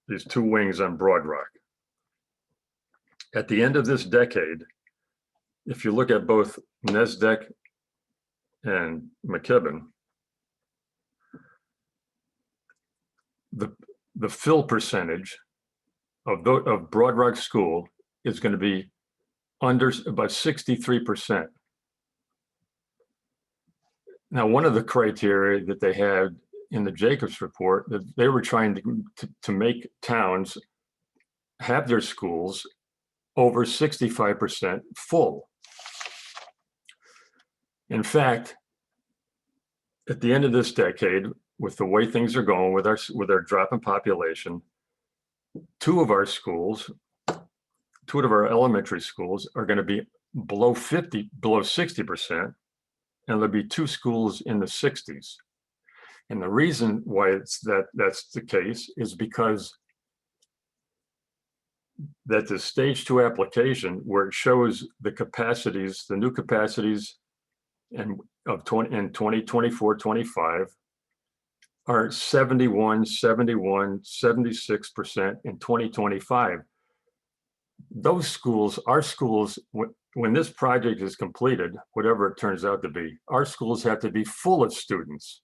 these two wings on Broad Rock. At the end of this decade, if you look at both Nesdeck and McKibben, the fill percentage of Broad Rock School is going to be under about 63%. Now, one of the criteria that they had in the Jacobs report, that they were trying to make towns have their schools over 65% full. In fact, at the end of this decade, with the way things are going with our drop in population, two of our elementary schools are going to be below 60%, and there'll be two schools in the 60s. And the reason why that's the case is because that the stage 2 application, where it shows the capacities, the new capacities in 2024, 25 are 71, 76% in 2025. Those schools, our schools, when this project is completed, whatever it turns out to be, our schools have to be full of students.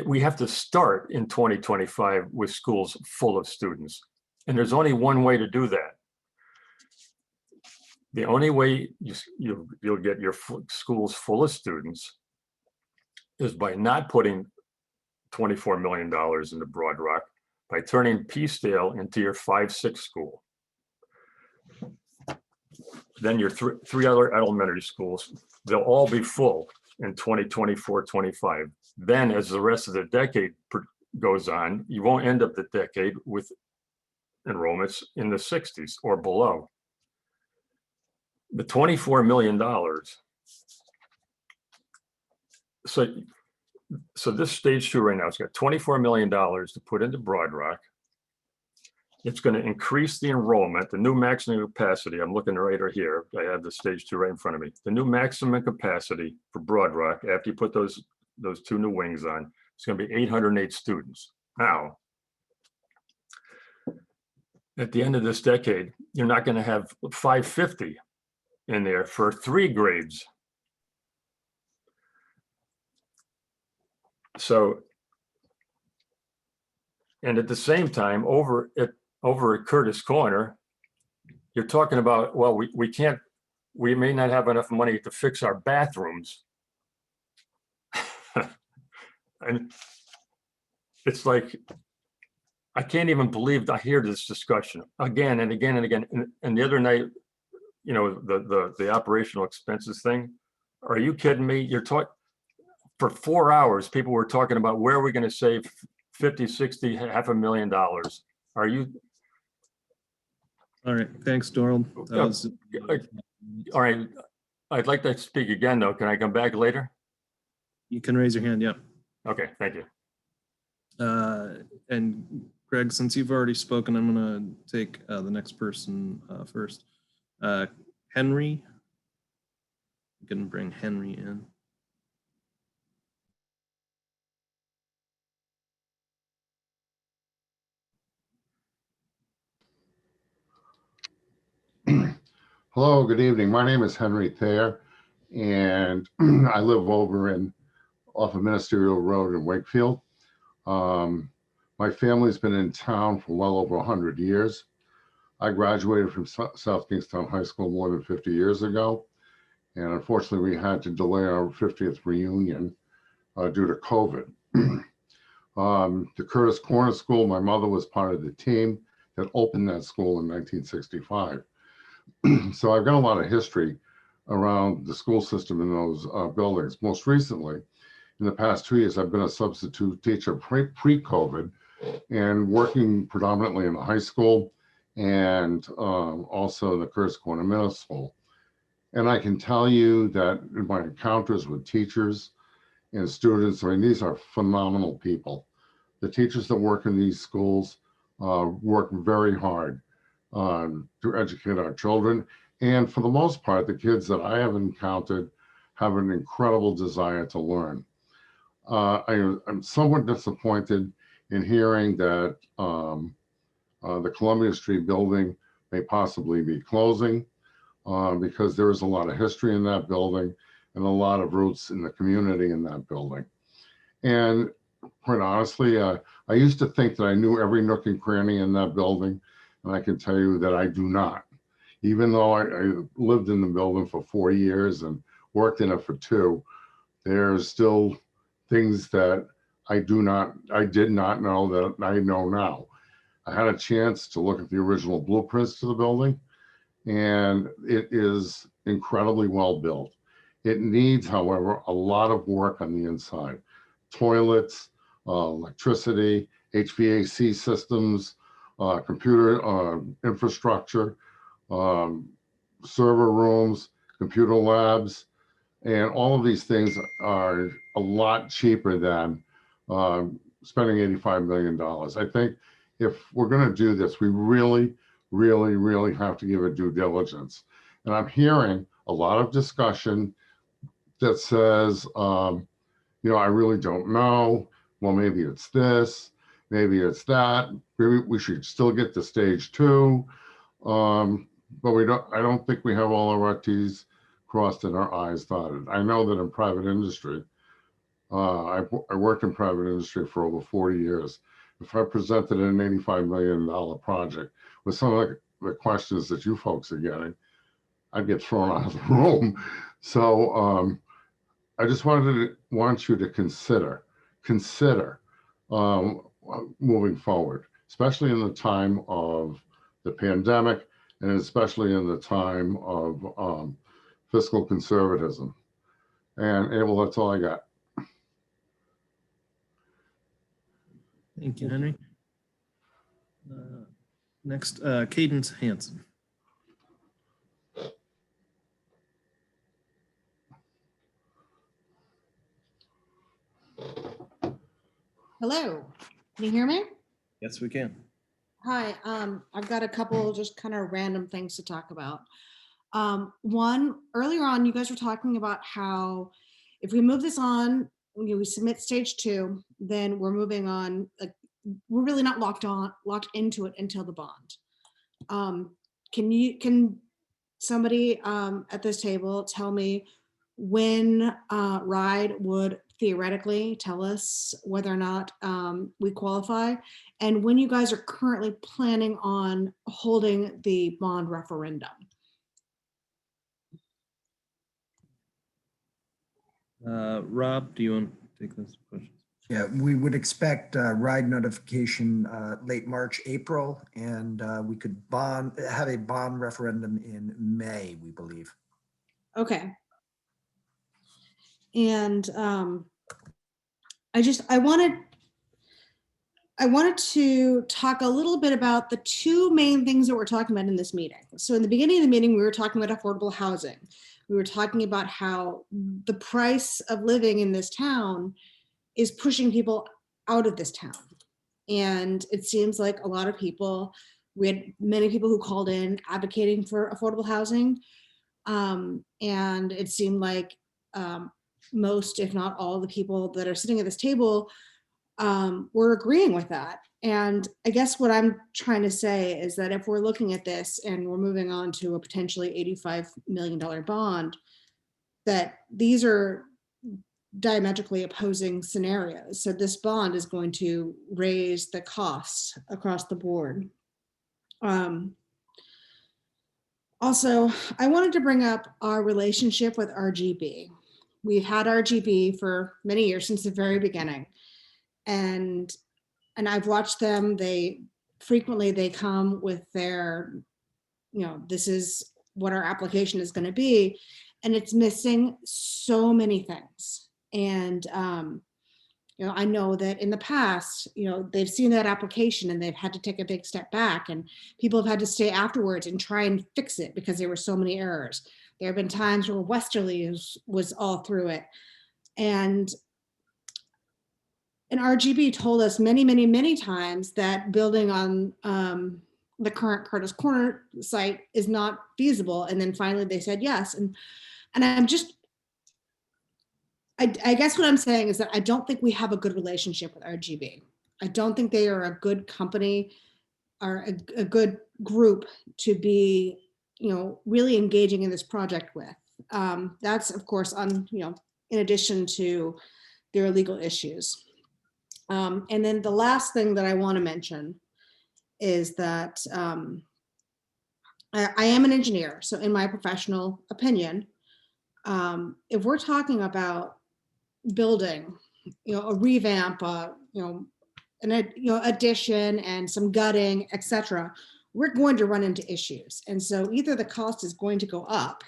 We have to start in 2025 with schools full of students. And there's only one way to do that. The only way you'll get your schools full of students is by not putting $24 million into Broad Rock, by turning Peacedale into your 5-6 school. Then your three other elementary schools, they'll all be full in 2024, 25. Then as the rest of the decade goes on, you won't end up the decade with enrollments in the 60s or below. The $24 million. So this stage 2 right now, it's got $24 million to put into Broad Rock. It's going to increase the enrollment, the new maximum capacity. I'm looking right here. I have the stage 2 right in front of me. The new maximum capacity for Broad Rock, after you put those two new wings on, it's going to be 808 students. Now, at the end of this decade, you're not going to have 550 in there for 3 grades. So, and at the same time, over at Curtis Corner, you're talking about, well, we may not have enough money to fix our bathrooms. And it's like, I can't even believe I hear this discussion again and again and again. And the other night, you know, the operational expenses thing. Are you kidding me? You're talking for 4 hours, people were talking about where are we going to save 50, 60, $500,000. Are you? All right. Thanks, Doral. All right. I'd like to speak again, though. Can I come back later? You can raise your hand. Yep. Okay. Thank you. And Greg, since you've already spoken, I'm going to take the next person first. Henry. You can bring Henry in. Hello, good evening. My name is Henry Thayer, and I live over off of Ministerial Road in Wakefield. My family's been in town for well over 100 years. I graduated from South Kingstown High School more than 50 years ago. And unfortunately, we had to delay our 50th reunion due to COVID. The Curtis Corner School, my mother was part of the team that opened that school in 1965. So I've got a lot of history around the school system in those buildings. Most recently, in the past 2 years, I've been a substitute teacher pre-COVID and working predominantly in the high school and also in the Curtis Corner Middle School. And I can tell you that in my encounters with teachers and students, I mean, these are phenomenal people. The teachers that work in these schools work very hard to educate our children. And for the most part, the kids that I have encountered have an incredible desire to learn. I'm somewhat disappointed in hearing that the Columbia Street building may possibly be closing because there is a lot of history in that building and a lot of roots in the community in that building. And quite honestly, I used to think that I knew every nook and cranny in that building, and I can tell you that I do not. Even though I lived in the building for 4 years and worked in it for 2, there's still things that I did not know that I know now. I had a chance to look at the original blueprints to the building, and it is incredibly well built. It needs, however, a lot of work on the inside. Toilets, electricity, HVAC systems, computer infrastructure, server rooms, computer labs, and all of these things are a lot cheaper than spending $85 million. I think if we're going to do this, we really, really, really have to give it due diligence. And I'm hearing a lot of discussion that says, you know, I really don't know. Well, maybe it's this, maybe it's that. Maybe we should still get to stage 2. But I don't think we have all of our T's crossed and our I's dotted. I know that in private industry, I worked in private industry for over 40 years. If I presented an $85 million project with some of the questions that you folks are getting, I'd get thrown out of the room. So I just want you to consider moving forward, especially in the time of the pandemic and especially in the time of fiscal conservatism. And Abel, that's all I got. Thank you, Henry. Next, Cadence Hansen. Hello, can you hear me? Yes, we can. Hi, I've got a couple just kind of random things to talk about. One, earlier on, you guys were talking about how if we move this on, we submit stage 2, then we're moving on, like we're really not locked into it until the bond. Can somebody at this table tell me when RIDE would theoretically tell us whether or not we qualify, and when you guys are currently planning on holding the bond referendum? Rob, do you want to take this question? Yeah, we would expect RIDE notification late March, April, and we could have a bond referendum in May, we believe. Okay. And I wanted to talk a little bit about the 2 main things that we're talking about in this meeting. So in the beginning of the meeting, we were talking about affordable housing. We were talking about how the price of living in this town is pushing people out of this town. And it seems like a lot of people, we had many people who called in advocating for affordable housing. And it seemed like most, if not all, the people that are sitting at this table were agreeing with that. And I guess what I'm trying to say is that if we're looking at this and we're moving on to a potentially $85 million bond, that these are diametrically opposing scenarios. So this bond is going to raise the costs across the board. Also, I wanted to bring up our relationship with RGB. We've had RGB for many years, since the very beginning. And I've watched them. They frequently come with their, this is what our application is going to be, and it's missing so many things. And I know that in the past, they've seen that application and they've had to take a big step back, and people have had to stay afterwards and try and fix it because there were so many errors. There have been times where Westerly was all through it. And RGB told us many, many, many times that building on the current Curtis Corner site is not feasible. And then finally they said yes. And I guess what I'm saying is that I don't think we have a good relationship with RGB. I don't think they are a good company or a good group to be, really engaging in this project with. That's of course in addition to their legal issues. And then the last thing that I want to mention is that I am an engineer. So in my professional opinion, if we're talking about building, a revamp, an addition and some gutting, etc., we're going to run into issues. And so either the cost is going to go up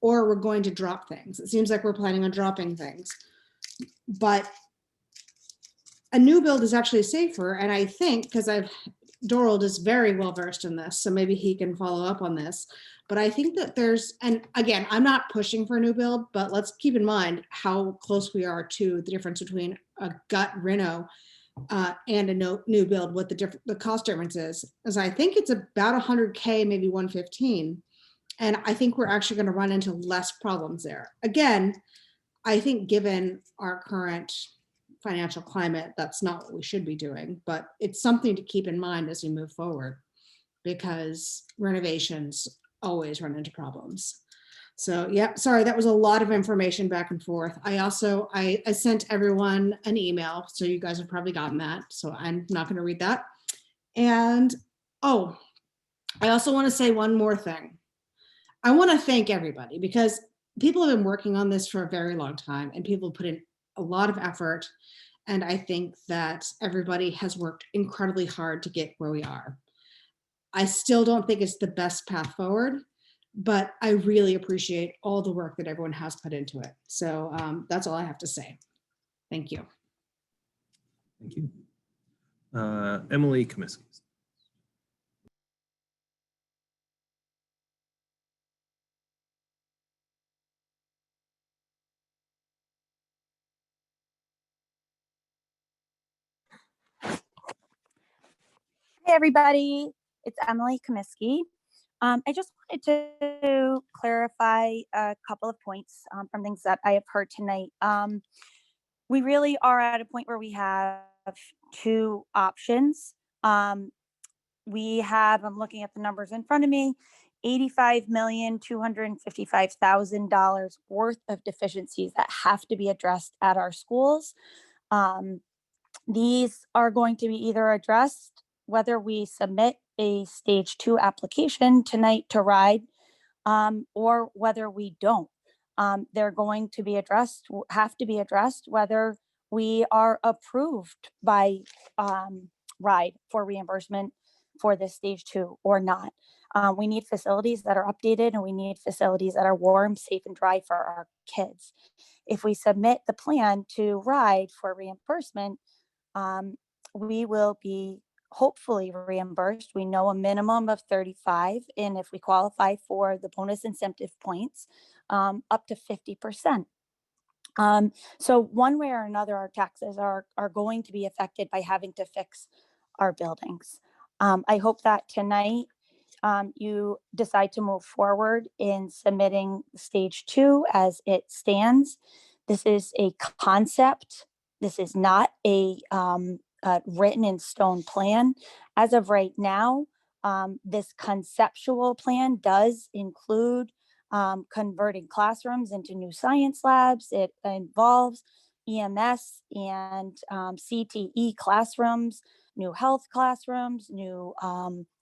or we're going to drop things. It seems like we're planning on dropping things, but a new build is actually safer. And I think, because Dorald is very well versed in this, so maybe he can follow up on this. But I think that and again, I'm not pushing for a new build, but let's keep in mind how close we are to the difference between a gut reno and a new build, what the cost difference is. As I think it's about $100K, maybe 115. And I think we're actually going to run into less problems there. Again, I think given our current financial climate, that's not what we should be doing, but it's something to keep in mind as we move forward, because renovations always run into problems. So yeah, sorry, that was a lot of information back and forth. I sent everyone an email, so you guys have probably gotten that, so I'm not going to read that. And I also want to say one more thing. I want to thank everybody, because people have been working on this for a very long time and people put in a lot of effort. And I think that everybody has worked incredibly hard to get where we are. I still don't think it's the best path forward, but I really appreciate all the work that everyone has put into it. So that's all I have to say. Thank you. Thank you. Emily Comiskey. Hey everybody, it's Emily Comiskey. I just wanted to clarify a couple of points from things that I have heard tonight. We really are at a point where we have two options. We have, I'm looking at the numbers in front of me, $85,255,000 worth of deficiencies that have to be addressed at our schools. These are going to be either addressed whether we submit a stage 2 application tonight to RIDE, or whether we don't. They're going to be addressed, have to be addressed, whether we are approved by RIDE for reimbursement for this stage 2 or not. We need facilities that are updated, and we need facilities that are warm, safe, and dry for our kids. If we submit the plan to RIDE for reimbursement, we will be hopefully reimbursed. We know a minimum of 35, and if we qualify for the bonus incentive points, up to 50%. So one way or another, our taxes are going to be affected by having to fix our buildings. I hope that tonight you decide to move forward in submitting stage 2 as it stands. This is a concept. This is not a written in stone plan. As of right now, this conceptual plan does include converting classrooms into new science labs. It involves EMS and CTE classrooms, new health classrooms, new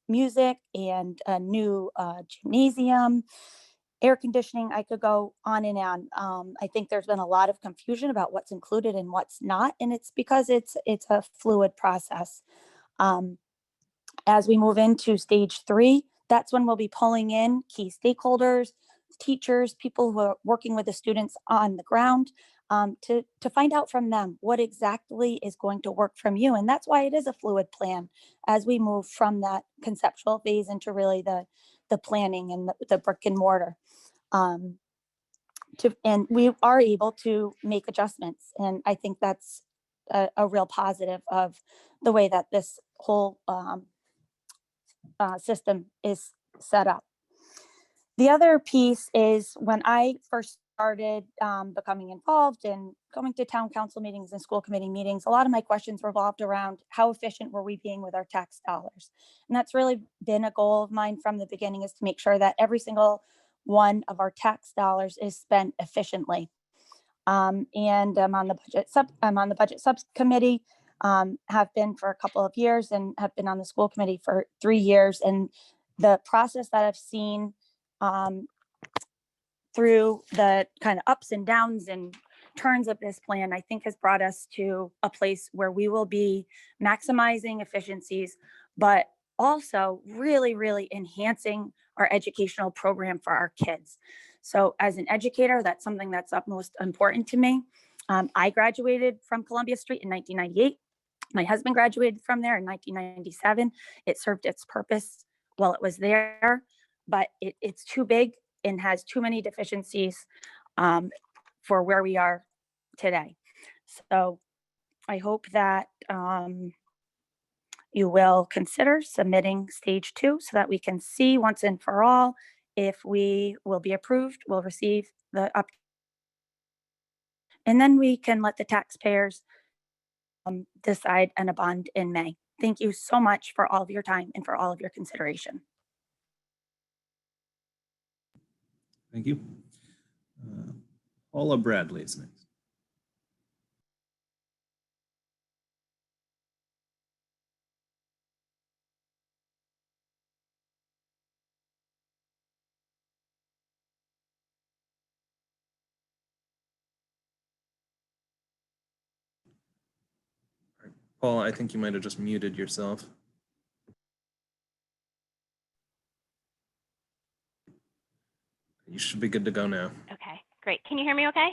music and a new gymnasium, air conditioning. I could go on and on. I think there's been a lot of confusion about what's included and what's not, and it's because it's a fluid process. As we move into stage 3, that's when we'll be pulling in key stakeholders, teachers, people who are working with the students on the ground, to find out from them what exactly is going to work from you. And that's why it is a fluid plan as we move from that conceptual phase into really the planning and the brick and mortar. And we are able to make adjustments. And I think that's a real positive of the way that this whole system is set up. The other piece is when I first started becoming involved and going to town council meetings and school committee meetings, a lot of my questions revolved around how efficient were we being with our tax dollars? And that's really been a goal of mine from the beginning, is to make sure that every single one of our tax dollars is spent efficiently. And I'm on the budget subcommittee, have been for a couple of years, and have been on the school committee for 3 years. And the process that I've seen through the kind of ups and downs and turns of this plan, I think has brought us to a place where we will be maximizing efficiencies, but also really, really enhancing our educational program for our kids. So as an educator, that's something that's utmost important to me. I graduated from Columbia Street in 1998. My husband graduated from there in 1997. It served its purpose while it was there, but it's too big and has too many deficiencies for where we are today. So I hope that you will consider submitting stage 2 so that we can see once and for all if we will be approved, we'll receive the up, and then we can let the taxpayers decide on a bond in May. Thank you so much for all of your time and for all of your consideration. Thank you. Paula Bradley is next. Paula, I think you might have just muted yourself. You should be good to go now. Okay, great. Can you hear me okay?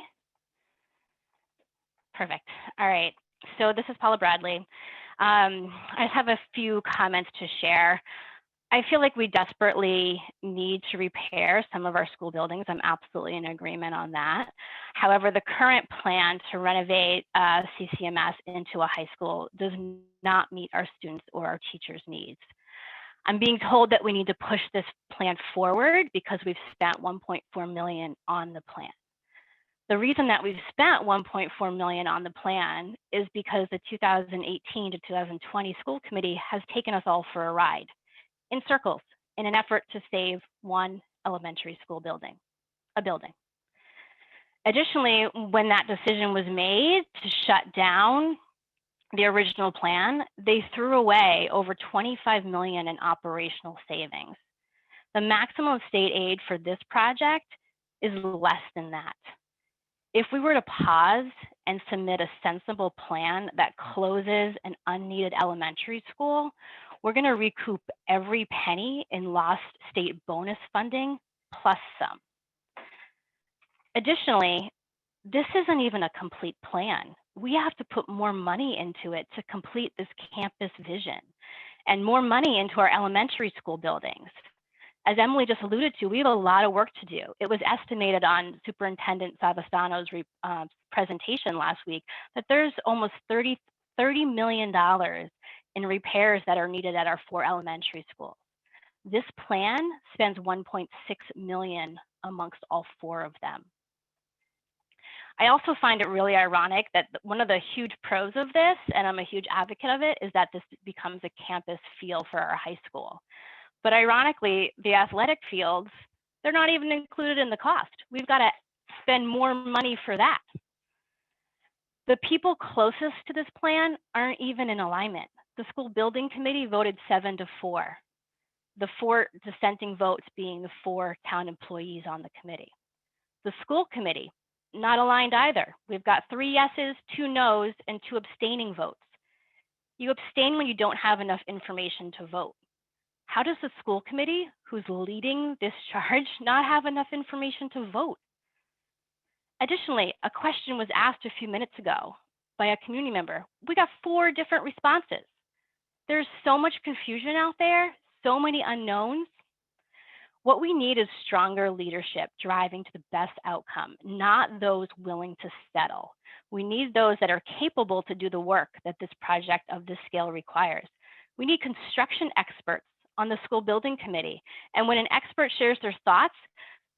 Perfect. All right. So this is Paula Bradley. I just have a few comments to share. I feel like we desperately need to repair some of our school buildings. I'm absolutely in agreement on that. However, the current plan to renovate CCMS into a high school does not meet our students or our teachers' needs. I'm being told that we need to push this plan forward because we've spent $1.4 million on the plan. The reason that we've spent $1.4 million on the plan is because the 2018 to 2020 school committee has taken us all for a ride in circles in an effort to save one elementary school building, a building. Additionally, when that decision was made to shut down the original plan, they threw away over $25 million in operational savings. The maximum state aid for this project is less than that. If we were to pause and submit a sensible plan that closes an unneeded elementary school, we're going to recoup every penny in lost state bonus funding plus some. Additionally, this isn't even a complete plan. We have to put more money into it to complete this campus vision and more money into our elementary school buildings. As Emily just alluded to, we have a lot of work to do. It was estimated on Superintendent Savastano's presentation last week that there's almost $30 million in repairs that are needed at our 4 elementary schools. This plan spends $1.6 million amongst all 4 of them. I also find it really ironic that one of the huge pros of this, and I'm a huge advocate of it, is that this becomes a campus feel for our high school. But ironically, the athletic fields, they're not even included in the cost. We've got to spend more money for that. The people closest to this plan aren't even in alignment. The school building committee voted 7-4. the 4 dissenting votes being the 4 town employees on the committee. The school committee, not aligned either. We've got 3 yeses, 2 nos, and 2 abstaining votes. You abstain when you don't have enough information to vote. How does the school committee, who's leading this charge, not have enough information to vote? Additionally, a question was asked a few minutes ago by a community member. We got 4 different responses. There's so much confusion out there, so many unknowns. What we need is stronger leadership driving to the best outcome, not those willing to settle. We need those that are capable to do the work that this project of this scale requires. We need construction experts on the school building committee. And when an expert shares their thoughts,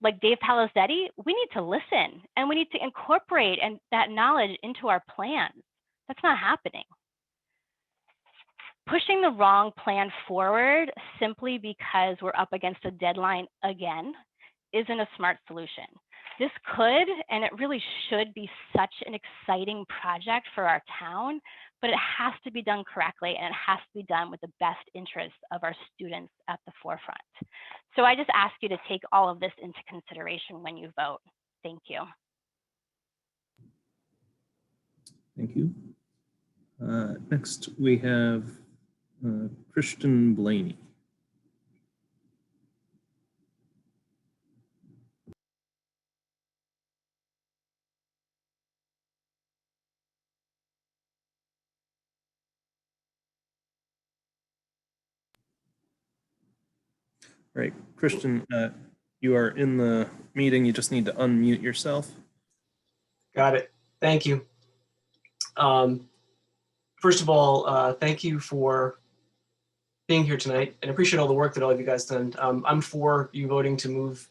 like Dave Palazetti, we need to listen and we need to incorporate that knowledge into our plans. That's not happening. Pushing the wrong plan forward simply because we're up against a deadline again isn't a smart solution. This could, and it really should be such an exciting project for our town, but it has to be done correctly and it has to be done with the best interests of our students at the forefront. So I just ask you to take all of this into consideration when you vote. Thank you. Thank you. Next, we have Christian Blaney. All right, Christian, you are in the meeting. You just need to unmute yourself. Got it. Thank you. First of all, thank you for being here tonight and appreciate all the work that all of you guys done. I'm for you voting to move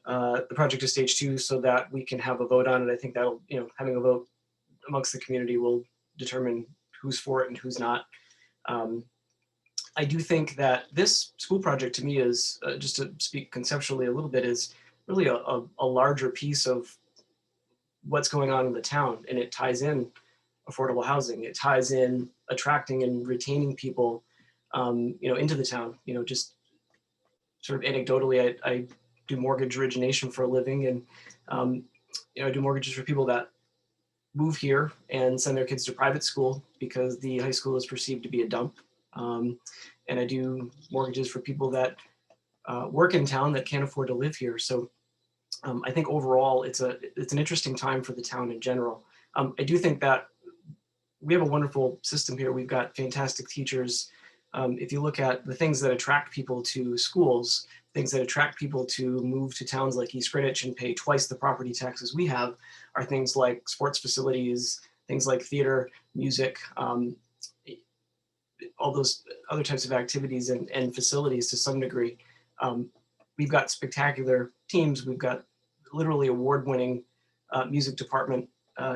the project to stage 2 so that we can have a vote on it. I think that'll, having a vote amongst the community will determine who's for it and who's not. I do think that this school project to me is, just to speak conceptually a little bit, is really a larger piece of what's going on in the town, and it ties in affordable housing. It ties in attracting and retaining people, into the town. Just sort of anecdotally, I do mortgage origination for a living, and I do mortgages for people that move here and send their kids to private school because the high school is perceived to be a dump. And I do mortgages for people that work in town that can't afford to live here. So I think overall it's an interesting time for the town in general. I do think that we have a wonderful system here. We've got fantastic teachers. If you look at the things that attract people to schools, things that attract people to move to towns like East Greenwich and pay twice the property taxes we have, are things like sports facilities, things like theater, music, all those other types of activities and facilities to some degree. We've got spectacular teams. We've got literally award-winning music department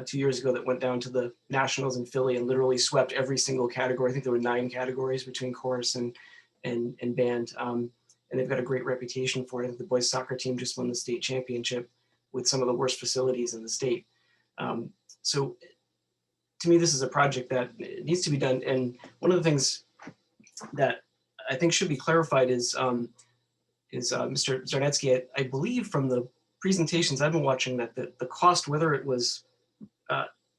2 years ago that went down to the Nationals in Philly and literally swept every single category. I think there were 9 categories between chorus and band. And they've got a great reputation for it. I think the boys soccer team just won the state championship with some of the worst facilities in the state. So to me, this is a project that needs to be done. And one of the things that I think should be clarified is Mr. Zarnetsky, I believe from the presentations I've been watching that the cost, whether it was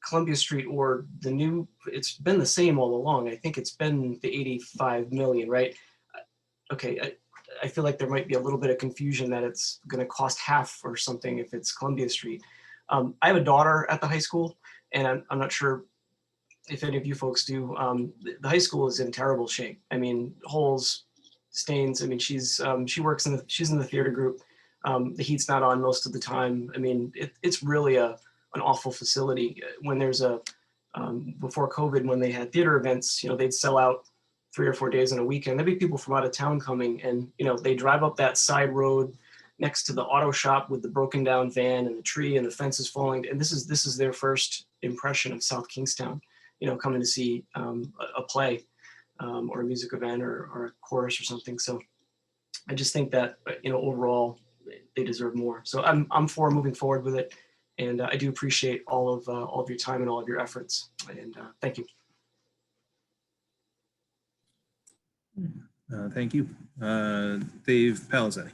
Columbia Street or the new, it's been the same all along. I think it's been the 85 million, right? Okay, I feel like there might be a little bit of confusion that it's gonna cost half or something if it's Columbia Street. I have a daughter at the high school, and I'm not sure if any of you folks do. The high school is in terrible shape. I mean, holes, stains. I mean, she works she's in the theater group. The heat's not on most of the time. I mean, it's really an awful facility. When there's before COVID, when they had theater events, they'd sell out 3 or 4 days in a weekend. There'd be people from out of town coming, and they drive up that side road next to the auto shop with the broken down van and the tree and the fences falling. And this is their first impression of South Kingstown, coming to see a play or a music event or a chorus or something. So I just think that, overall they deserve more. So I'm for moving forward with it. And I do appreciate all of your time and all of your efforts. And thank you. Thank you. Dave Palazzani.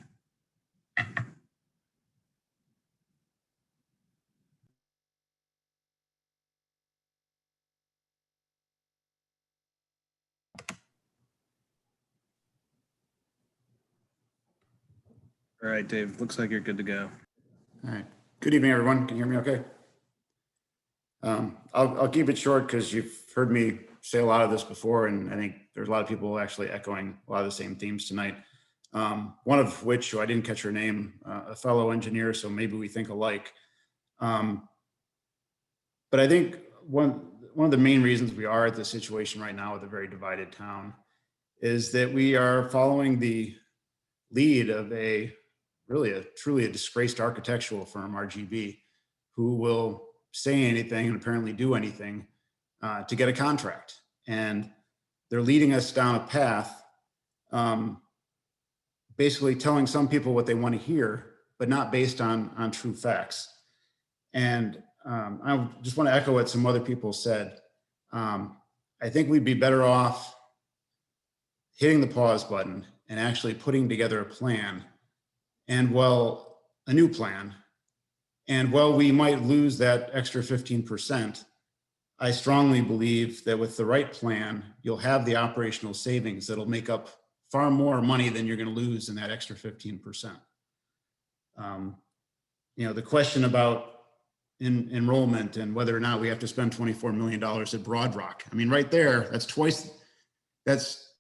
All right, Dave, looks like you're good to go. All right. Good evening, everyone. Can you hear me okay? I'll keep it short because you've heard me say a lot of this before, and I think there's a lot of people actually echoing a lot of the same themes tonight. One of which, who I didn't catch her name, a fellow engineer, so maybe we think alike. But I think one of the main reasons we are at this situation right now with a very divided town is that we are following the lead of truly a disgraced architectural firm, RGB, who will say anything and apparently do anything to get a contract. And they're leading us down a path, basically telling some people what they want to hear, but not based on true facts. And I just want to echo what some other people said. I think we'd be better off hitting the pause button and actually putting together a plan, and a new plan. And while we might lose that extra 15%, I strongly believe that with the right plan, you'll have the operational savings that'll make up far more money than you're going to lose in that extra 15%. The question about enrollment and whether or not we have to spend $24 million at Broad Rock. I mean, right there, that's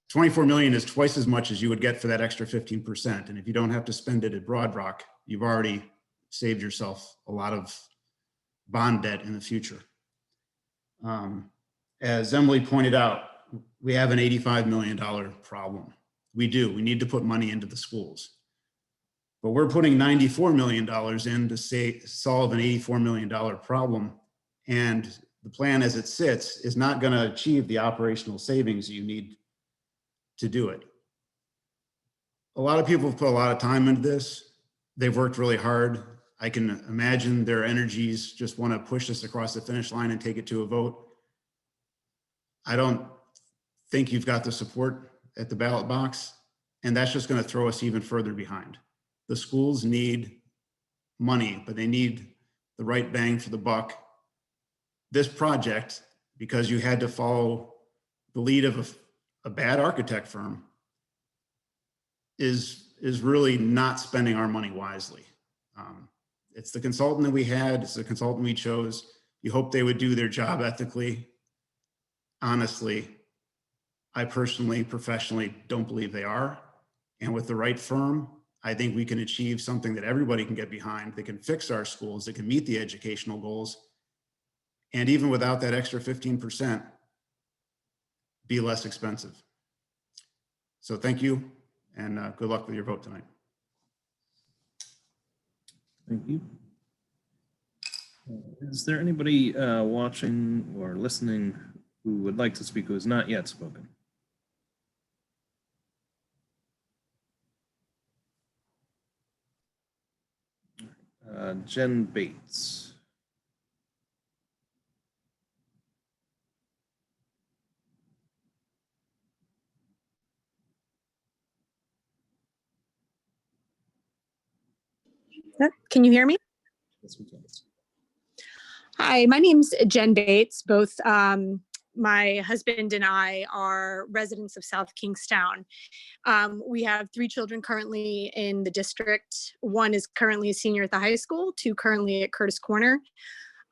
24 million is twice as much as you would get for that extra 15%. And if you don't have to spend it at Broad Rock, you've already saved yourself a lot of bond debt in the future. As Emily pointed out, we have an $85 million problem. We do. We need to put money into the schools. But we're putting $94 million in to solve an $84 million problem. And the plan as it sits is not going to achieve the operational savings you need to do it. A lot of people have put a lot of time into this. They've worked really hard. I can imagine their energies just want to push this across the finish line and take it to a vote. I don't think you've got the support at the ballot box, and that's just going to throw us even further behind. The schools need money, but they need the right bang for the buck. This project, because you had to follow the lead of a bad architect firm, is really not spending our money wisely. It's the consultant that we had, it's the consultant we chose. You hope they would do their job ethically. Honestly, I personally, professionally don't believe they are. And with the right firm, I think we can achieve something that everybody can get behind, that can fix our schools, that can meet the educational goals. And even without that extra 15%, be less expensive. So thank you, and good luck with your vote tonight. Thank you. Is there anybody watching or listening who would like to speak who has not yet spoken? Jen Bates. Can you hear me? Yes, we can. Hi, my name's Jen Bates. Both my husband and I are residents of South Kingstown. We have 3 children currently in the district. 1 is currently a senior at the high school, 2 currently at Curtis Corner.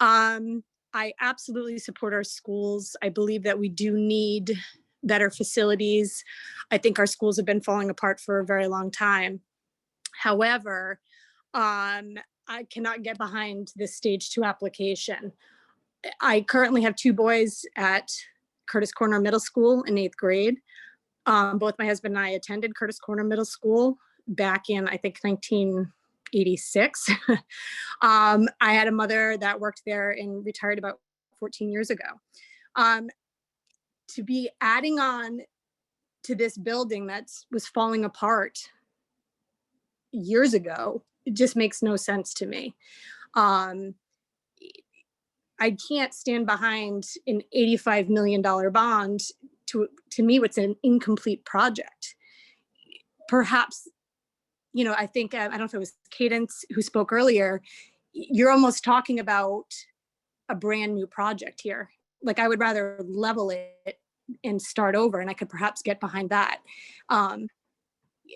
I absolutely support our schools. I believe that we do need better facilities. I think our schools have been falling apart for a very long time. However, I cannot get behind this stage 2 application. I currently have 2 boys at Curtis Corner Middle School in 8th grade. Both my husband and I attended Curtis Corner Middle School back in, I think, 1986. I had a mother that worked there and retired about 14 years ago. To be adding on to this building that was falling apart years ago, it just makes no sense to me. I can't stand behind an $85 million bond. To me, what's an incomplete project. perhaps, you know, I think, I don't know if it was Cadence who spoke earlier, you're almost talking about a brand new project here. Like, I would rather level it and start over, and I could perhaps get behind that.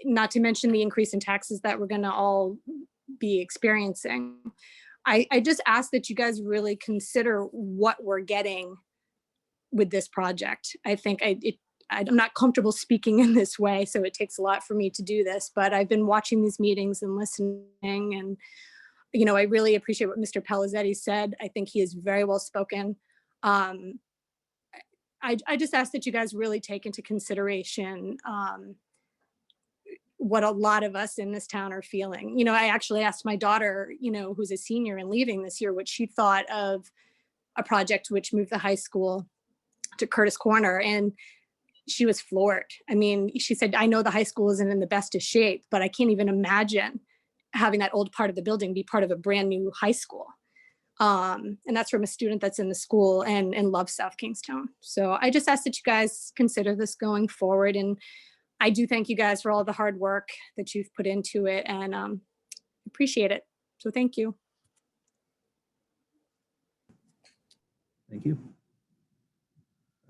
Not to mention the increase in taxes that we're going to all be experiencing. I just ask that you guys really consider what we're getting with this project. I think I'm not comfortable speaking in this way, so it takes a lot for me to do this, but I've been watching these meetings and listening, and, you know, I really appreciate what Mr. Pelizzetti said. I think he is very well spoken. I just ask that you guys really take into consideration what a lot of us in this town are feeling. You know, I actually asked my daughter, you know, who's a senior and leaving this year, what she thought of a project which moved the high school to Curtis Corner, and she was floored. I mean, she said, I know the high school isn't in the best of shape, but I can't even imagine having that old part of the building be part of a brand new high school. And that's from a student that's in the school and loves South Kingstown. So I just ask that you guys consider this going forward. And I do thank you guys for all the hard work that you've put into it, and appreciate it. So thank you. Thank you.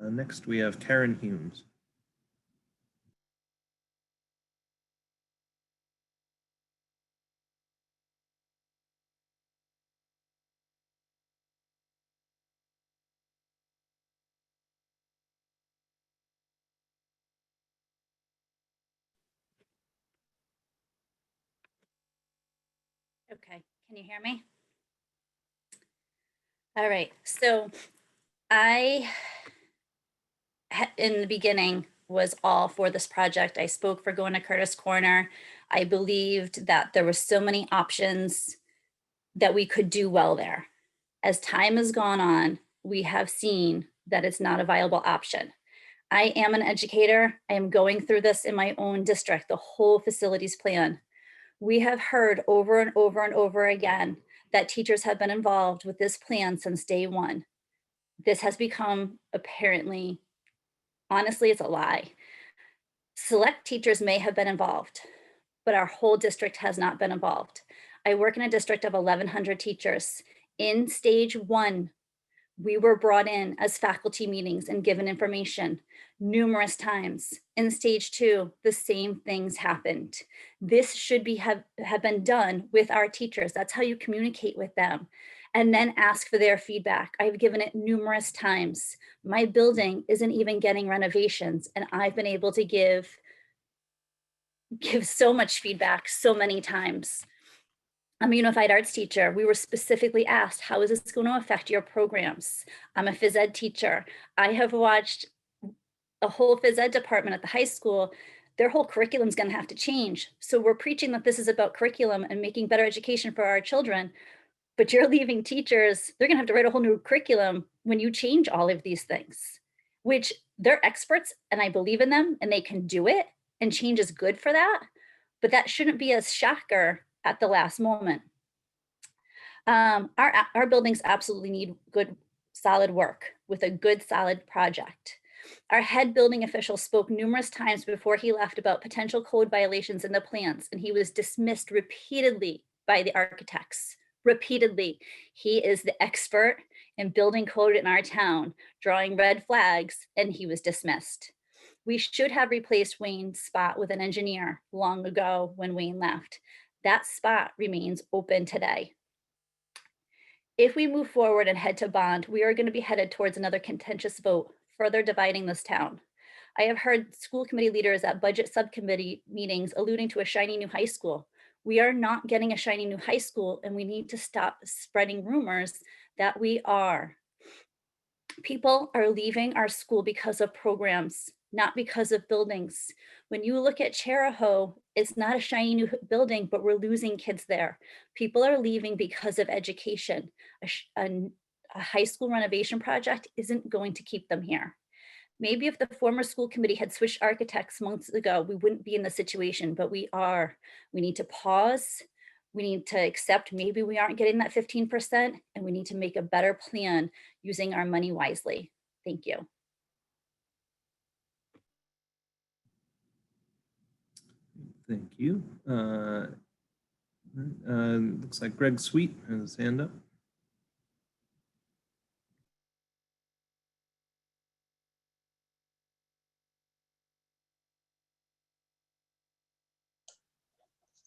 Next, we have Karen Humes. Okay, can you hear me? All right, so in the beginning, was all for this project. I spoke for going to Curtis Corner. I believed that there were so many options that we could do well there. As time has gone on, we have seen that it's not a viable option. I am an educator. I am going through this in my own district, the whole facilities plan. We have heard over and over and over again that teachers have been involved with this plan since day one. This has become apparently, honestly, it's a lie. Select teachers may have been involved, but our whole district has not been involved. I work in a district of 1,100 teachers. In stage one, we were brought in as faculty meetings and given information numerous times. In stage two, the same things happened. This should have been done with our teachers. That's how you communicate with them, and then ask for their feedback. I've given it numerous times. My building isn't even getting renovations, and I've been able to give so much feedback so many times. I'm a unified arts teacher. We were specifically asked, how is this going to affect your programs? I'm a phys ed teacher. I have watched a whole phys ed department at the high school. Their whole curriculum is going to have to change. So we're preaching that this is about curriculum and making better education for our children, but you're leaving teachers, they're going to have to write a whole new curriculum when you change all of these things, which they're experts and I believe in them and they can do it, and change is good for that, but that shouldn't be a shocker at the last moment. Our buildings absolutely need good, solid work with a good, solid project. Our head building official spoke numerous times before he left about potential code violations in the plans, and he was dismissed repeatedly by the architects. Repeatedly. He is the expert in building code in our town, drawing red flags, and he was dismissed. We should have replaced Wayne's spot with an engineer long ago when Wayne left. That spot remains open today. If we move forward and head to bond, we are going to be headed towards another contentious vote, further dividing this town. I have heard school committee leaders at budget subcommittee meetings alluding to a shiny new high school. We are not getting a shiny new high school, and we need to stop spreading rumors that we are. People are leaving our school because of programs, not because of buildings. When you look at Charahoe, it's not a shiny new building, but we're losing kids there. People are leaving because of education. A high school renovation project isn't going to keep them here. Maybe if the former school committee had switched architects months ago, we wouldn't be in this situation, but we are. We need to pause. We need to accept maybe we aren't getting that 15%, and we need to make a better plan using our money wisely. Thank you. Thank you. Looks like Greg Sweet has his hand up.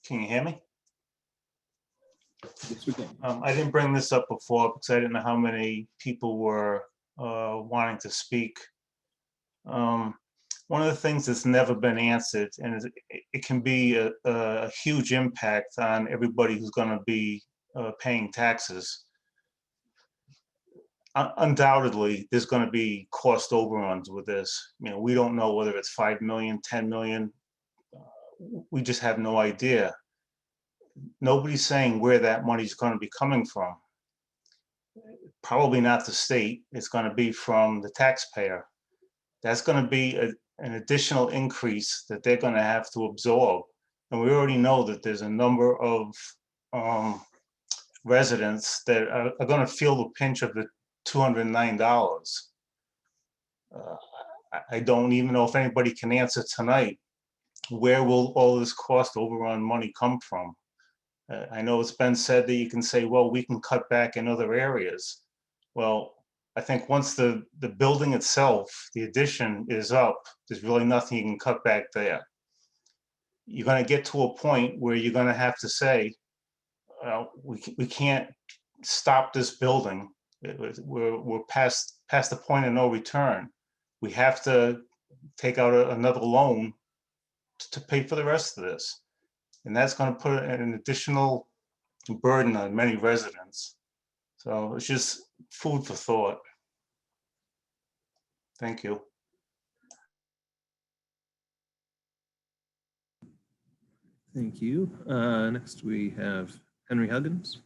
Can you hear me? Yes, we can. I didn't bring this up before because I didn't know how many people were wanting to speak. One of the things that's never been answered, and it can be a huge impact on everybody who's going to be paying taxes. Undoubtedly, there's going to be cost overruns with this. You know, we don't know whether it's 5 million, 10 million. We just have no idea. Nobody's saying where that money is going to be coming from. Probably not the state. It's going to be from the taxpayer. That's going to be an additional increase that they're going to have to absorb. And we already know that there's a number of residents that are going to feel the pinch of the $209. I don't even know if anybody can answer tonight, where will all this cost overrun money come from? I know it's been said that you can say, well, we can cut back in other areas. Well, I think once the building itself, the addition is up, there's really nothing you can cut back there. You're going to get to a point where you're going to have to say, we can't stop this building. We're past the point of no return. We have to take out another loan to pay for the rest of this. And that's going to put an additional burden on many residents. So it's just food for thought. Thank you. Thank you. Next we have Henry Huggins.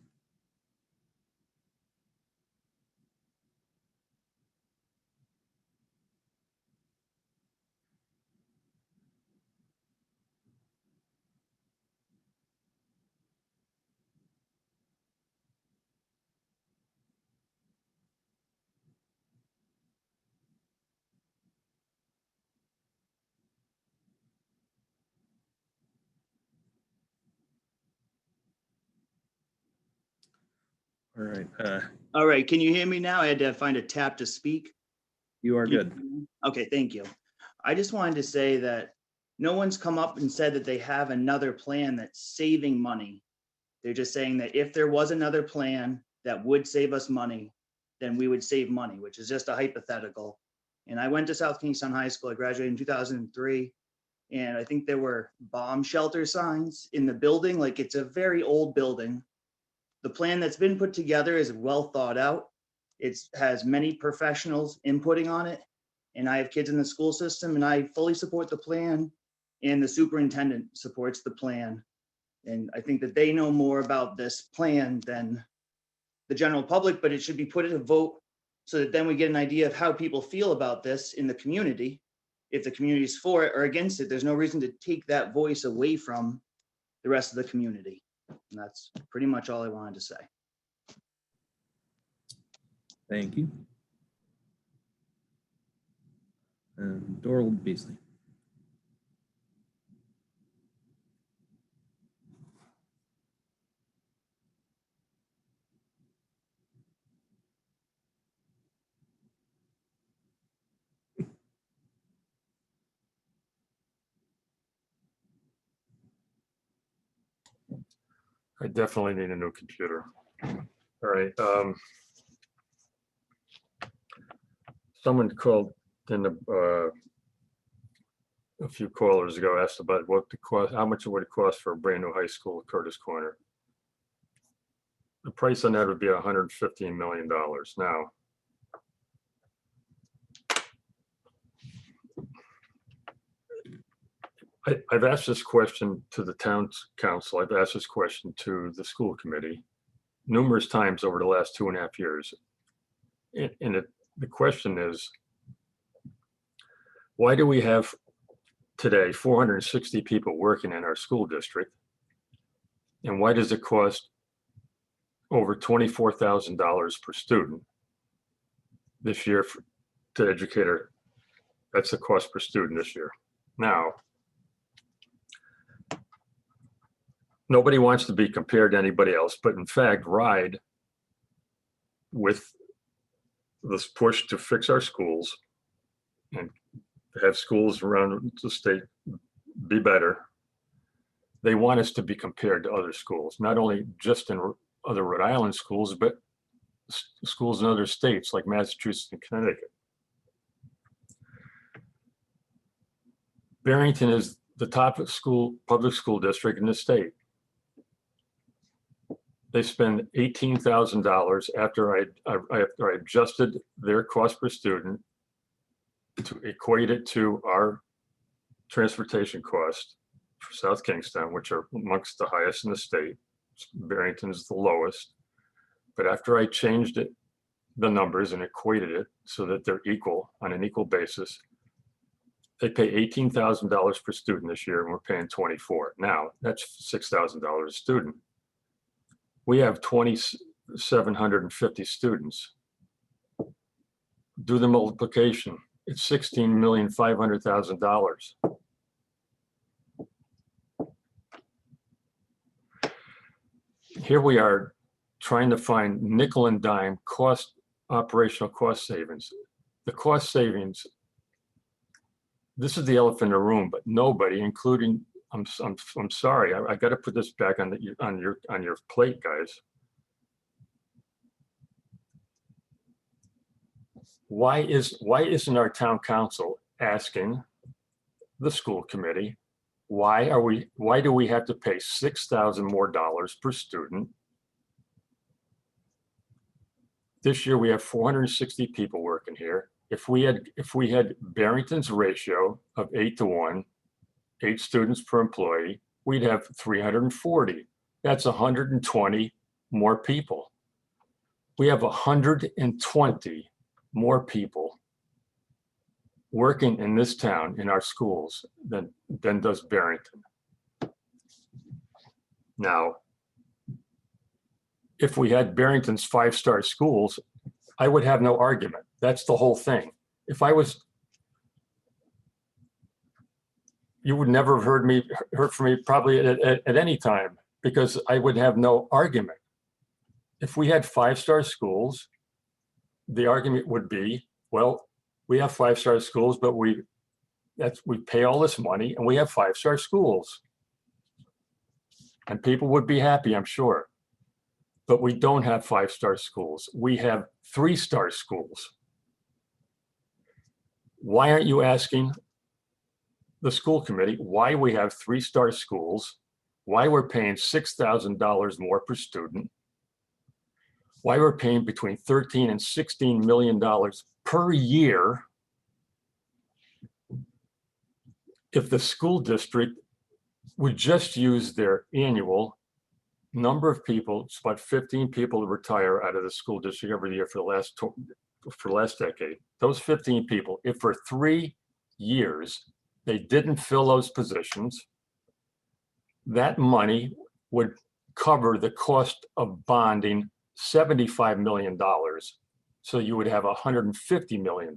All right. All right, can you hear me now? I had to find a tap to speak. You are good. Okay, thank you. I just wanted to say that no one's come up and said that they have another plan that's saving money. They're just saying that if there was another plan that would save us money, then we would save money, which is just a hypothetical. And I went to South Kingstown High School. I graduated in 2003. And I think there were bomb shelter signs in the building. Like, it's a very old building. The plan that's been put together is well thought out. It has many professionals inputting on it. And I have kids in the school system, and I fully support the plan, and the superintendent supports the plan. And I think that they know more about this plan than the general public, but it should be put at a vote so that then we get an idea of how people feel about this in the community. If the community is for it or against it, there's no reason to take that voice away from the rest of the community. And that's pretty much all I wanted to say. Thank you. And Doral Beasley. I definitely need a new computer. All right. Someone called in a few callers ago, asked about what the cost, how much it would cost for a brand new high school at Curtis Corner. The price on that would be $115 million. Now, I've asked this question to the town council. I've asked this question to the school committee numerous times over the last 2.5 years. And the question is, why do we have today 460 people working in our school district? And why does it cost over $24,000 per student this year to educate her? That's the cost per student this year. Now, nobody wants to be compared to anybody else, but in fact, RIDE, with this push to fix our schools and have schools around the state be better, they want us to be compared to other schools, not only just in other Rhode Island schools, but schools in other states like Massachusetts and Connecticut. Barrington is the top public school district in the state. They spend $18,000 after I adjusted their cost per student to equate it to our transportation cost for South Kingstown, which are amongst the highest in the state. Barrington's the lowest. But after I changed it, the numbers, and equated it so that they're equal on an equal basis, they pay $18,000 per student this year, and we're paying $24,000. Now, that's $6,000 a student. We have 2,750 students. Do the multiplication. It's $16,500,000. Here we are trying to find nickel and dime operational cost savings. The cost savings, this is the elephant in the room, but nobody, including, I'm sorry, I got to put this back on your plate, guys. Why isn't our town council asking the school committee, why do we have to pay $6,000 more per student? This year we have 460 people working here. If we had Barrington's ratio of 8:1, 8 students per employee, we'd have 340. That's 120 more people. We have 120 more people working in this town, in our schools, than does Barrington. Now, if we had Barrington's 5-star schools, I would have no argument. That's the whole thing. If I was, you would never have heard from me probably at any time, because I would have no argument. If we had 5-star schools, the argument would be, well, we have 5-star schools, but we pay all this money and we have 5-star schools. And people would be happy, I'm sure. But we don't have 5-star schools. We have 3-star schools. Why aren't you asking the school committee why we have 3-star schools, why we're paying $6,000 more per student, why we're paying between $13 and $16 million per year if the school district would just use their annual number of people. It's about 15 people retire out of the school district every year for the last decade. Those 15 people, if for 3 years they didn't fill those positions, that money would cover the cost of bonding $75 million. So you would have $150 million.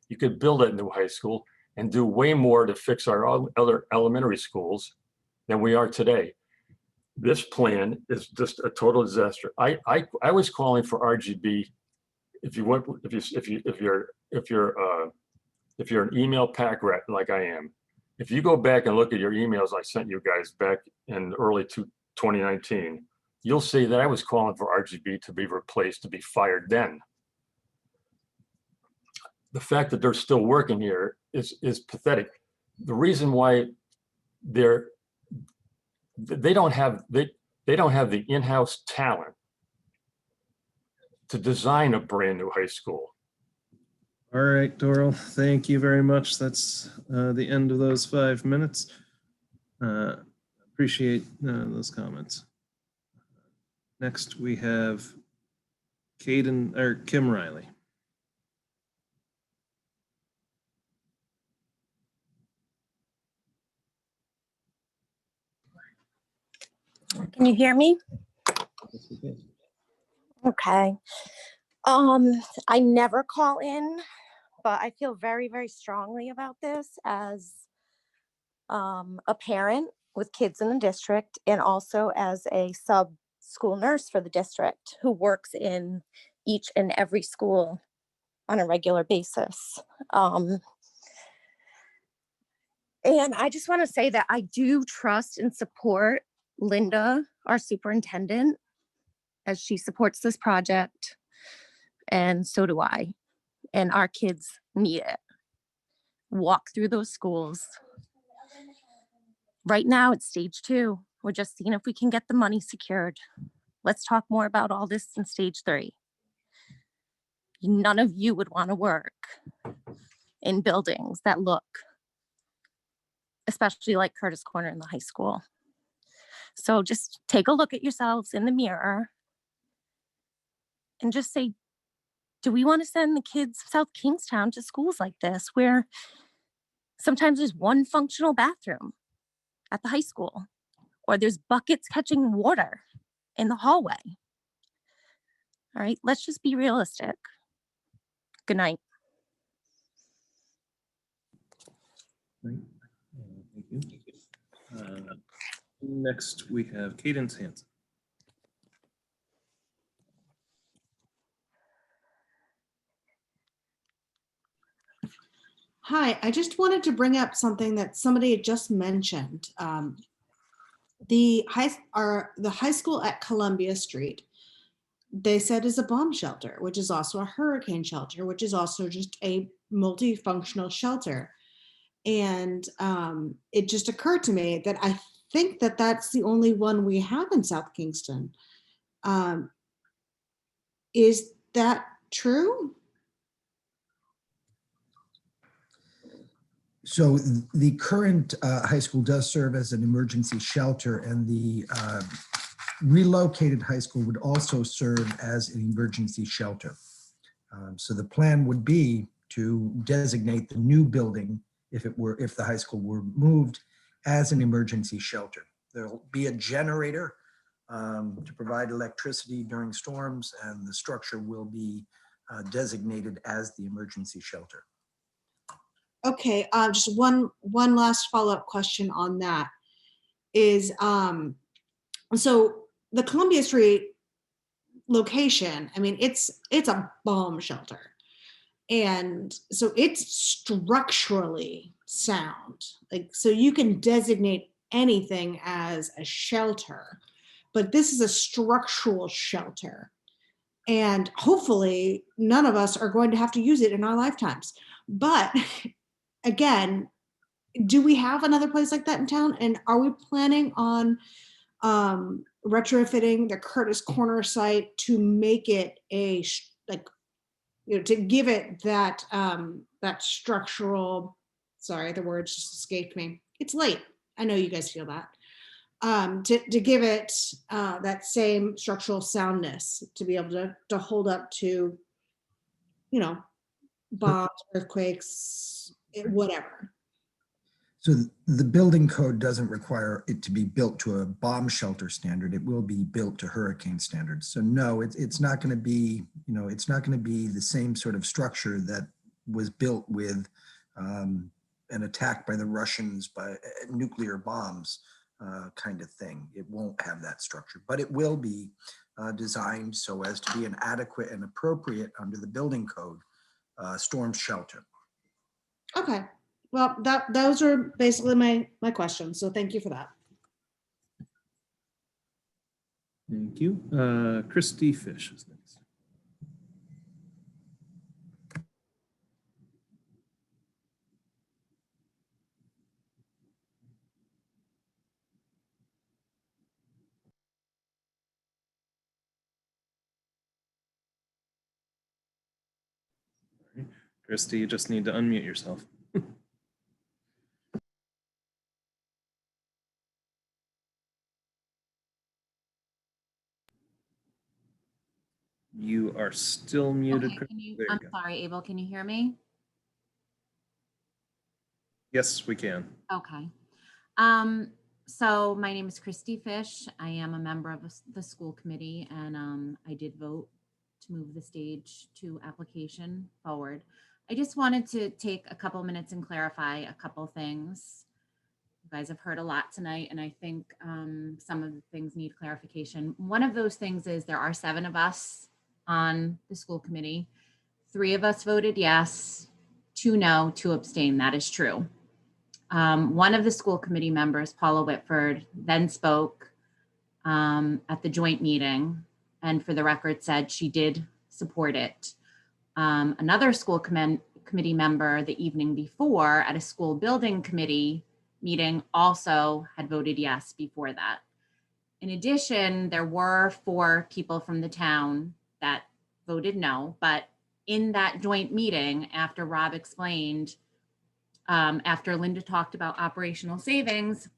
You could build a new high school and do way more to fix our other elementary schools than we are today. This plan is just a total disaster. I was calling for RGB. If you're an email pack rat like I am, if you go back and look at your emails I sent you guys back in early 2019, you'll see that I was calling for RGB to be replaced, to be fired then. The fact that they're still working here is pathetic. The reason why they don't have the in-house talent to design a brand new high school. All right, Doral, thank you very much. That's the end of those 5 minutes. Appreciate those comments. Next, we have Kim Riley. Can you hear me? Okay. I never call in, but I feel very, very strongly about this as a parent with kids in the district and also as a sub school nurse for the district who works in each and every school on a regular basis. And I just want to say that I do trust and support Linda, our superintendent, as she supports this project. And so do I. And our kids need it. Walk through those schools. Right now it's stage 2. We're just seeing if we can get the money secured. Let's talk more about all this in stage 3. None of you would want to work in buildings that look, especially like Curtis Corner in the high school. So just take a look at yourselves in the mirror and just say, do we want to send the kids of South Kingstown to schools like this, where sometimes there's one functional bathroom at the high school, or there's buckets catching water in the hallway? All right, let's just be realistic. Good night. Thank you. Next, we have Cadence Hansen. Hi, I just wanted to bring up something that somebody had just mentioned. The high school at Columbia Street, they said is a bomb shelter, which is also a hurricane shelter, which is also just a multifunctional shelter. And it just occurred to me that I think that that's the only one we have in South Kingston. Is that true? So the current high school does serve as an emergency shelter, and the relocated high school would also serve as an emergency shelter. So the plan would be to designate the new building, if the high school were moved, as an emergency shelter. There'll be a generator to provide electricity during storms, and the structure will be designated as the emergency shelter. Okay, just one last follow-up question on that is, so the Columbia Street location, I mean, it's a bomb shelter. And so it's structurally sound. Like, so you can designate anything as a shelter, but this is a structural shelter. And hopefully none of us are going to have to use it in our lifetimes. But again, do we have another place like that in town? And are we planning on retrofitting the Curtis Corner site to make it a, to give it that that structural, sorry, the words just escaped me. It's late. I know you guys feel that. To give it that same structural soundness, to be able to hold up to, bombs, earthquakes, whatever. So the building code doesn't require it to be built to a bomb shelter standard. It will be built to hurricane standards. So no, it's not going to be, it's not going to be the same sort of structure that was built with an attack by the Russians by nuclear bombs kind of thing. It won't have that structure, but it will be designed so as to be an adequate and appropriate under the building code storm shelter. Okay. Well, those are basically my questions. So thank you for that. Thank you. Christy Fish is next. Christy, you just need to unmute yourself. You are still muted. Okay, I'm sorry, Abel, can you hear me? Yes, we can. Okay. So my name is Christy Fish. I am a member of the school committee, and I did vote to move the stage 2 application forward. I just wanted to take a couple minutes and clarify a couple things. You guys have heard a lot tonight, and I think some of the things need clarification. One of those things is there are 7 of us on the school committee. 3 of us voted yes, 2 no, 2 abstain. That is true. One of the school committee members, Paula Whitford, then spoke at the joint meeting, and for the record said she did support it. Another school committee member the evening before at a school building committee meeting also had voted yes before that. In addition, there were 4 people from the town that voted no, but in that joint meeting, after Rob explained, after Linda talked about operational savings,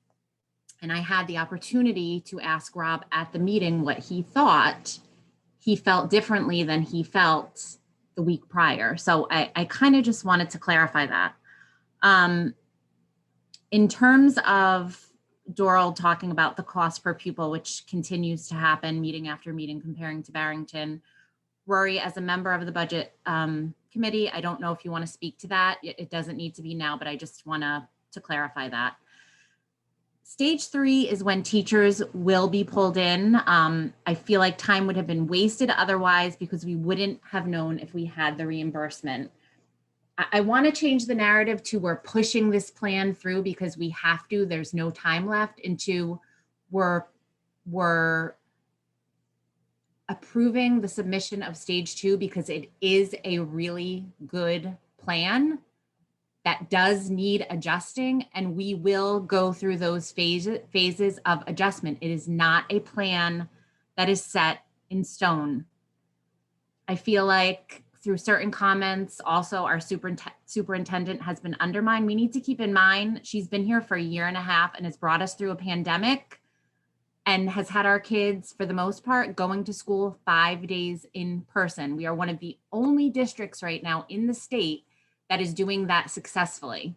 and I had the opportunity to ask Rob at the meeting what he thought, he felt differently than he felt the week prior. So I kind of just wanted to clarify that. In terms of Doral talking about the cost per pupil, which continues to happen meeting after meeting comparing to Barrington, Rory, as a member of the budget committee, I don't know if you want to speak to that. It doesn't need to be now, but I just want to clarify that. Stage 3 is when teachers will be pulled in. I feel like time would have been wasted otherwise because we wouldn't have known if we had the reimbursement. I want to change the narrative to we're pushing this plan through because we have to, there's no time left, into we're approving the submission of stage 2 because it is a really good plan that does need adjusting, and we will go through those phases of adjustment. It is not a plan that is set in stone. I feel like through certain comments, also our superintendent has been undermined. We need to keep in mind, she's been here for 1.5 years and has brought us through a pandemic and has had our kids, for the most part, going to school 5 days in person. We are one of the only districts right now in the state that is doing that successfully.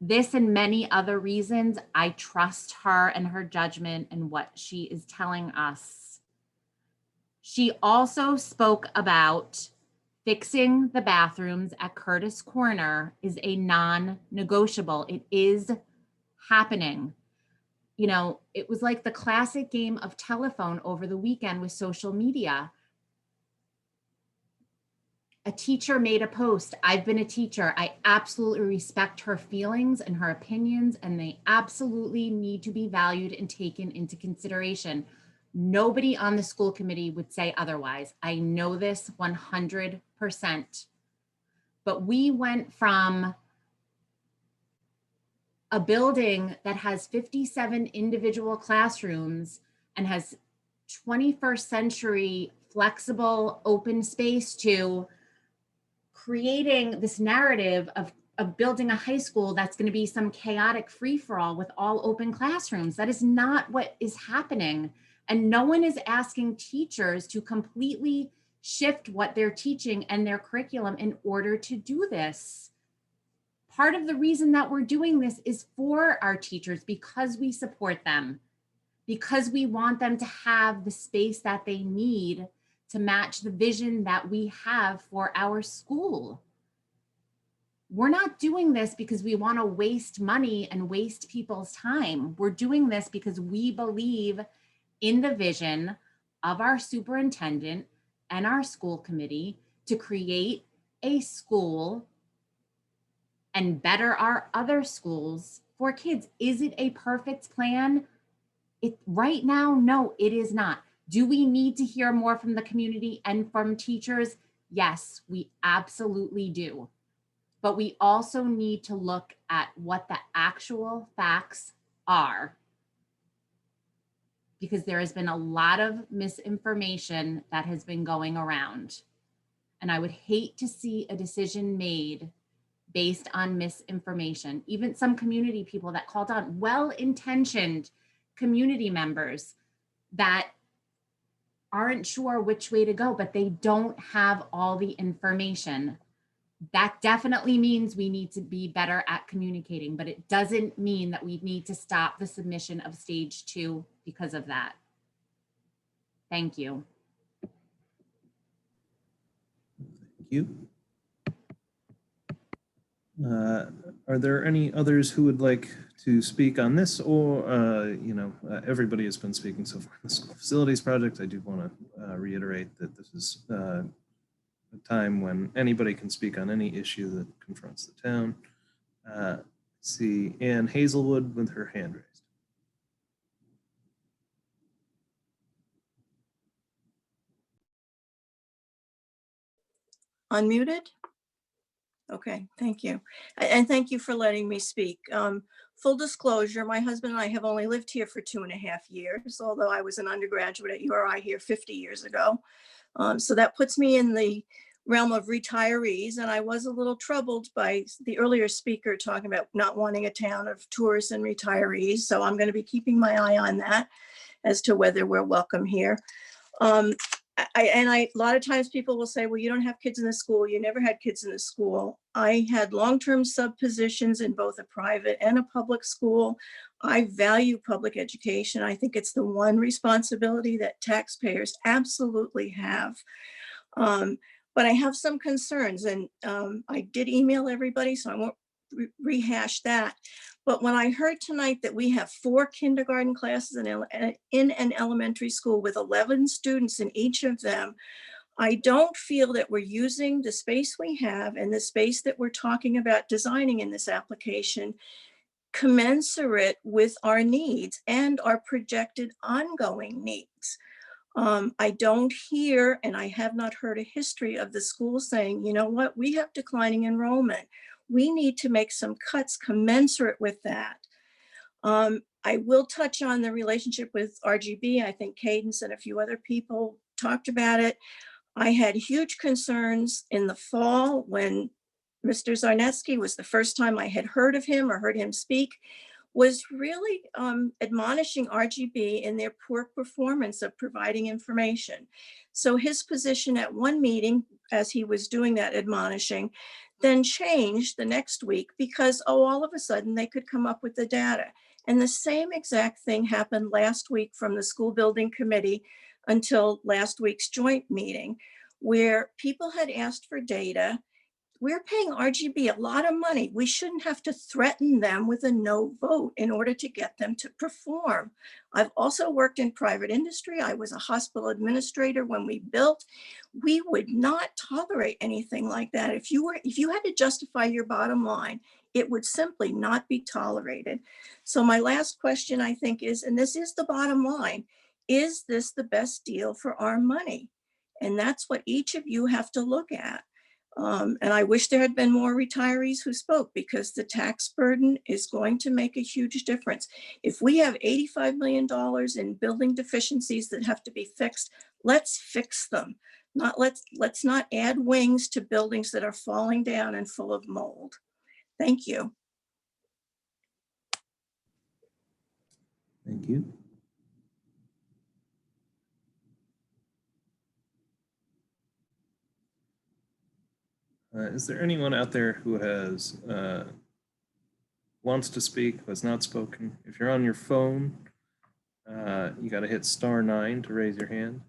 This and many other reasons, I trust her and her judgment and what she is telling us. She also spoke about fixing the bathrooms at Curtis Corner is a non-negotiable. It is happening. You know, it was like the classic game of telephone over the weekend with social media. A teacher made a post. I've been a teacher. I absolutely respect her feelings and her opinions, and they absolutely need to be valued and taken into consideration. Nobody on the school committee would say otherwise. I know this 100%. But we went from a building that has 57 individual classrooms and has 21st century flexible open space to creating this narrative of building a high school that's going to be some chaotic free-for-all with all open classrooms. That is not what is happening. And no one is asking teachers to completely shift what they're teaching and their curriculum in order to do this. Part of the reason that we're doing this is for our teachers, because we support them, because we want them to have the space that they need to match the vision that we have for our school. We're not doing this because we want to waste money and waste people's time. We're doing this because we believe in the vision of our superintendent and our school committee to create a school and better our other schools for kids. Is it a perfect plan? Right now, no, it is not. Do we need to hear more from the community and from teachers? Yes, we absolutely do. But we also need to look at what the actual facts are, because there has been a lot of misinformation that has been going around. And I would hate to see a decision made based on misinformation. Even some community people that called on, well-intentioned community members that aren't sure which way to go, but they don't have all the information. That definitely means we need to be better at communicating, but it doesn't mean that we need to stop the submission of stage 2 because of that. Thank you. Thank you. Are there any others who would like to speak on this, or, everybody has been speaking so far on the school facilities project. I do want to reiterate that this is a time when anybody can speak on any issue that confronts the town. See Ann Hazelwood with her hand raised. Unmuted? Okay, thank you. And thank you for letting me speak. Full disclosure, my husband and I have only lived here for 2.5 years, although I was an undergraduate at URI here 50 years ago. So that puts me in the realm of retirees, and I was a little troubled by the earlier speaker talking about not wanting a town of tourists and retirees. So I'm going to be keeping my eye on that as to whether we're welcome here. A lot of times people will say, well, you don't have kids in the school. You never had kids in the school. I had long-term sub positions in both a private and a public school. I value public education. I think it's the one responsibility that taxpayers absolutely have. But I have some concerns, and I did email everybody, so I won't rehash that. But when I heard tonight that we have 4 kindergarten classes in an elementary school with 11 students in each of them, I don't feel that we're using the space we have and the space that we're talking about designing in this application commensurate with our needs and our projected ongoing needs. I don't hear, and I have not heard a history of the school saying, you know what, we have declining enrollment. We need to make some cuts commensurate with that. I will touch on the relationship with RGB. I think Cadence and a few other people talked about it. I had huge concerns in the fall when Mr. Zarnetsky was the first time I had heard of him or heard him speak, was really admonishing RGB in their poor performance of providing information. So his position at one meeting, as he was doing that admonishing, then changed the next week because, all of a sudden they could come up with the data. And the same exact thing happened last week from the school building committee until last week's joint meeting, where people had asked for data. We're paying RGB a lot of money. We shouldn't have to threaten them with a no vote in order to get them to perform. I've also worked in private industry. I was a hospital administrator when we built. We would not tolerate anything like that. If you had to justify your bottom line, it would simply not be tolerated. So my last question, I think, is, and this is the bottom line, is this the best deal for our money? And that's what each of you have to look at. And I wish there had been more retirees who spoke, because the tax burden is going to make a huge difference. If we have $85 million in building deficiencies that have to be fixed, let's fix them. Let's not add wings to buildings that are falling down and full of mold. Thank you. Thank you. Is there anyone out there who has wants to speak, who has not spoken? If you're on your phone, you got to hit *9 to raise your hand.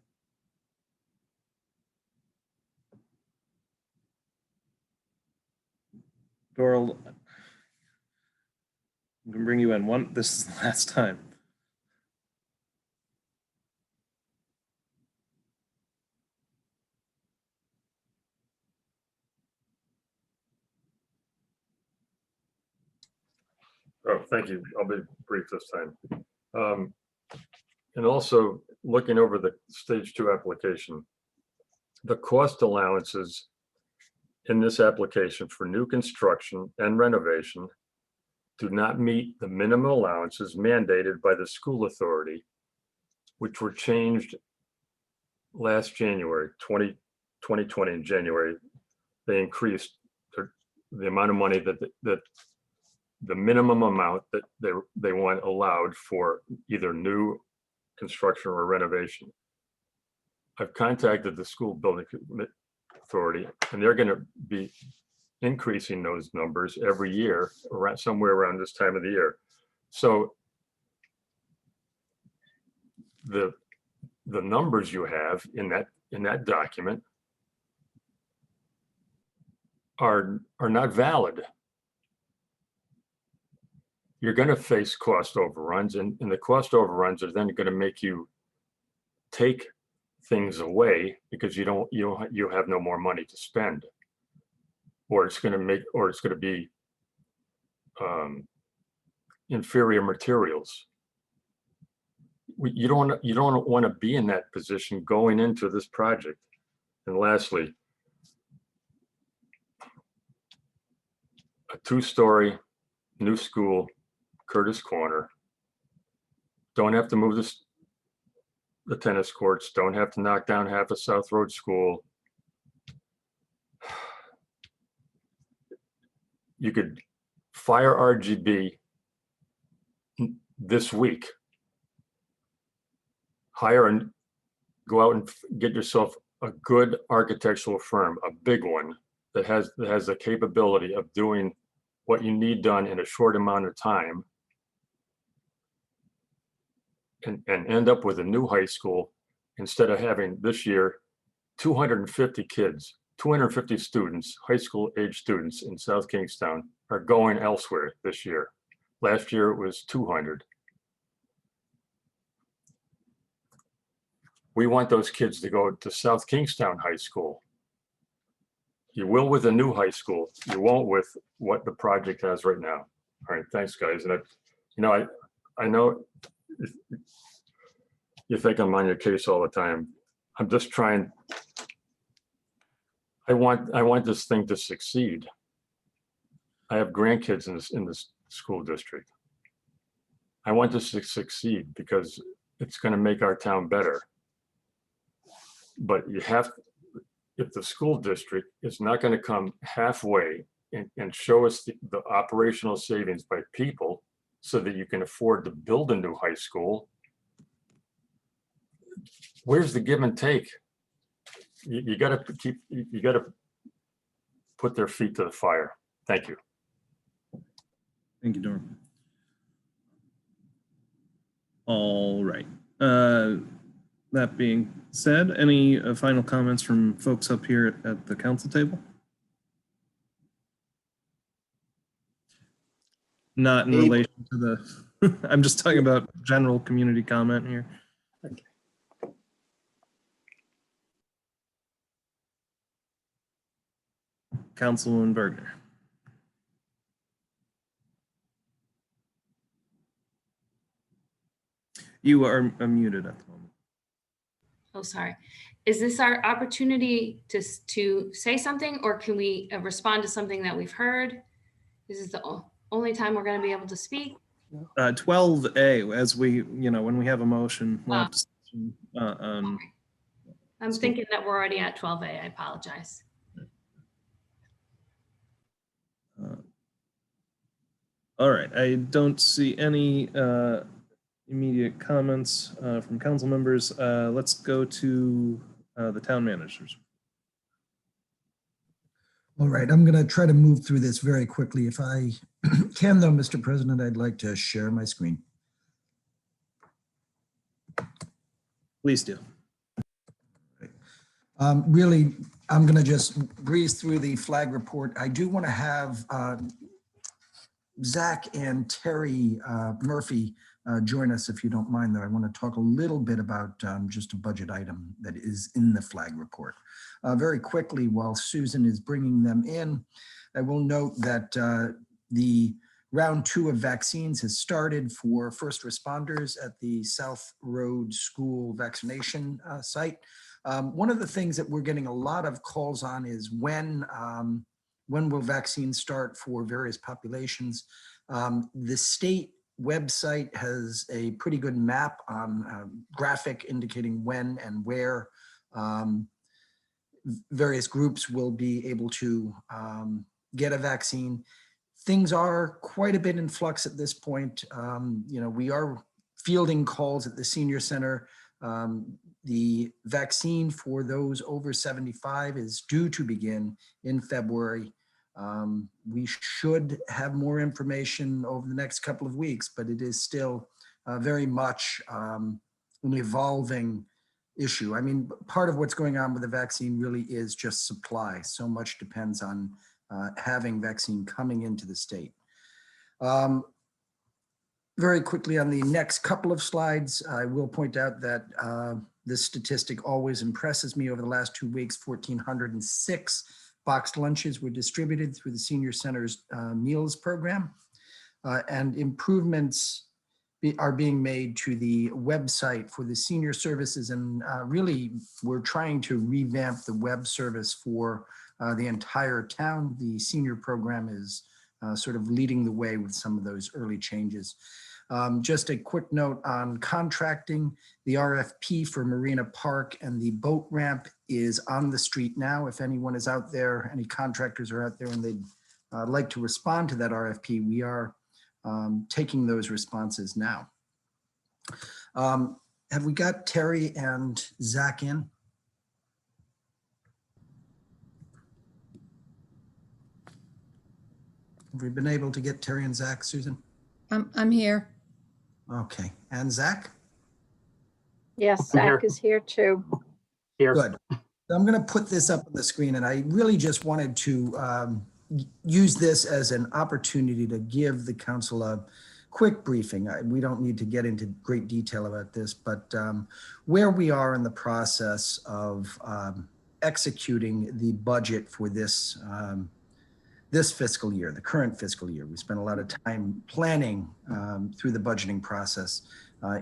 Doral, I'm gonna bring you in. This is the last time. Oh, thank you. I'll be brief this time. And also looking over the stage 2 application, the cost allowances in this application for new construction and renovation do not meet the minimum allowances mandated by the school authority, which were changed last January, 2020 in January. They increased the amount of money that the minimum amount that they want allowed for either new construction or renovation. I've contacted the school building authority, and they're going to be increasing those numbers every year, around somewhere around this time of the year. So the numbers you have in that document are not valid. you're going to face cost overruns, and the cost overruns are then going to make you take things away because you have no more money to spend, or it's going to be inferior materials. You don't want to be in that position going into this project. And lastly, a 2-story new school, Curtis Corner. Don't have to move the tennis courts, don't have to knock down half of South Road School. You could fire RGB this week. Hire and go out and get yourself a good architectural firm, a big one that has the capability of doing what you need done in a short amount of time, and end up with a new high school instead of having this year 250 kids, 250 students, high school age students in South Kingstown are going elsewhere this year. Last year it was 200. We want those kids to go to South Kingstown High School. You will with a new high school. You won't with what the project has right now. All right, thanks, guys. And I know you think I'm on your case all the time. I'm just trying. I want this thing to succeed. I have grandkids in this school district. I want this to succeed because it's going to make our town better. But you have, if the school district is not going to come halfway and show us the operational savings by people so that you can afford to build a new high school, where's the give and take? You got to put their feet to the fire. Thank you. Thank you, Norm. All right. That being said, any final comments from folks up here at the council table? Not in relation to the, I'm just talking about general community comment here. Okay. Councilwoman Bergner. You are muted at the moment. Oh, sorry. Is this our opportunity to say something, or can we respond to something that we've heard? This is the only time we're going to be able to speak. 12A, as we, when we have a motion, we'll have to, I'm thinking that we're already at 12A. I apologize. All right. I don't see any immediate comments from council members. Let's go to the town managers. All right, I'm going to try to move through this very quickly. If I can, though, Mr. President, I'd like to share my screen. Please do. Really, I'm going to just breeze through the flag report. I do want to have Zach and Terry Murphy join us, if you don't mind, though. I want to talk a little bit about just a budget item that is in the flag report. Very quickly, while Susan is bringing them in, I will note that the round 2 of vaccines has started for first responders at the South Road School vaccination site. One of the things that we're getting a lot of calls on is when will vaccines start for various populations. The state website has a pretty good map on graphic indicating when and where various groups will be able to get a vaccine. Things are quite a bit in flux at this point. We are fielding calls at the senior center. The vaccine for those over 75 is due to begin in February. We should have more information over the next couple of weeks, but it is still very much an evolving issue. I mean, part of what's going on with the vaccine really is just supply. So much depends on having vaccine coming into the state. very quickly on the next couple of slides, I will point out that this statistic always impresses me. Over the last 2 weeks, 1,406 boxed lunches were distributed through the Senior Center's meals program. And improvements are being made to the website for the senior services. And really, we're trying to revamp the web service for the entire town. The senior program is sort of leading the way with some of those early changes. Just a quick note on contracting. The RFP for Marina Park and the boat ramp is on the street now. If anyone is out there, any contractors are out there and they'd like to respond to that RFP, we are taking those responses now. Have we got Terry and Zach in? Have we been able to get Terry and Zach, Susan? I'm here. Okay, and Zach? Yes, I'm here. Zach is here too. Good. So I'm going to put this up on the screen, and I really just wanted to use this as an opportunity to give the council a quick briefing. We don't need to get into great detail about this, but where we are in the process of executing the budget for this this fiscal year, the current fiscal year. We spent a lot of time planning through the budgeting process.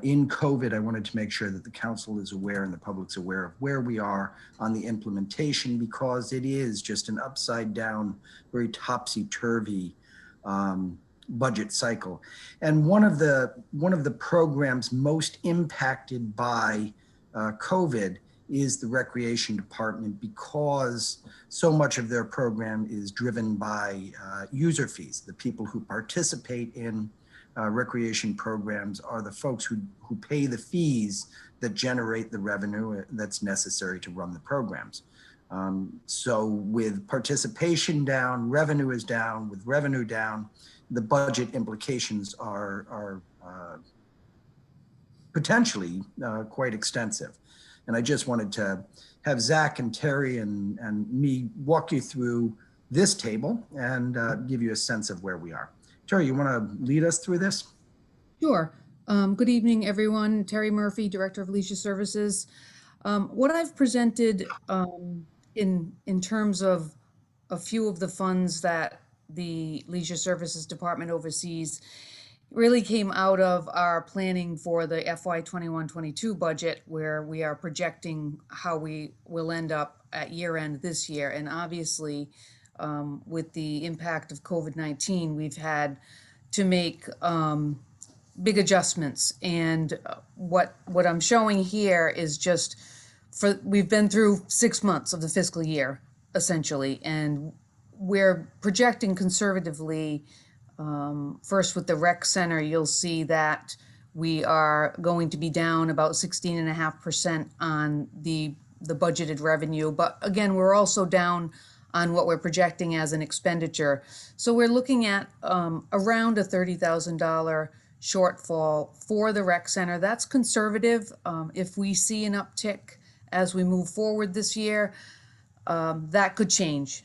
In COVID, I wanted to make sure that the council is aware and the public's aware of where we are on the implementation, because it is just an upside down, very topsy-turvy budget cycle. And one of the programs most impacted by COVID is the recreation department, because so much of their program is driven by user fees. The people who participate in recreation programs are the folks who pay the fees that generate the revenue that's necessary to run the programs. So with participation down, revenue is down. With revenue down, the budget implications are potentially quite extensive. And I just wanted to have Zach and Terry and me walk you through this table and give you a sense of where we are. Terry, you want to lead us through this? Sure. Good evening, everyone. Terry Murphy, Director of Leisure Services. What I've presented in terms of a few of the funds that the Leisure Services Department oversees really came out of our planning for the FY 21-22 budget, where we are projecting how we will end up at year end this year. And obviously, with the impact of COVID-19, we've had to make big adjustments. And what I'm showing here is just we've been through 6 months of the fiscal year, essentially, and we're projecting conservatively. First, with the rec center, you'll see that we are going to be down about 16.5% on the budgeted revenue. But again, we're also down on what we're projecting as an expenditure. So we're looking at around a $30,000 shortfall for the rec center. That's conservative. If we see an uptick as we move forward this year, that could change.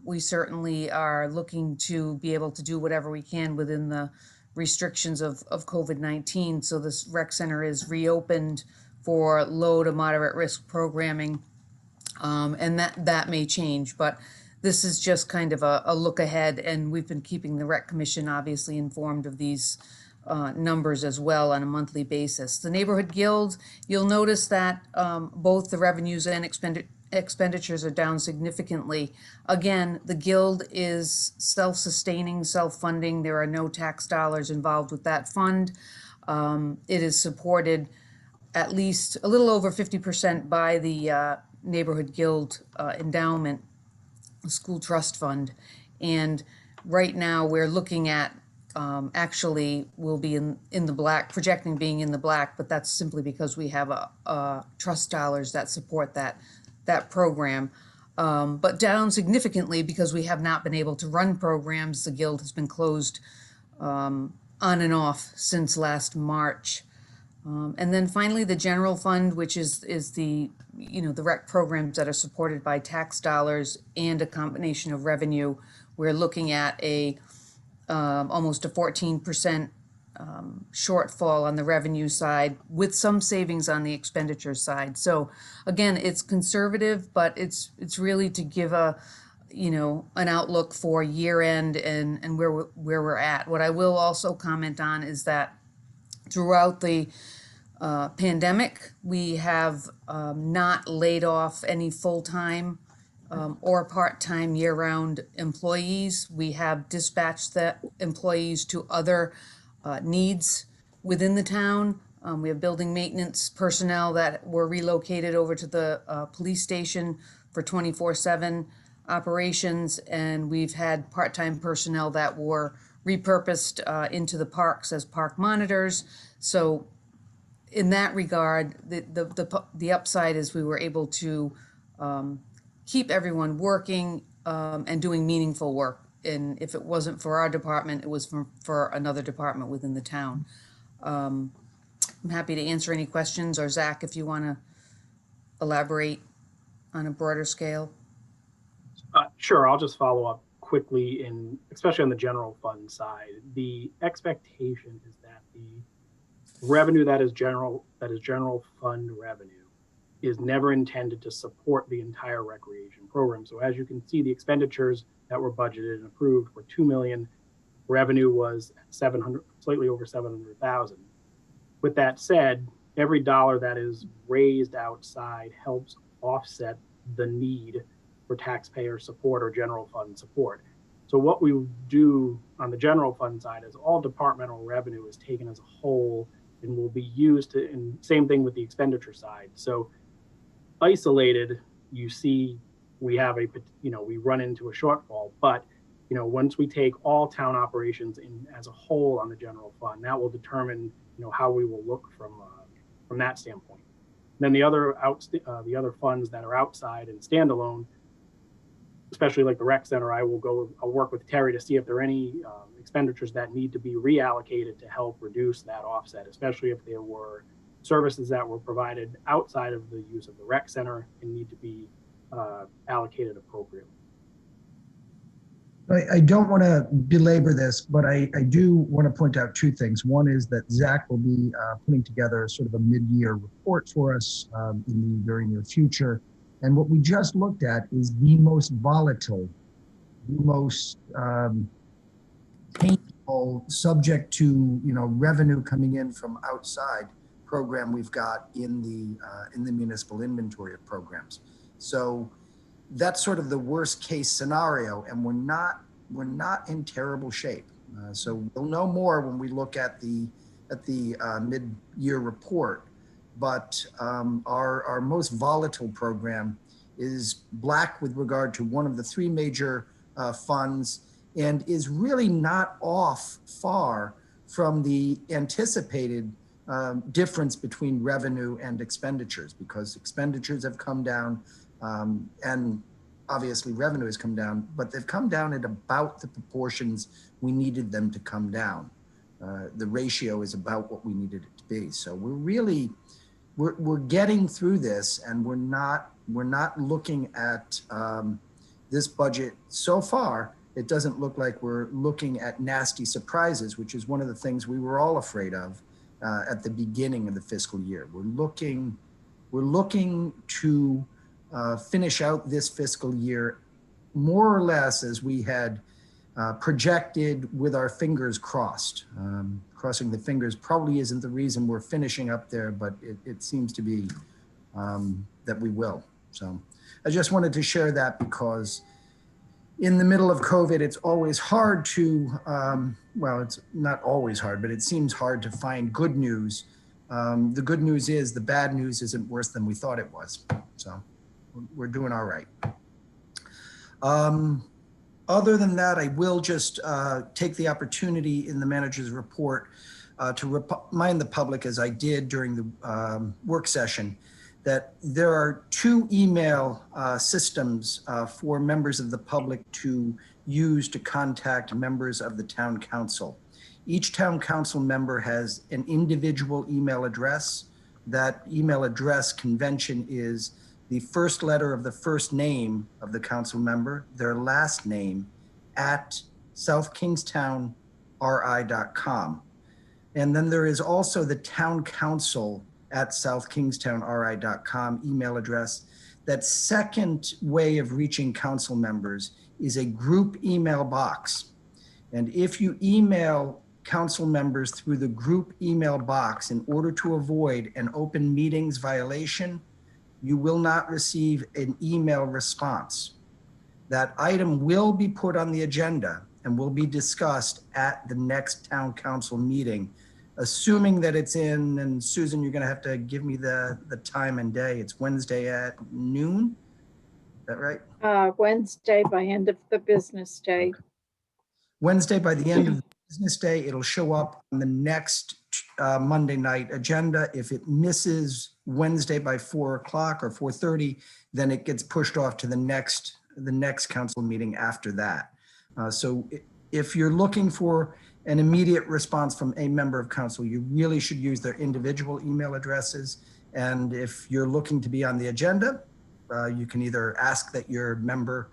We certainly are looking to be able to do whatever we can within the restrictions of COVID-19. So this rec center is reopened for low to moderate risk programming, and that may change. But this is just kind of a look ahead, and we've been keeping the Rec Commission obviously informed of these numbers as well on a monthly basis. The Neighborhood Guild, you'll notice that both the revenues and expenditures are down significantly. Again, the Guild is self-sustaining, self-funding. There are no tax dollars involved with that fund. It is supported at least a little over 50% by the Neighborhood Guild endowment, school trust fund. And right now we're looking at actually we'll be in the black, projecting being in the black, but that's simply because we have trust dollars that support that program, but down significantly because we have not been able to run programs. The Guild has been closed on and off since last March. And then finally, the general fund, which is the the rec programs that are supported by tax dollars and a combination of revenue. We're looking at almost a 14% shortfall on the revenue side with some savings on the expenditure side. So again, it's conservative, but it's really to give an outlook for year end and where we're at. What I will also comment on is that throughout the pandemic, we have not laid off any full-time or part-time year-round employees. We have dispatched the employees to other needs within the town. We have building maintenance personnel that were relocated over to the police station for 24/7 operations, and we've had part-time personnel that were repurposed into the parks as park monitors. So in that regard, the upside is we were able to keep everyone working and doing meaningful work. And if it wasn't for our department, it was for another department within the town. I'm happy to answer any questions, or Zach, if you want to elaborate on a broader scale. Sure, I'll just follow up quickly, especially on the general fund side. The expectation is that the revenue that is general fund revenue is never intended to support the entire recreation program. So as you can see, the expenditures that were budgeted and approved were $2 million. Revenue was slightly over 700,000. With that said, every dollar that is raised outside helps offset the need for taxpayer support or general fund support. So what we do on the general fund side is all departmental revenue is taken as a whole and will be used to, and same thing with the expenditure side. So isolated, you see we have we run into a shortfall, but once we take all town operations in as a whole on the general fund, that will determine how we will look from that standpoint. Then the other funds that are outside and standalone, especially like the rec center, I'll work with Terry to see if there are any expenditures that need to be reallocated to help reduce that offset, especially if there were services that were provided outside of the use of the rec center and need to be allocated appropriately. I don't want to belabor this, but I do want to point out two things. One is that Zach will be putting together sort of a mid-year report for us in the very near future. And what we just looked at is the most volatile, the most painful, subject to revenue coming in from outside program we've got in the municipal inventory of programs. So that's sort of the worst case scenario, and we're not in terrible shape. So we'll know more when we look at the mid-year report. But our most volatile program is black with regard to one of the three major funds, and is really not off far from the anticipated difference between revenue and expenditures, because expenditures have come down and obviously revenue has come down, but they've come down at about the proportions we needed them to come down. The ratio is about what we needed it to be. So we're getting through this, and we're not looking at this budget so far. It doesn't look like we're looking at nasty surprises, which is one of the things we were all afraid of at the beginning of the fiscal year. We're looking to finish out this fiscal year more or less as we had projected, with our fingers crossed. Crossing the fingers probably isn't the reason we're finishing up there, but it seems to be that we will. So I just wanted to share that, because in the middle of COVID, it's always hard to, well, it's not always hard, but it seems hard to find good news. The good news is the bad news isn't worse than we thought it was. So we're doing all right. Other than that, I will just take the opportunity in the manager's report to remind the public, as I did during the work session, that there are two email systems for members of the public to use to contact members of the town council. Each town council member has an individual email address. That email address convention is the first letter of the first name of the council member, their last name, at southkingstownri.com. And then there is also the town council at southkingstownri.com email address. That second way of reaching council members is a group email box. And if you email council members through the group email box in order to avoid an open meetings violation, you will not receive an email response. That item will be put on the agenda and will be discussed at the next town council meeting, assuming that it's in, and Susan, you're gonna have to give me the time and day. It's Wednesday at noon? Is that right? Wednesday by end of the business day. Wednesday by the end of the business day, it'll show up on the next Monday night agenda. If it misses Wednesday by 4 o'clock or 4:30, then it gets pushed off to the next council meeting after that. So if you're looking for an immediate response from a member of council, you really should use their individual email addresses. And if you're looking to be on the agenda, you can either ask that your member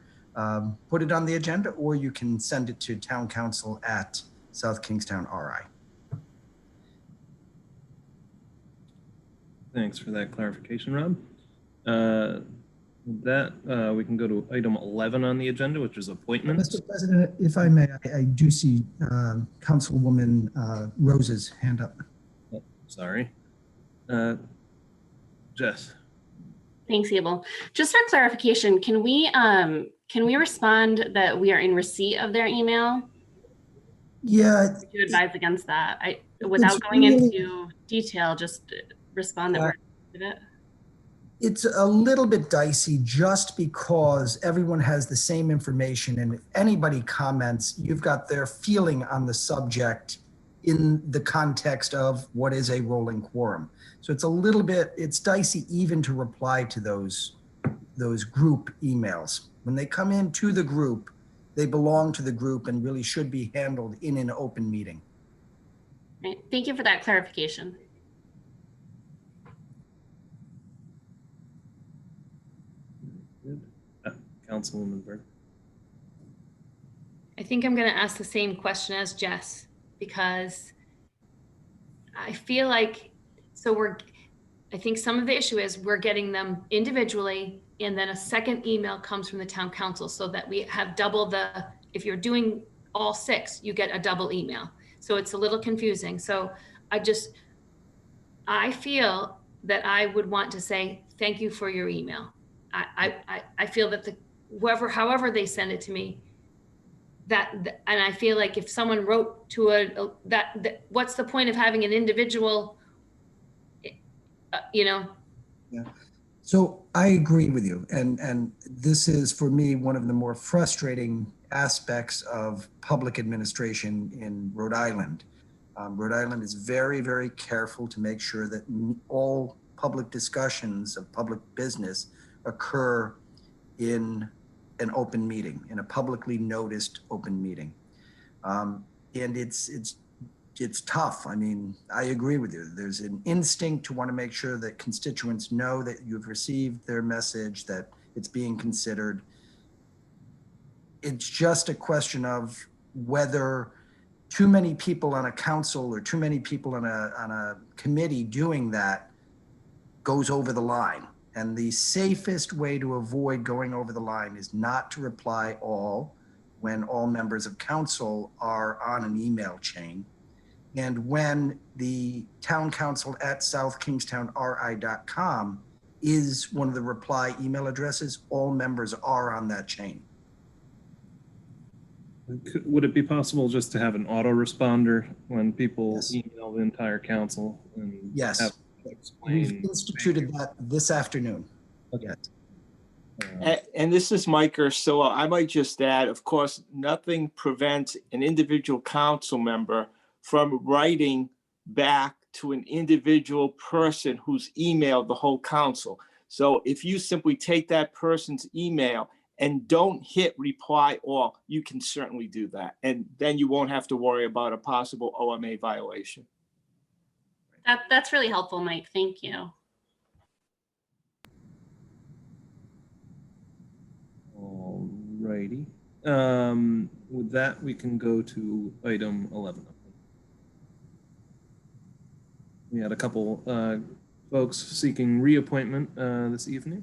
put it on the agenda, or you can send it to town council at South Kingstown RI. Thanks for that clarification, Rob. With that, we can go to item 11 on the agenda, which is appointments. Mr. President, if I may, I do see Councilwoman Rose's hand up. Oh, sorry. Jess. Thanks, Abel. Just for clarification, can we respond that we are in receipt of their email? Yeah. Would you advise against that? Without going into detail, just respond that we're in it. It's a little bit dicey just because everyone has the same information, and if anybody comments, you've got their feeling on the subject in the context of what is a rolling quorum. So it's a little bit, it's dicey even to reply to those group emails. When they come into the group, they belong to the group and really should be handled in an open meeting. Right. Thank you for that clarification. Councilwoman Berg. I think I'm going to ask the same question as Jess, because I feel like, I think some of the issue is we're getting them individually, and then a second email comes from the town council, so that we have double if you're doing all 6, you get a double email. So it's a little confusing. So I feel that I would want to say, thank you for your email. I feel that however they send it to me, and I feel like if someone wrote to what's the point of having an individual, Yeah. So I agree with you. And this is, for me, one of the more frustrating aspects of public administration in Rhode Island. Rhode Island is very, very careful to make sure that all public discussions of public business occur in an open meeting, in a publicly noticed open meeting. And it's tough. I mean, I agree with you. There's an instinct to want to make sure that constituents know that you've received their message, that it's being considered. It's just a question of whether too many people on a council or too many people on a committee doing that goes over the line. And the safest way to avoid going over the line is not to reply all when all members of council are on an email chain. And when the town council at southkingstownri.com is one of the reply email addresses, all members are on that chain. Would it be possible just to have an autoresponder when people email the entire council? And Yes. have We've instituted that this afternoon. Okay. And this is Mike Ursillo. I might just add, of course, nothing prevents an individual council member from writing back to an individual person who's emailed the whole council. So if you simply take that person's email and don't hit reply all, you can certainly do that. And then you won't have to worry about a possible OMA violation. That's really helpful, Mike. Thank you. All righty. With that, we can go to item 11. We had a couple folks seeking reappointment this evening.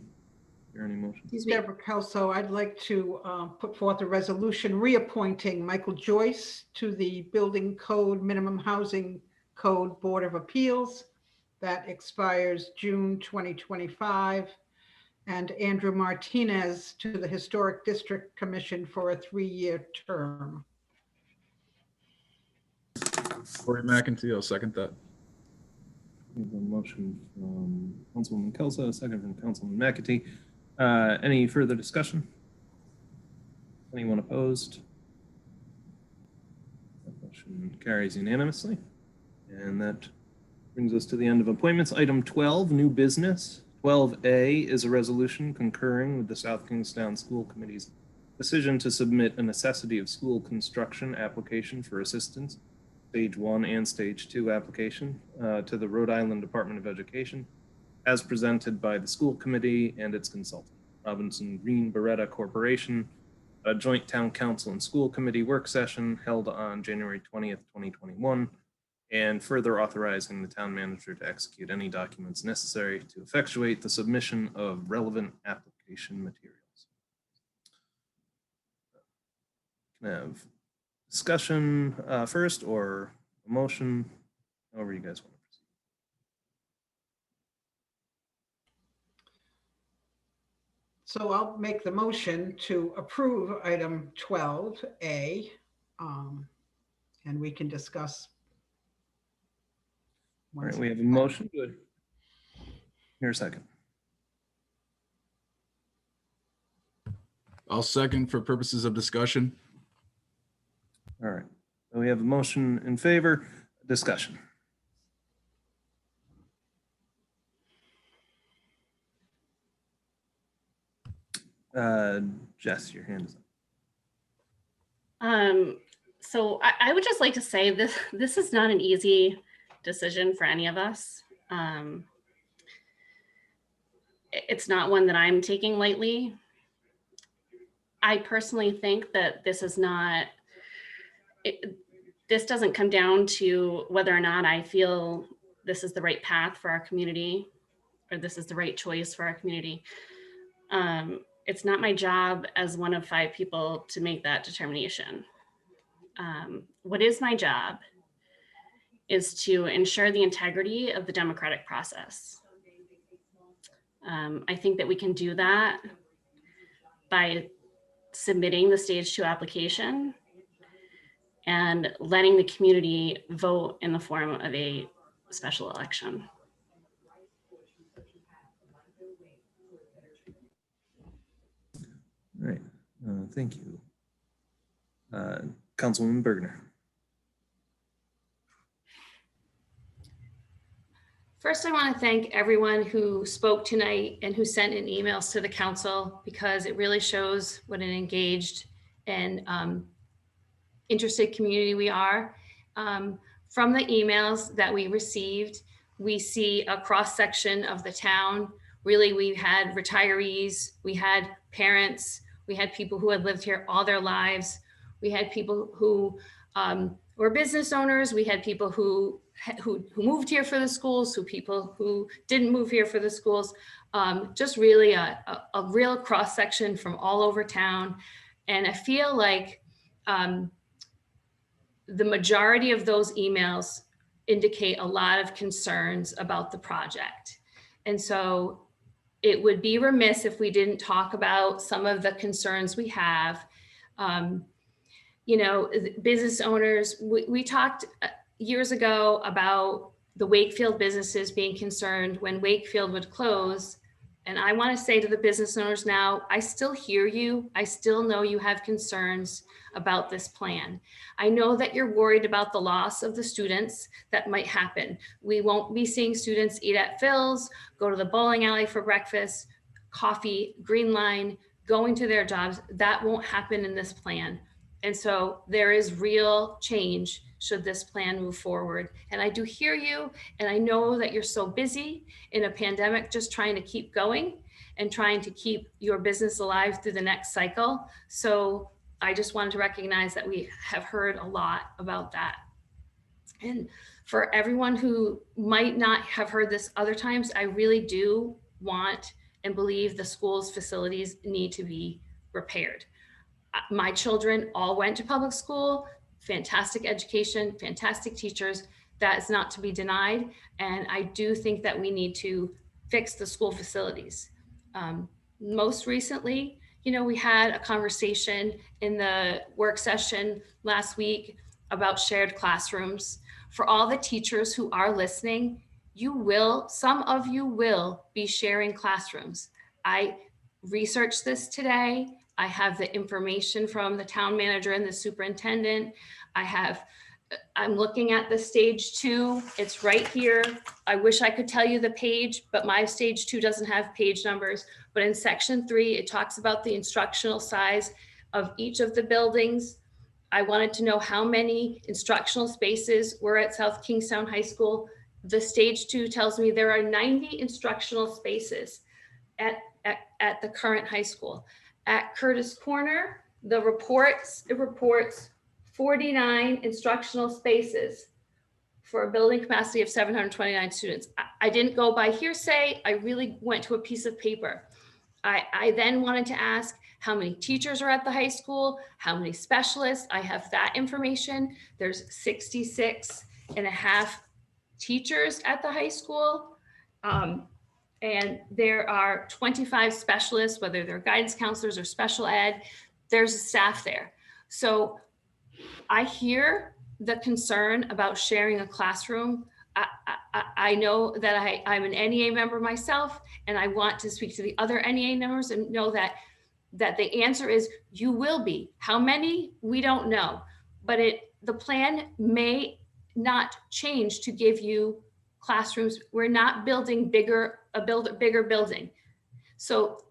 Is there any motion? Deborah Kelso, I'd like to put forth a resolution reappointing Michael Joyce to the Building Code Minimum Housing Code Board of Appeals. That expires June 2025. And Andrew Martinez to the Historic District Commission for a 3-year term. Corey McEntee, I'll second that. We have a motion from Councilwoman Kelso, a second from Councilman McAtee. Any further discussion? Anyone opposed? That motion carries unanimously. And that brings us to the end of appointments. Item 12, new business. 12A is a resolution concurring with the South Kingstown School Committee's decision to submit a necessity of school construction application for assistance, Stage 1 and Stage 2 application to the Rhode Island Department of Education, as presented by the school committee and its consultant, Robinson Green Beretta Corporation, a joint town council and school committee work session held on January 20th, 2021, and further authorizing the town manager to execute any documents necessary to effectuate the submission of relevant application materials. Can I have discussion first, or a motion, however you guys want to proceed? So I'll make the motion to approve item 12A, and we can discuss. All right, we have a motion. Good. Here a second. I'll second for purposes of discussion. All right, so we have a motion in favor, discussion. Jess, your hand is up. So I would just like to say this is not an easy decision for any of us. It's not one that I'm taking lightly. I personally think that this is not, this doesn't come down to whether or not I feel this is the right path for our community or this is the right choice for our community. It's not my job as one of 5 people to make that determination. What is my job is to ensure the integrity of the democratic process. I think that we can do that by submitting the Stage 2 application and letting the community vote in the form of a special election. All right, thank you. Councilwoman Bergner. First, I want to thank everyone who spoke tonight and who sent in emails to the council, because it really shows what an engaged and interested community we are. From the emails that we received, we see a cross section of the town. Really, we had retirees, we had parents, we had people who had lived here all their lives. We had people who were business owners. We had people who moved here for the schools, people who didn't move here for the schools. Just really a real cross section from all over town. And I feel like the majority of those emails indicate a lot of concerns about the project. And so it would be remiss if we didn't talk about some of the concerns we have. You know, business owners, we talked years ago about the Wakefield businesses being concerned when Wakefield would close. And I want to say to the business owners now, I still hear you. I still know you have concerns about this plan. I know that you're worried about the loss of the students that might happen. We won't be seeing students eat at Phil's, go to the bowling alley for breakfast, coffee, Green Line, going to their jobs. That won't happen in this plan. And so there is real change should this plan move forward. And I do hear you, and I know that you're so busy in a pandemic just trying to keep going and trying to keep your business alive through the next cycle. So I just wanted to recognize that we have heard a lot about that. And for everyone who might not have heard this other times, I really do want and believe the school's facilities need to be repaired. My children all went to public school, fantastic education, fantastic teachers. That is not to be denied. And I do think that we need to fix the school facilities. Most recently, you know, we had a conversation in the work session last week about shared classrooms. For all the teachers who are listening, some of you will be sharing classrooms. I researched this today. I have the information from the town manager and the superintendent. I'm looking at the stage 2. It's right here. I wish I could tell you the page, but my stage 2 doesn't have page numbers. But in section 3, it talks about the instructional size of each of the buildings. I wanted to know how many instructional spaces were at South Kingstown High School. The stage 2 tells me there are 90 instructional spaces at the current high school. At Curtis Corner, it reports 49 instructional spaces for a building capacity of 729 students. I didn't go by hearsay. I really went to a piece of paper. I then wanted to ask how many teachers are at the high school, how many specialists. I have that information. There's 66 and a half teachers at the high school. And there are 25 specialists, whether they're guidance counselors or special ed, there's staff there. So I hear the concern about sharing a classroom. I know that I'm an NEA member myself, and I want to speak to the other NEA members and know that the answer is you will be. How many, we don't know, but the plan may not change to give you classrooms. We're not building bigger building. So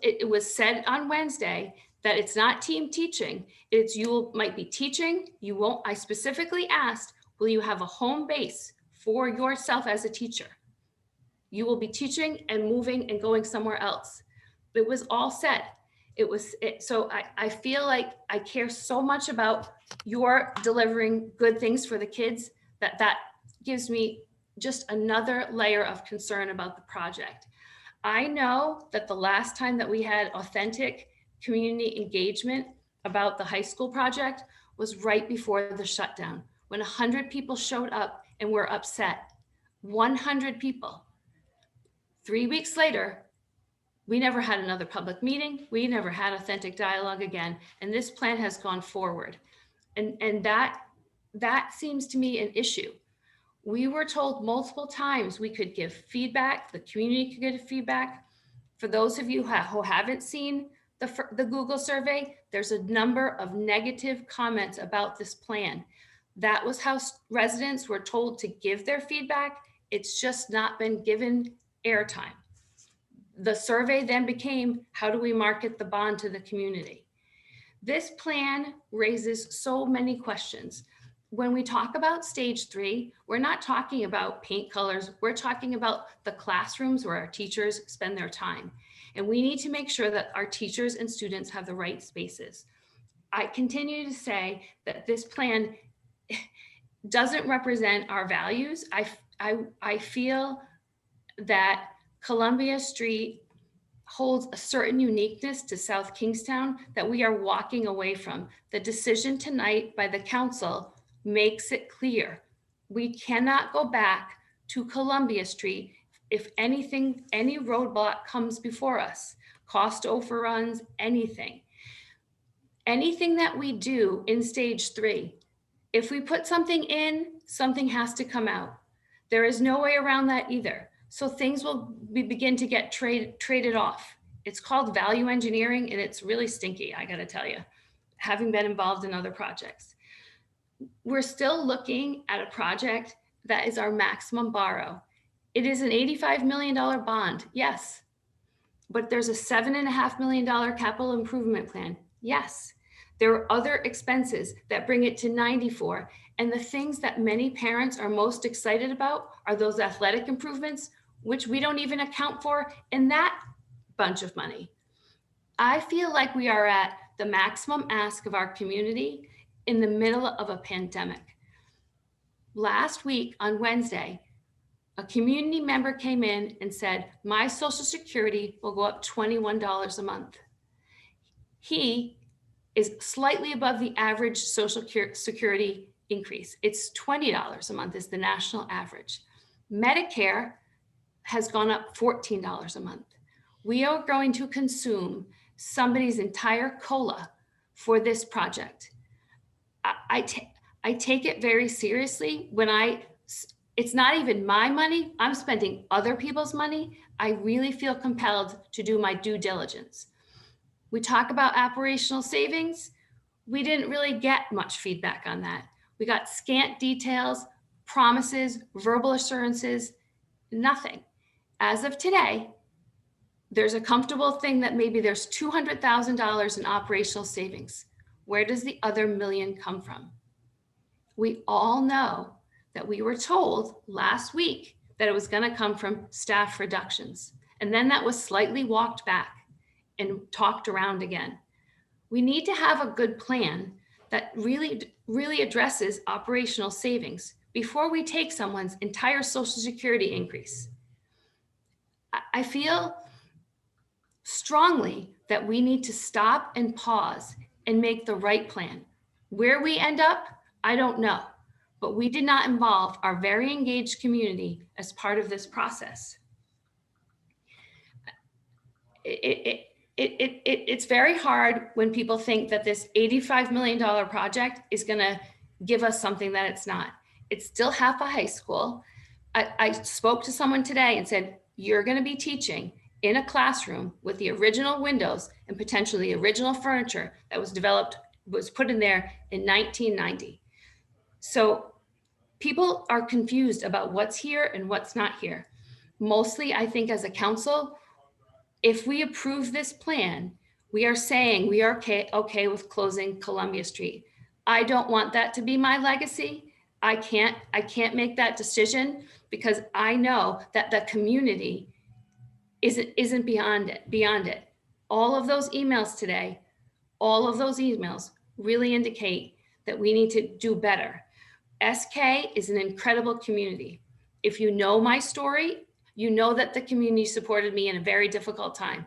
it was said on Wednesday that it's not team teaching. You might be teaching. You won't. I specifically asked, will you have a home base for yourself as a teacher? You will be teaching and moving and going somewhere else. It was all said. So I feel like I care so much about your delivering good things for the kids that gives me just another layer of concern about the project. I know that the last time that we had authentic community engagement about the high school project was right before the shutdown, when 100 people showed up and were upset. 100 people. 3 weeks later, we never had another public meeting. We never had authentic dialogue again. And this plan has gone forward. And that seems to me an issue. We were told multiple times we could give feedback, the community could give feedback. For those of you who haven't seen the Google survey, there's a number of negative comments about this plan. That was how residents were told to give their feedback. It's just not been given airtime. The survey then became, how do we market the bond to the community? This plan raises so many questions. When we talk about stage 3, we're not talking about paint colors. We're talking about the classrooms where our teachers spend their time. And we need to make sure that our teachers and students have the right spaces. I continue to say that this plan doesn't represent our values. I feel that Columbia Street holds a certain uniqueness to South Kingstown that we are walking away from. The decision tonight by the council makes it clear. We cannot go back to Columbia Street if anything, any roadblock comes before us, cost overruns, anything. Anything that we do in stage 3, if we put something in, something has to come out. There is no way around that either. So things will begin to get traded off. It's called value engineering, and it's really stinky, I gotta tell you, having been involved in other projects. We're still looking at a project that is our maximum borrow. It is an $85 million bond, yes. But there's a $7.5 million capital improvement plan, yes. There are other expenses that bring it to 94. And the things that many parents are most excited about are those athletic improvements, which we don't even account for in that bunch of money. I feel like we are at the maximum ask of our community in the middle of a pandemic. Last week on Wednesday, a community member came in and said, my Social Security will go up $21 a month. He is slightly above the average Social Security increase. It's $20 a month is the national average. Medicare has gone up $14 a month. We are going to consume somebody's entire COLA for this project. I take it very seriously when it's not even my money, I'm spending other people's money. I really feel compelled to do my due diligence. We talk about operational savings. We didn't really get much feedback on that. We got scant details, promises, verbal assurances, nothing. As of today, there's a comfortable thing that maybe there's $200,000 in operational savings. Where does the other million come from? We all know that we were told last week that it was going to come from staff reductions. And then that was slightly walked back and talked around again. We need to have a good plan that really addresses operational savings before we take someone's entire Social Security increase. I feel strongly that we need to stop and pause and make the right plan. Where we end up, I don't know, but we did not involve our very engaged community as part of this process. It's very hard when people think that this $85 million project is gonna give us something that it's not. It's still half a high school. I spoke to someone today and said, you're gonna be teaching in a classroom with the original windows and potentially the original furniture that was put in there in 1990. So people are confused about what's here and what's not here. Mostly, I think as a council, if we approve this plan, we are saying we are okay with closing Columbia Street. I don't want that to be my legacy. I can't make that decision because I know that the community isn't beyond it. All of those emails today, all of those emails really indicate that we need to do better. SK is an incredible community. If you know my story, you know that the community supported me in a very difficult time.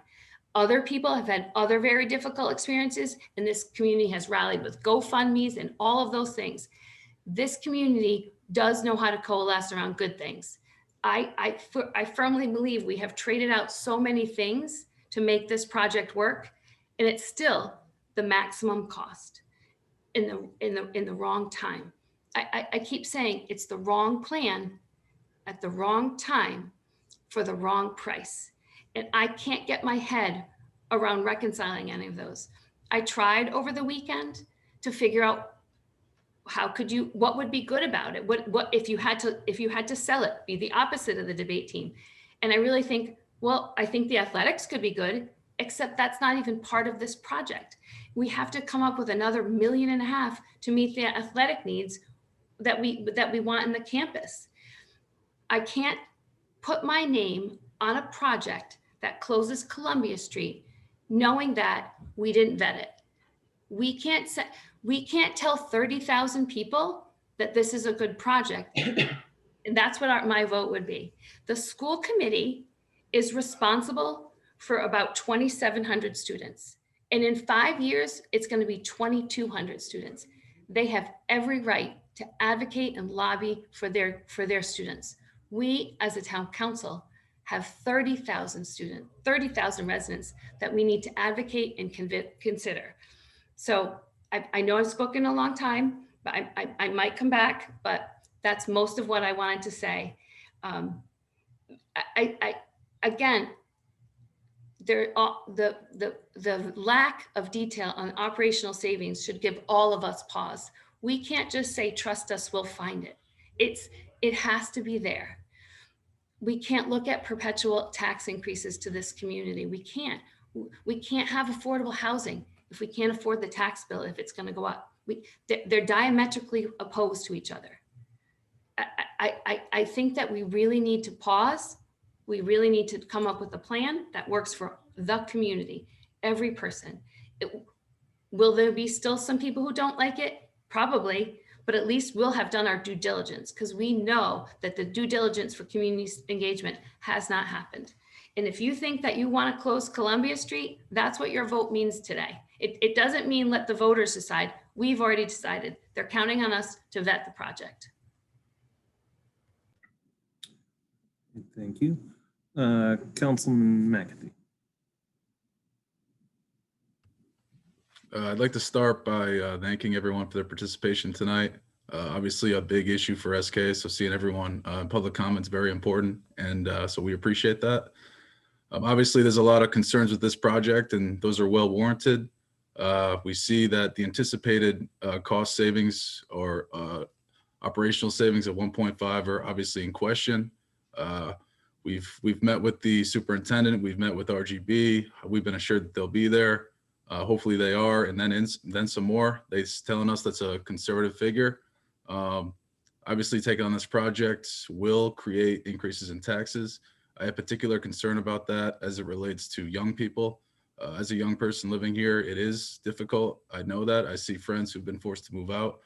Other people have had other very difficult experiences, and this community has rallied with GoFundMes and all of those things. This community does know how to coalesce around good things. I firmly believe we have traded out so many things to make this project work, and it's still the maximum cost in the wrong time. I keep saying it's the wrong plan at the wrong time for the wrong price. And I can't get my head around reconciling any of those. I tried over the weekend to figure out what would be good about it? What if you had to sell it, be the opposite of the debate team? And I really think, well, I think the athletics could be good, except that's not even part of this project. We have to come up with another $1.5 million to meet the athletic needs that we want in the campus. I can't put my name on a project that closes Columbia Street, knowing that we didn't vet it. We can't tell 30,000 people that this is a good project. And that's what my vote would be. The school committee is responsible for about 2,700 students. And in 5 years, it's going to be 2,200 students. They have every right to advocate and lobby for their students. We, as a town council, have 30,000 residents that we need to advocate and consider. So I know I've spoken a long time, but I might come back, but that's most of what I wanted to say. Again, the lack of detail on operational savings should give all of us pause. We can't just say, trust us, we'll find it. It has to be there. We can't look at perpetual tax increases to this community. We can't have affordable housing if we can't afford the tax bill, if it's going to go up. They're diametrically opposed to each other. I think that we really need to pause. We really need to come up with a plan that works for the community, every person. Will there be still some people who don't like it? Probably, but at least we'll have done our due diligence because we know that the due diligence for community engagement has not happened. And if you think that you want to close Columbia Street, that's what your vote means today. It doesn't mean let the voters decide. We've already decided. They're counting on us to vet the project. Thank you. Councilman McAfee. I'd like to start by thanking everyone for their participation tonight. Obviously a big issue for SK, so seeing everyone in public comments very important, and so we appreciate that. Obviously there's a lot of concerns with this project, and those are well warranted. We see that the anticipated cost savings or operational savings of 1.5 are obviously in question. We've met with the superintendent, we've met with RGB, we've been assured that they'll be there. Hopefully they are, and then some more. They're telling us that's a conservative figure. Obviously taking on this project will create increases in taxes. I have particular concern about that as it relates to young people. As a young person living here, it is difficult. I know that. I see friends who've been forced to move out.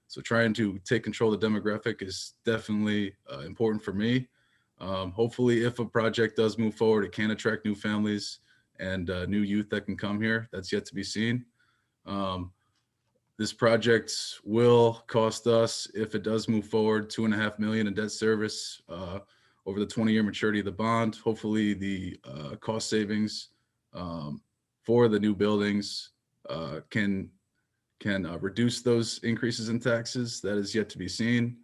So trying to take control of the demographic is definitely important for me. Hopefully if a project does move forward, it can attract new families and new youth that can come here. That's yet to be seen. This project will cost us, if it does move forward, $2.5 million in debt service over the 20-year maturity of the bond. Hopefully the cost savings for the new buildings can reduce those increases in taxes. That is yet to be seen.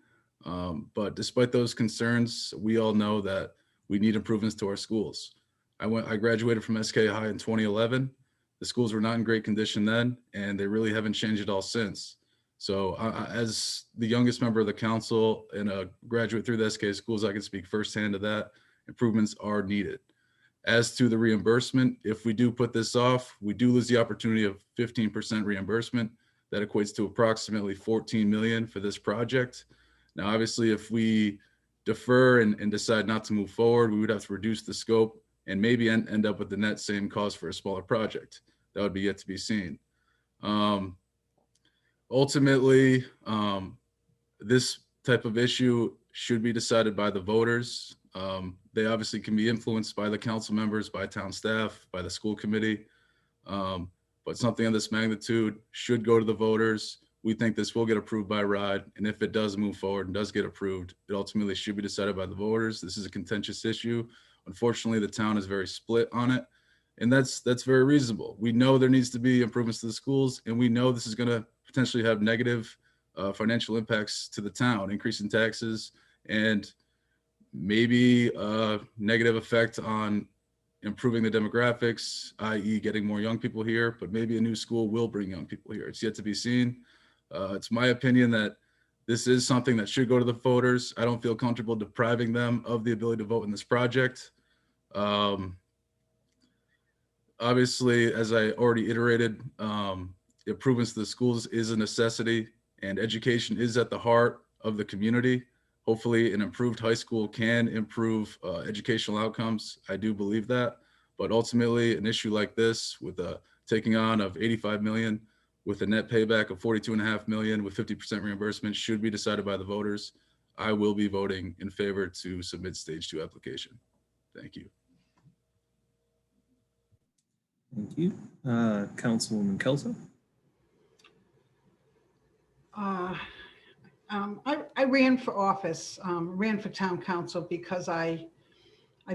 But despite those concerns, we all know that we need improvements to our schools. I graduated from SK High in 2011. The schools were not in great condition then, and they really haven't changed at all since. So as the youngest member of the council and a graduate through the SK schools, I can speak firsthand to that. Improvements are needed. As to the reimbursement, if we do put this off, we do lose the opportunity of 15% reimbursement. That equates to approximately 14 million for this project. Now, obviously, if we defer and decide not to move forward, we would have to reduce the scope and maybe end up with the net same cost for a smaller project. That would be yet to be seen. Ultimately, this type of issue should be decided by the voters. They obviously can be influenced by the council members, by town staff, by the school committee. But something of this magnitude should go to the voters. We think this will get approved by RIDE. And if it does move forward and does get approved, it ultimately should be decided by the voters. This is a contentious issue. Unfortunately, the town is very split on it. And that's very reasonable. We know there needs to be improvements to the schools, and we know this is going to potentially have negative financial impacts to the town, increase in taxes, and maybe a negative effect on improving the demographics, i.e. getting more young people here, but maybe a new school will bring young people here. It's yet to be seen. It's my opinion that this is something that should go to the voters. I don't feel comfortable depriving them of the ability to vote in this project. Obviously, as I already iterated, improvements to the schools is a necessity, and education is at the heart of the community. Hopefully an improved high school can improve educational outcomes. I do believe that, but ultimately an issue like this with a taking on of 85 million with a net payback of 42.5 million with 50% reimbursement should be decided by the voters. I will be voting in favor to submit stage 2 application. Thank you. Thank you. Councilwoman Kelso. I ran for office, ran for town council because I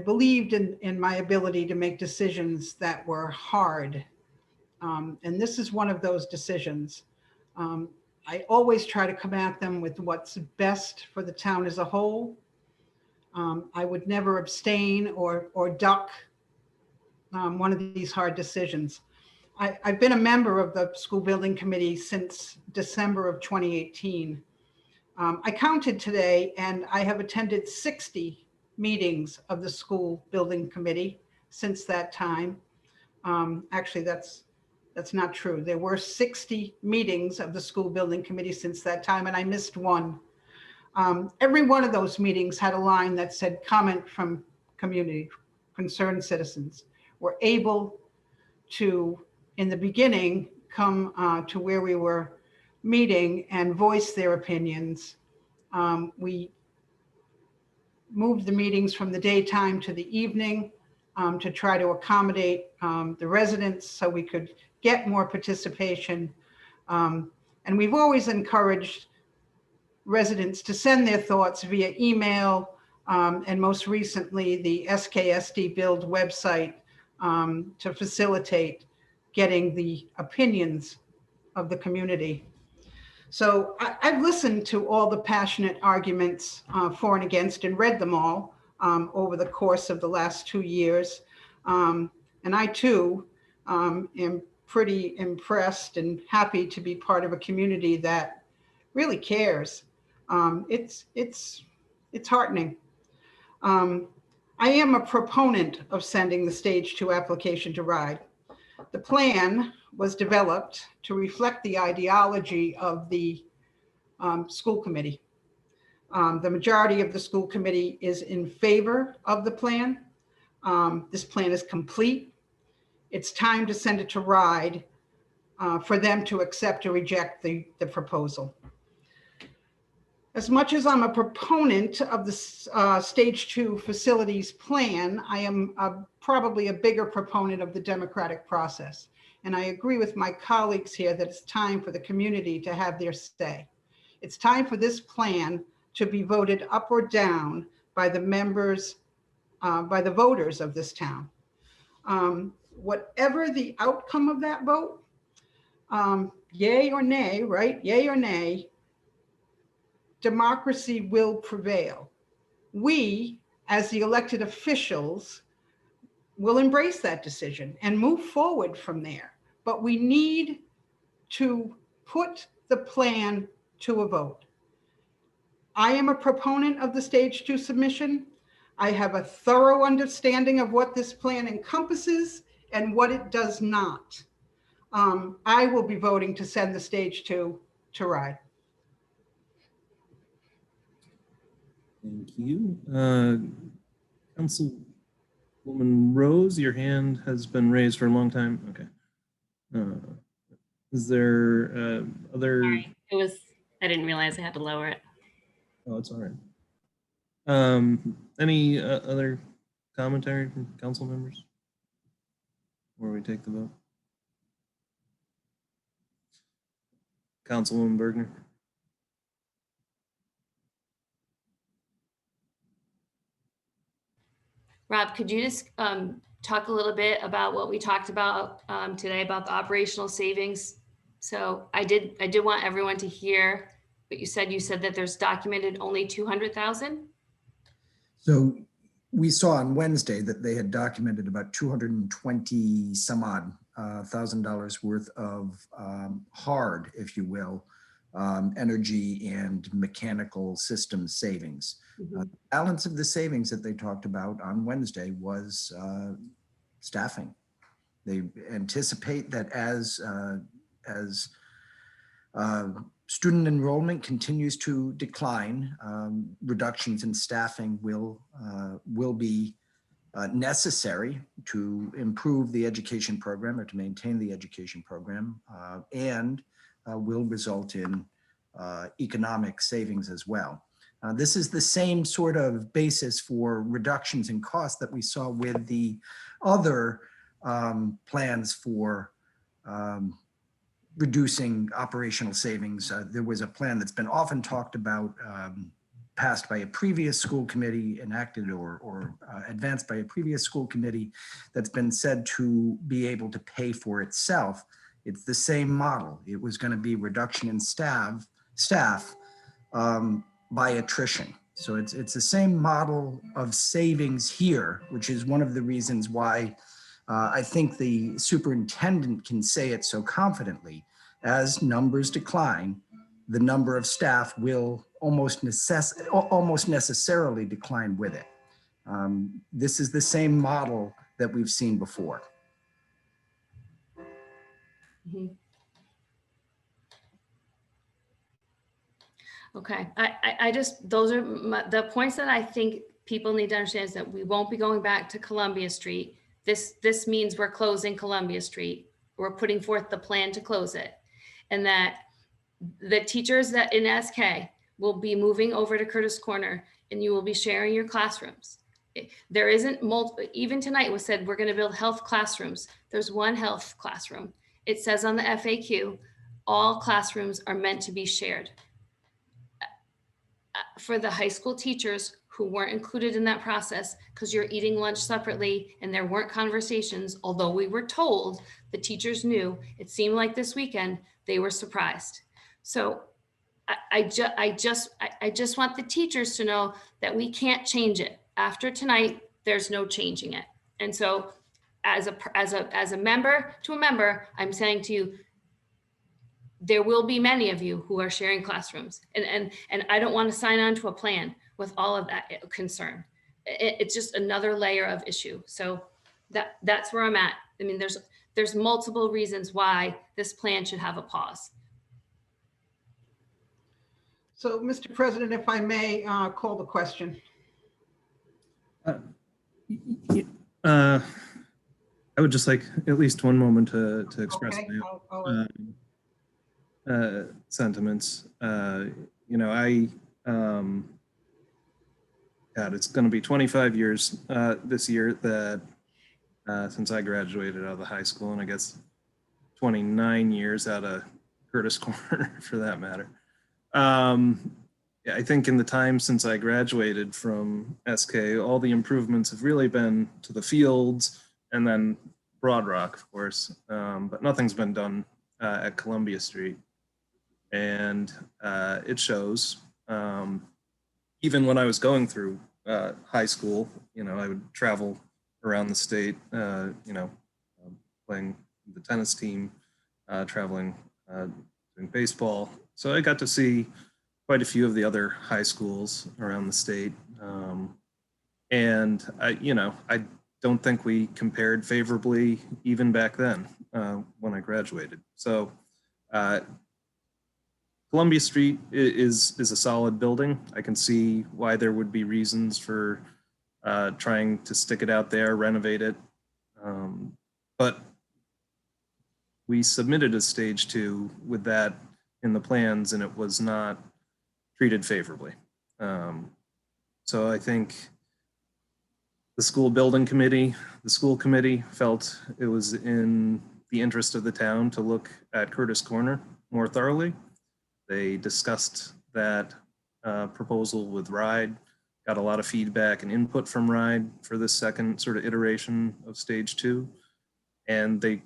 believed in my ability to make decisions that were hard. And this is one of those decisions. I always try to come at them with what's best for the town as a whole. I would never abstain or duck one of these hard decisions. I've been a member of the school building committee since December of 2018. I counted today, and I have attended 60 meetings of the school building committee since that time. Actually, that's not true. There were 60 meetings of the school building committee since that time, and I missed one. Every one of those meetings had a line that said comment from community, concerned citizens. We're able to, in the beginning, come to where we were meeting and voice their opinions. We moved the meetings from the daytime to the evening to try to accommodate the residents so we could get more participation. And we've always encouraged residents to send their thoughts via email, and most recently the SKSD Build website to facilitate getting the opinions of the community. So I've listened to all the passionate arguments for and against and read them all over the course of the last 2 years. And I too am pretty impressed and happy to be part of a community that really cares. It's heartening. I am a proponent of sending the Stage 2 application to RIDE. The plan was developed to reflect the ideology of the school committee. The majority of the school committee is in favor of the plan. This plan is complete. It's time to send it to RIDE for them to accept or reject the proposal. As much as I'm a proponent of the Stage 2 facilities plan, I am probably a bigger proponent of the democratic process. And I agree with my colleagues here that it's time for the community to have their say. It's time for this plan to be voted up or down by the members, by the voters of this town. Whatever the outcome of that vote, yay or nay, right? Yay or nay, democracy will prevail. We, as the elected officials, will embrace that decision and move forward from there. But we need to put the plan to a vote. I am a proponent of the Stage 2 submission. I have a thorough understanding of what this plan encompasses and what it does not. I will be voting to send the Stage 2 to RIDE. Thank you. Councilwoman Rose, your hand has been raised for a long time. Okay. Is there other? Sorry, I didn't realize I had to lower it. Oh, it's all right. Any other commentary from council members before we take the vote? Councilwoman Bergner. Rob, could you just talk a little bit about what we talked about today about the operational savings? So I did want everyone to hear what you said. You said that there's documented only 200,000. So we saw on Wednesday that they had documented about 220 some odd $1,000 worth of hard, if you will, energy and mechanical system savings. The balance of the savings that they talked about on Wednesday was staffing. They anticipate that as student enrollment continues to decline, reductions in staffing will be necessary to improve the education program or to maintain the education program, and will result in economic savings as well. This is the same sort of basis for reductions in costs that we saw with the other plans for reducing operational savings. There was a plan that's been often talked about, passed by a previous school committee, enacted or advanced by a previous school committee, that's been said to be able to pay for itself. It's the same model. It was going to be reduction in staff by attrition. So it's the same model of savings here, which is one of the reasons why I think the superintendent can say it so confidently. As numbers decline, the number of staff will almost necessarily decline with it. This is the same model that we've seen before. Mm-hmm. Okay, I just, those are the points that I think people need to understand, is that we won't be going back to Columbia Street. This means we're closing Columbia Street. We're putting forth the plan to close it. And that The teachers that in SK will be moving over to Curtis Corner, and you will be sharing your classrooms. There isn't multiple, even tonight was said, we're going to build health classrooms. There's one health classroom. It says on the FAQ, all classrooms are meant to be shared. For the high school teachers who weren't included in that process because you're eating lunch separately and there weren't conversations, although we were told, the teachers knew, it seemed like this weekend they were surprised. So I just want the teachers to know that we can't change it. After tonight, there's no changing it. And so as a member to a member, I'm saying to you, there will be many of you who are sharing classrooms, and I don't want to sign on to a plan with all of that concern. It's just another layer of issue. So that's where I'm at. I mean, there's multiple reasons why this plan should have a pause. So, Mr. President, if I may call the question. I would just like at least one moment to express Okay, my sentiments. You know, God, it's going to be 25 years this year that since I graduated out of the high school, and I guess 29 years out of Curtis Corner for that matter. Yeah, I think in the time since I graduated from SK, all the improvements have really been to the fields and then Broad Rock, of course, but nothing's been done at Columbia Street. And it shows. Even when I was going through high school, you know, I would travel around the state, you know, playing the tennis team, traveling, doing baseball. So I got to see quite a few of the other high schools around the state. And you know, I don't think we compared favorably even back then when I graduated. So Columbia Street is a solid building. I can see why there would be reasons for trying to stick it out there, renovate it. But we submitted a stage 2 with that in the plans, and it was not treated favorably. So I think the school building committee, the school committee felt it was in the interest of the town to look at Curtis Corner more thoroughly. They discussed that proposal with RIDE, got a lot of feedback and input from RIDE for this second sort of iteration of stage 2. And they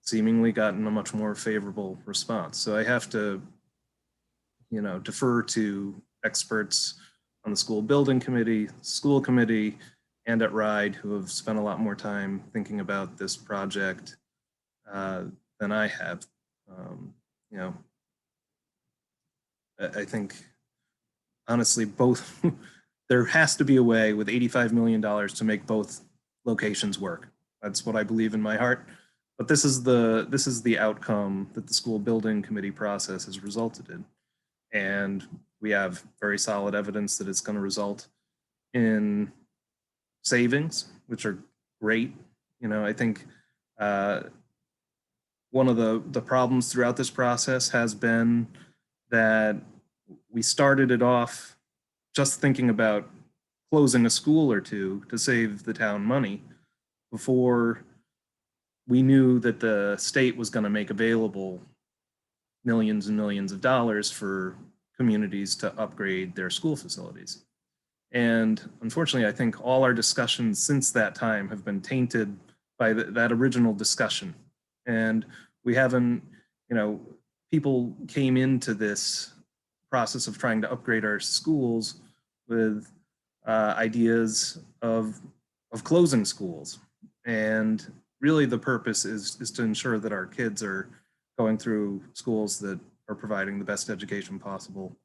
seemingly gotten a much more favorable response. So I have to, you know, defer to experts on the school building committee, school committee, and at RIDE who have spent a lot more time thinking about this project than I have. You know, I think, honestly, both, there has to be a way with $85 million to make both locations work. That's what I believe in my heart. But this is the outcome that the school building committee process has resulted in. And we have very solid evidence that it's going to result in savings, which are great. You know, I think one of the problems throughout this process has been that we started it off just thinking about closing a school or two to save the town money before we knew that the state was going to make available millions and millions of dollars for communities to upgrade their school facilities. And unfortunately, I think all our discussions since that time have been tainted by that original discussion. And we haven't, you know, people came into this process of trying to upgrade our schools with ideas of closing schools. And really the purpose is to ensure that our kids are going through schools that are providing the best education possible.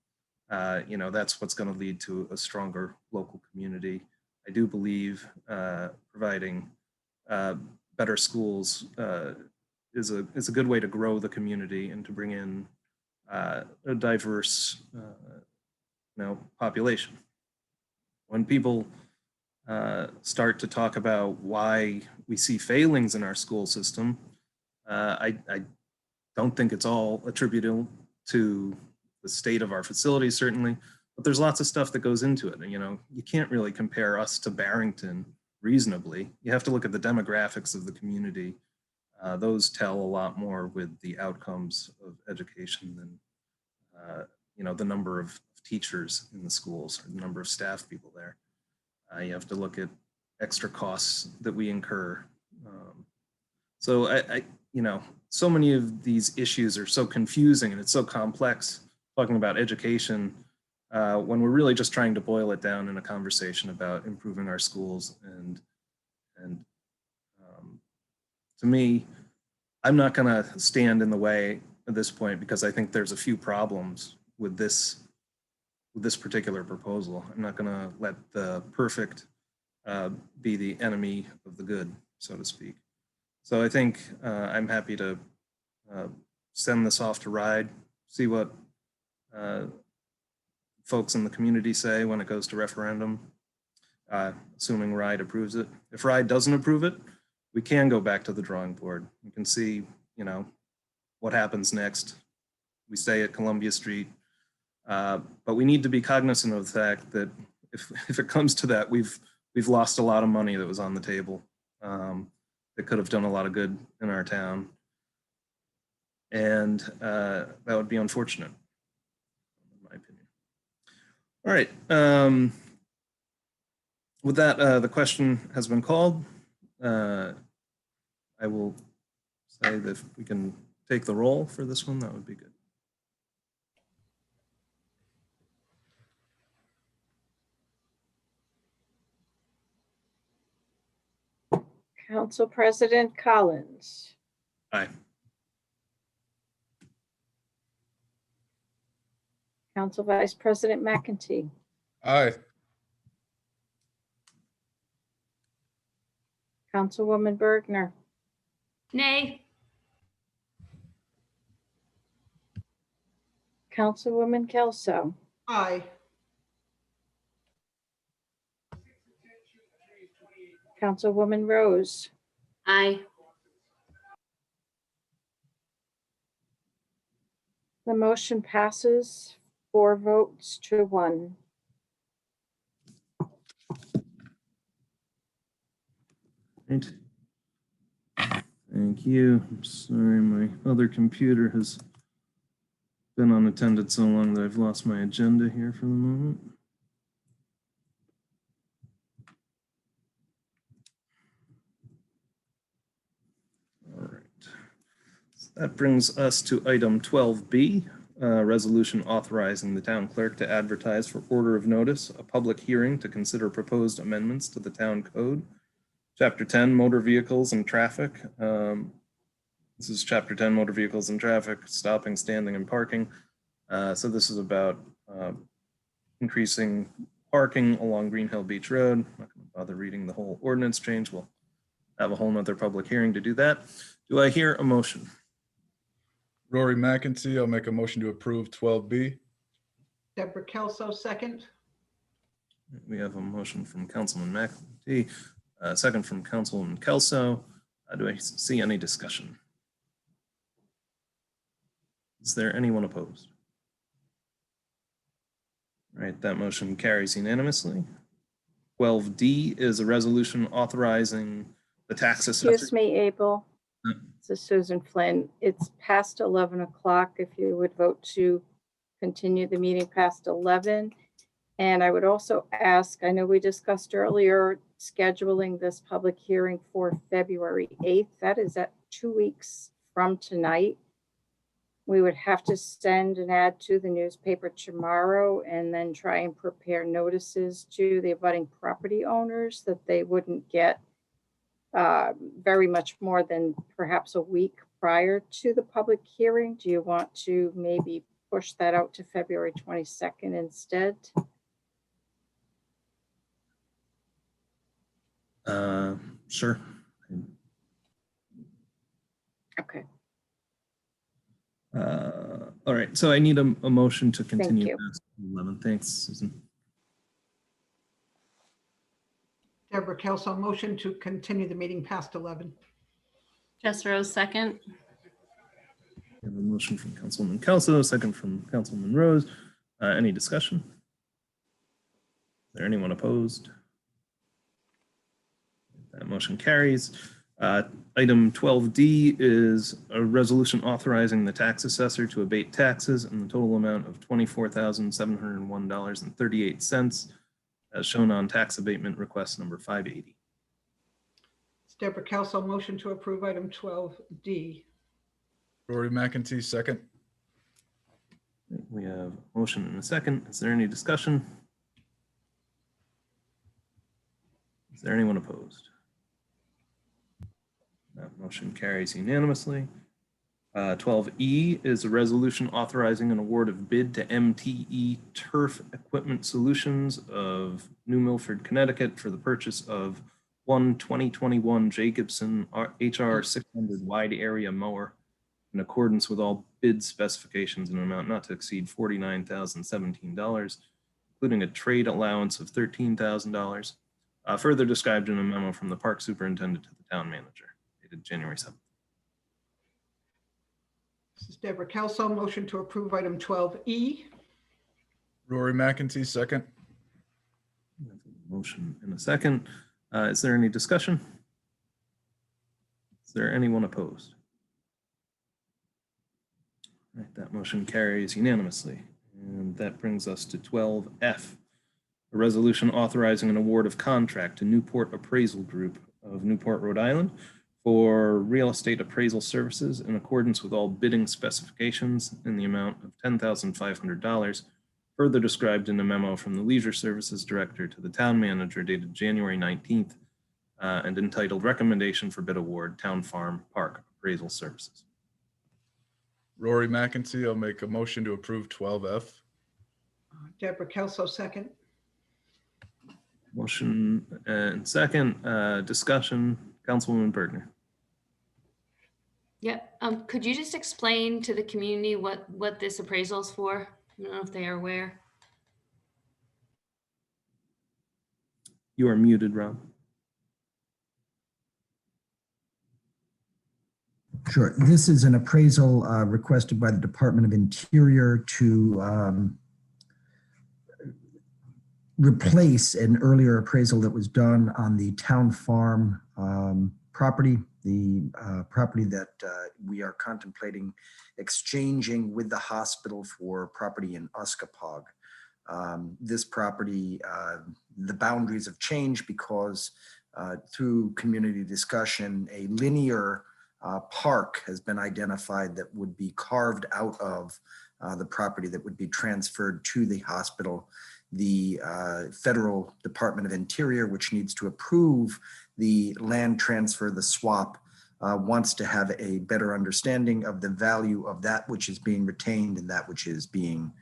You know, that's what's going to lead to a stronger local community. I do believe providing better schools is a good way to grow the community and to bring in a diverse, you know, population. When people start to talk about why we see failings in our school system, I don't think it's all attributable to the state of our facilities, certainly, but there's lots of stuff that goes into it. And, you know, you can't really compare us to Barrington reasonably. You have to look at the demographics of the community. Those tell a lot more with the outcomes of education than, you know, the number of teachers in the schools or the number of staff people there. You have to look at extra costs that we incur. So you know, so many of these issues are so confusing and it's so complex talking about education when we're really just trying to boil it down in a conversation about improving our schools. And to me, I'm not going to stand in the way at this point because I think there's a few problems with this particular proposal. I'm not going to let the perfect be the enemy of the good, so to speak. So I think I'm happy to send this off to RIDE, see what folks in the community say when it goes to referendum, assuming RIDE approves it. If RIDE doesn't approve it, we can go back to the drawing board. We can see, you know, what happens next. We stay at Columbia Street, but we need to be cognizant of the fact that if it comes to that, we've lost a lot of money that was on the table that could have done a lot of good in our town. And that would be unfortunate, in my opinion. All right. With that, the question has been called. I will say that if we can take the roll for this one, that would be good. Council President Collins. Aye. Council Vice President McEntee. Aye. Councilwoman Bergner. Nay. Councilwoman Kelso. Aye. Councilwoman Rose. Aye. The motion passes 4 votes to 1. Right. Thank you. I'm sorry, my other computer has been unattended so long that I've lost my agenda here for the moment. All right. So that brings us to item 12B, resolution authorizing the town clerk to advertise for order of notice, a public hearing to consider proposed amendments to the town code. Chapter 10, motor vehicles and traffic. This is chapter 10, motor vehicles and traffic, stopping, standing, and parking. So this is about increasing parking along Green Hill Beach Road. I'm not going to bother reading the whole ordinance change. We'll have a whole nother public hearing to do that. Do I hear a motion? Rory McEntee, I'll make a motion to approve 12B. Deborah Kelso, second. We have a motion from Councilman McEntee, second from Councilwoman Kelso. Do I see any discussion? Is there anyone opposed? All right, that motion carries unanimously. 12D is a resolution authorizing the tax assessor. Excuse me, Abel. This is Susan Flynn. It's past 11 o'clock. If you would vote to continue the meeting past 11. And I would also ask, I know we discussed earlier scheduling this public hearing for February 8th. That is at 2 weeks from tonight. We would have to send an ad to the newspaper tomorrow and then try and prepare notices to the abutting property owners that they wouldn't get very much more than perhaps a week prior to the public hearing. Do you want to maybe push that out to February 22nd instead? Sure. Okay. All right, so I need a motion to continue. you. Past 11. Thanks, Susan. Deborah Kelso, motion to continue the meeting past 11. Jess Rose, second. We have a motion from Councilwoman Kelso, a second from Councilwoman Rose. Any discussion? Is there anyone opposed? That motion carries. Item 12D is a resolution authorizing the tax assessor to abate taxes in the total amount of $24,701.38 as shown on tax abatement request number 580. It's Deborah Kelso, motion to approve item 12D. Rory McEntee, second. We have a motion and a second. Is there any discussion? Is there anyone opposed? That motion carries unanimously. 12E is a resolution authorizing an award of bid to MTE Turf Equipment Solutions of New Milford, Connecticut for the purchase of one 2021 Jacobson HR 600 wide area mower in accordance with all bid specifications in an amount not to exceed $49,017, including a trade allowance of $13,000, further described in a memo from the park superintendent to the town manager. January 7th. This is Deborah Kelso, motion to approve item 12E. Rory McEntee, second. Motion in a second. Is there any discussion? Is there anyone opposed? All right, that motion carries unanimously. And that brings us to 12F, a resolution authorizing an award of contract to Newport Appraisal Group of Newport, Rhode Island, for real estate appraisal services in accordance with all bidding specifications in the amount of $10,500, further described in a memo from the Leisure Services Director to the Town Manager dated January 19th and entitled Recommendation for Bid Award, Town Farm Park Appraisal Services. Rory McEntee, I'll make a motion to approve 12F. Deborah Kelso, second. Motion and second. Discussion. Councilwoman Bergner. Yeah, could you just explain to the community what this appraisal is for? I don't know if they are aware. You are muted, Rob. Sure. This is an appraisal requested by the Department of Interior to replace an earlier appraisal that was done on the town farm property, the property that we are contemplating exchanging with the hospital for property in Uskapog. This property, the boundaries have changed because through community discussion, a linear park has been identified that would be carved out of the property that would be transferred to the hospital. The Federal Department of Interior, which needs to approve the land transfer, the swap, wants to have a better understanding of the value of that which is being retained and that which is being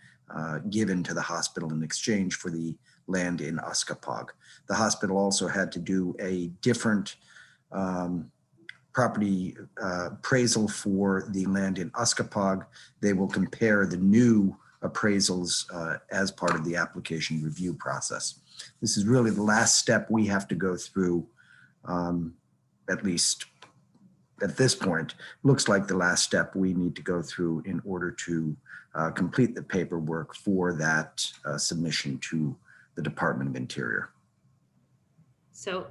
given to the hospital in exchange for the land in Uskapog. The hospital also had to do a different property appraisal for the land in Uskapog. They will compare the new appraisals as part of the application review process. This is really the last step we have to go through, at least at this point. Looks like the last step we need to go through in order to complete the paperwork for that submission to the Department of Interior. So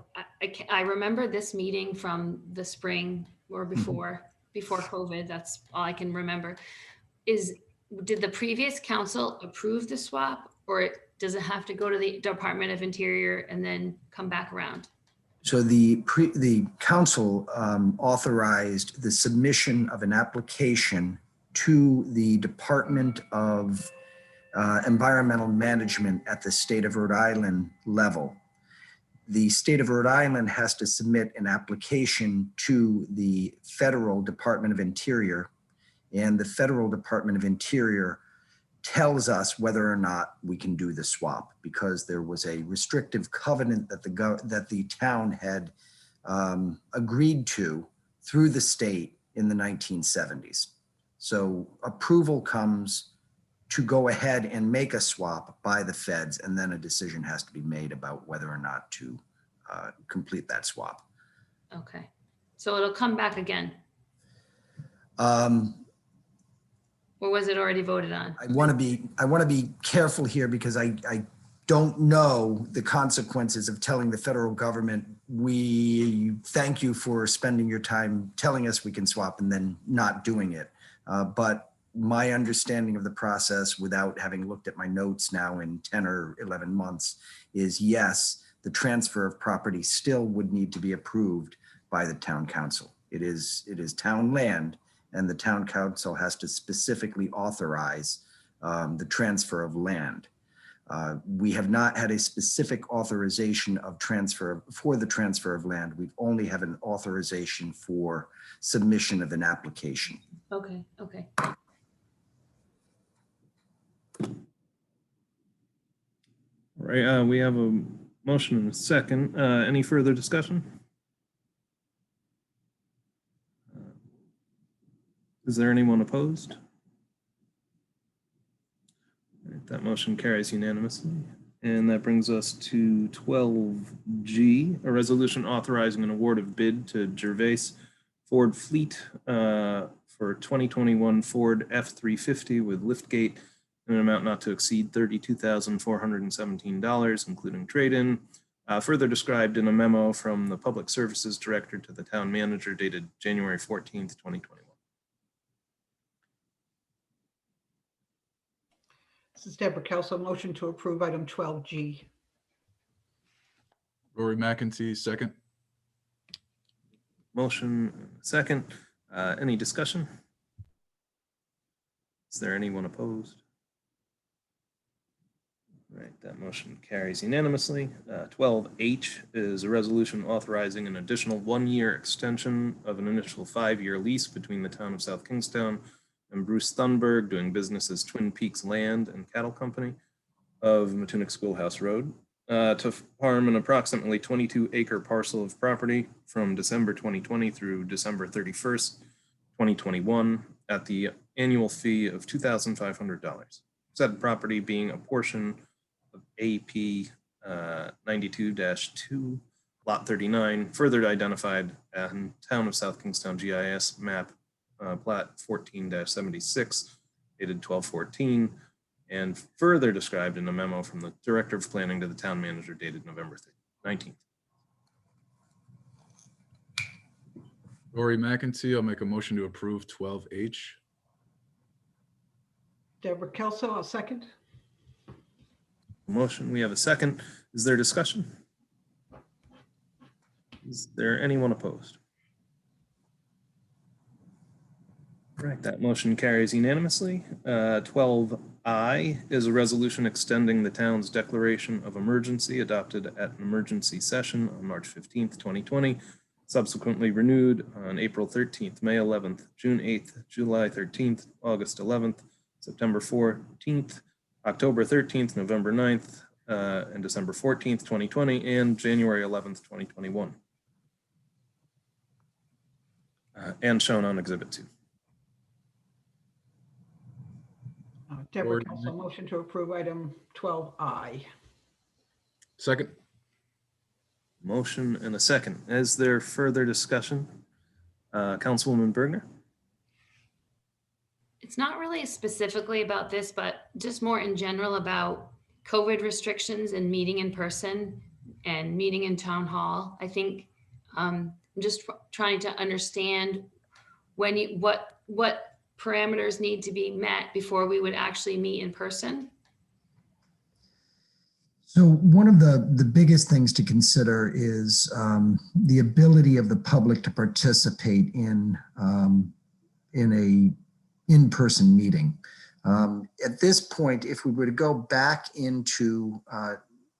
I remember this meeting from the spring or before COVID. That's all I can remember. Did the previous council approve the swap, or does it have to go to the Department of Interior and then come back around? So the council authorized the submission of an application to the Department of Environmental Management at the state of Rhode Island level. The state of Rhode Island has to submit an application to the Federal Department of Interior, and the Federal Department of Interior tells us whether or not we can do the swap, because there was a restrictive covenant that the town had agreed to through the state in the 1970s. So approval comes to go ahead and make a swap by the feds, and then a decision has to be made about whether or not to complete that swap. Okay, so it'll come back again. Or was it already voted on? I want to be careful here because I don't know the consequences of telling the federal government, we thank you for spending your time telling us we can swap and then not doing it. But my understanding of the process, without having looked at my notes now in 10 or 11 months, is yes, the transfer of property still would need to be approved by the town council. It is town land, and the town council has to specifically authorize the transfer of land. We have not had a specific authorization of for the transfer of land. We've only have an authorization for submission of an application. Okay, okay. All right, we have a motion and a second. Any further discussion? Is there anyone opposed? All right, that motion carries unanimously. And that brings us to 12G, a resolution authorizing an award of bid to Gervais Ford Fleet for 2021 Ford F-350 with liftgate in an amount not to exceed $32,417, including trade-in, further described in a memo from the Public Services Director to the Town Manager dated January 14th, 2021. This is Deborah Kelso, motion to approve item 12G. Rory McEntee, second. Motion second. Any discussion? Is there anyone opposed? All right, that motion carries unanimously. 12H is a resolution authorizing an additional 1-year extension of an initial 5-year lease between the town of South Kingstown and Bruce Thunberg, doing business as Twin Peaks Land and Cattle Company of Matunic Schoolhouse Road, to farm an approximately 22-acre parcel of property from December 2020 through December 31st, 2021 at the annual fee of $2,500. Said property being a portion of AP 92-2, Lot 39, further identified in Town of South Kingstown GIS map plat 14-76, dated 12/14, and further described in a memo from the Director of Planning to the Town Manager dated November 19th. Rory McEntee, I'll make a motion to approve 12H. Deborah Kelso, I'll second. Motion, we have a second. Is there discussion? Is there anyone opposed? All right, that motion carries unanimously. 12I is a resolution extending the town's declaration of emergency adopted at an emergency session on March 15th, 2020, subsequently renewed on April 13th, May 11th, June 8th, July 13th, August 11th, September 14th, October 13th, November 9th, and December 14th, 2020, and January 11th, 2021. And shown on Exhibit 2. Deborah Kelso, motion to approve item 12I. Second. Motion and a second. Is there further discussion? Councilwoman Bergner? It's not really specifically about this, but just more in general about COVID restrictions and meeting in person and meeting in town hall. I think I'm just trying to understand when what parameters need to be met before we would actually meet in person. So one of the biggest things to consider is the ability of the public to participate in a in-person meeting. At this point, if we were to go back into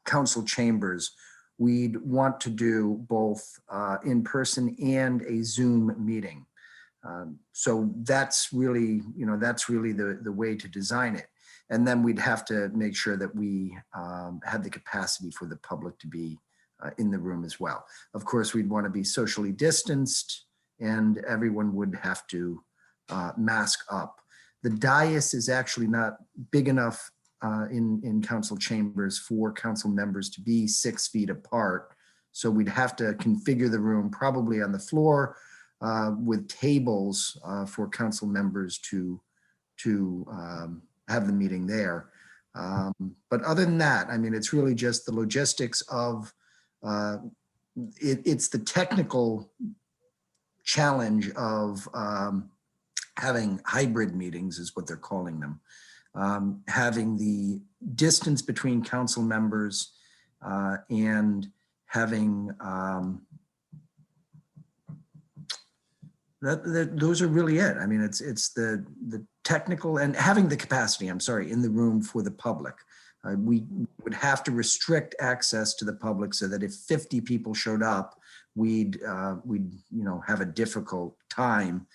council chambers, we'd want to do both in-person and a Zoom meeting. So that's really, the way to design it. And then we'd have to make sure that we had the capacity for the public to be in the room as well. Of course, we'd want to be socially distanced and everyone would have to mask up. The dais is actually not big enough in council chambers for council members to be 6 feet apart. So we'd have to configure the room probably on the floor with tables for council members to to have the meeting there. But other than that, I mean, it's really just the logistics of it's the technical challenge of having hybrid meetings is what they're calling them. Having the distance between council members and having those are really it. I mean, it's the technical and having the capacity, I'm sorry, in the room for the public. We would have to restrict access to the public so that if 50 people showed up, we'd have a difficult time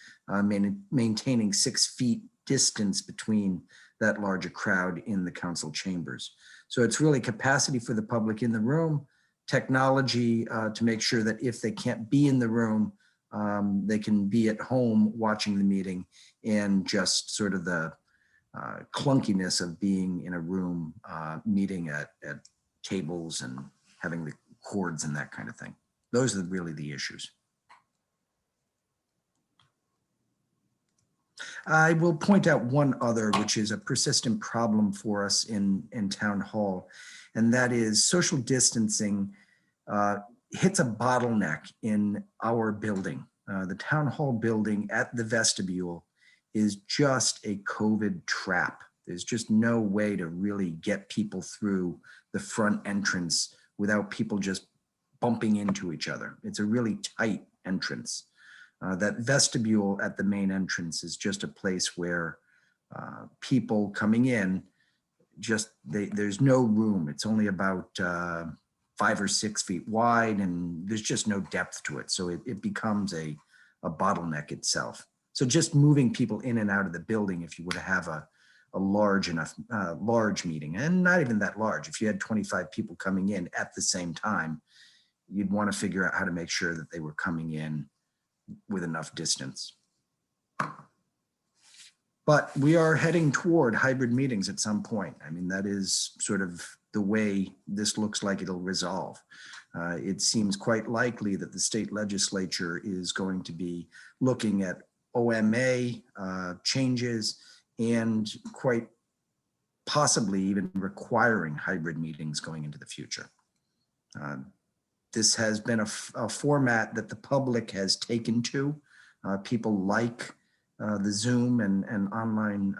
maintaining 6 feet distance between that larger crowd in the council chambers. So it's really capacity for the public in the room, technology to make sure that if they can't be in the room, they can be at home watching the meeting, and just sort of the clunkiness of being in a room meeting at tables and having the cords and that kind of thing. Those are really the issues. I will point out one other, which is a persistent problem for us in town hall, and that is social distancing hits a bottleneck in our building. The town hall building at the vestibule is just a COVID trap. There's just no way to really get people through the front entrance without people just bumping into each other. It's a really tight entrance. That vestibule at the main entrance is just a place where people coming in, there's no room. It's only about 5 or 6 feet wide, and there's just no depth to it. So it becomes a bottleneck itself. So just moving people in and out of the building, if you were to have a large meeting, and not even that large, if you had 25 people coming in at the same time, you'd want to figure out how to make sure that they were coming in with enough distance. But we are heading toward hybrid meetings at some point. I mean, that is sort of the way this looks like it'll resolve. It seems quite likely that the state legislature is going to be looking at OMA changes and quite possibly even requiring hybrid meetings going into the future. This has been a format that the public has taken to. People like the Zoom and online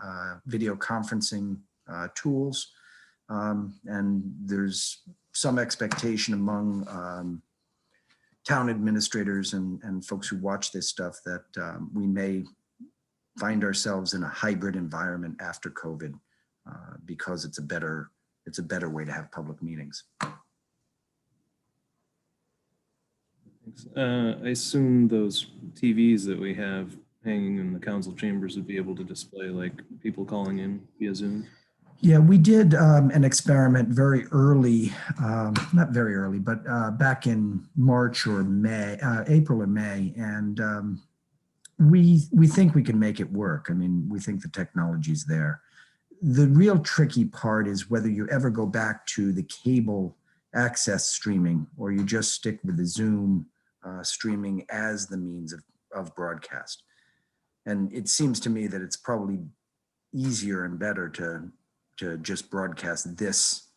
video conferencing tools. And there's some expectation among town administrators and folks who watch this stuff that we may find ourselves in a hybrid environment after COVID because it's a better way to have public meetings. I assume those TVs that we have hanging in the council chambers would be able to display like people calling in via Zoom. Yeah, we did an experiment very early, not very early, but back in March or May, April or May, and we think we can make it work. I mean, we think the technology's there. The real tricky part is whether you ever go back to the cable access streaming or you just stick with the Zoom streaming as the means of broadcast. And it seems to me that it's probably easier and better to just broadcast this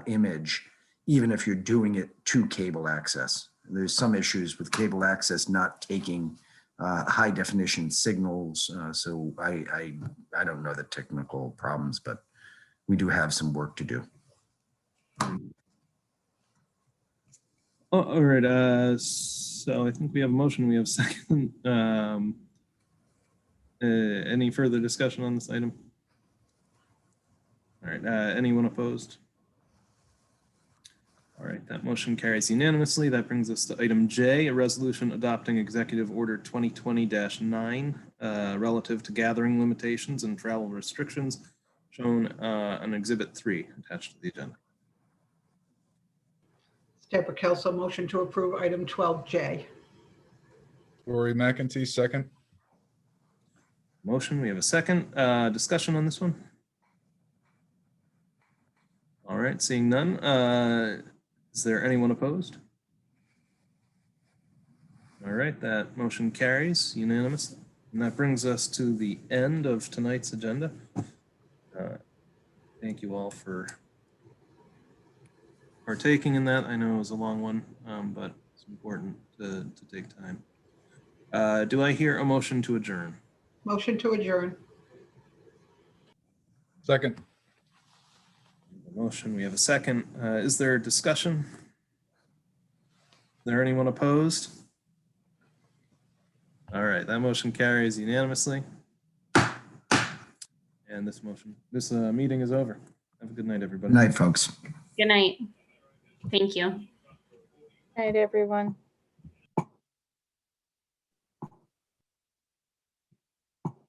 image, even if you're doing it to cable access. There's some issues with cable access not taking high definition signals. So I don't know the technical problems, but we do have some work to do. All right, so I think we have a motion, we have a second. Any further discussion on this item? All right, anyone opposed? All right, that motion carries unanimously. That brings us to item J, a resolution adopting Executive Order 2020-9 relative to gathering limitations and travel restrictions shown on Exhibit 3 attached to the agenda. Deborah Kelso, motion to approve item 12J. Rory McEntee, second. Motion, we have a second. Discussion on this one? All right, seeing none. Is there anyone opposed? All right, that motion carries unanimously. And that brings us to the end of tonight's agenda. Thank you all for partaking in that. I know it was a long one, but it's important to take time. Do I hear a motion to adjourn? Motion to adjourn. Second. A motion, we have a second. Is there discussion? Is there anyone opposed? All right, that motion carries unanimously. And this meeting is over. Have a good night, everybody. Night, folks. Good night. Thank you. Night, everyone.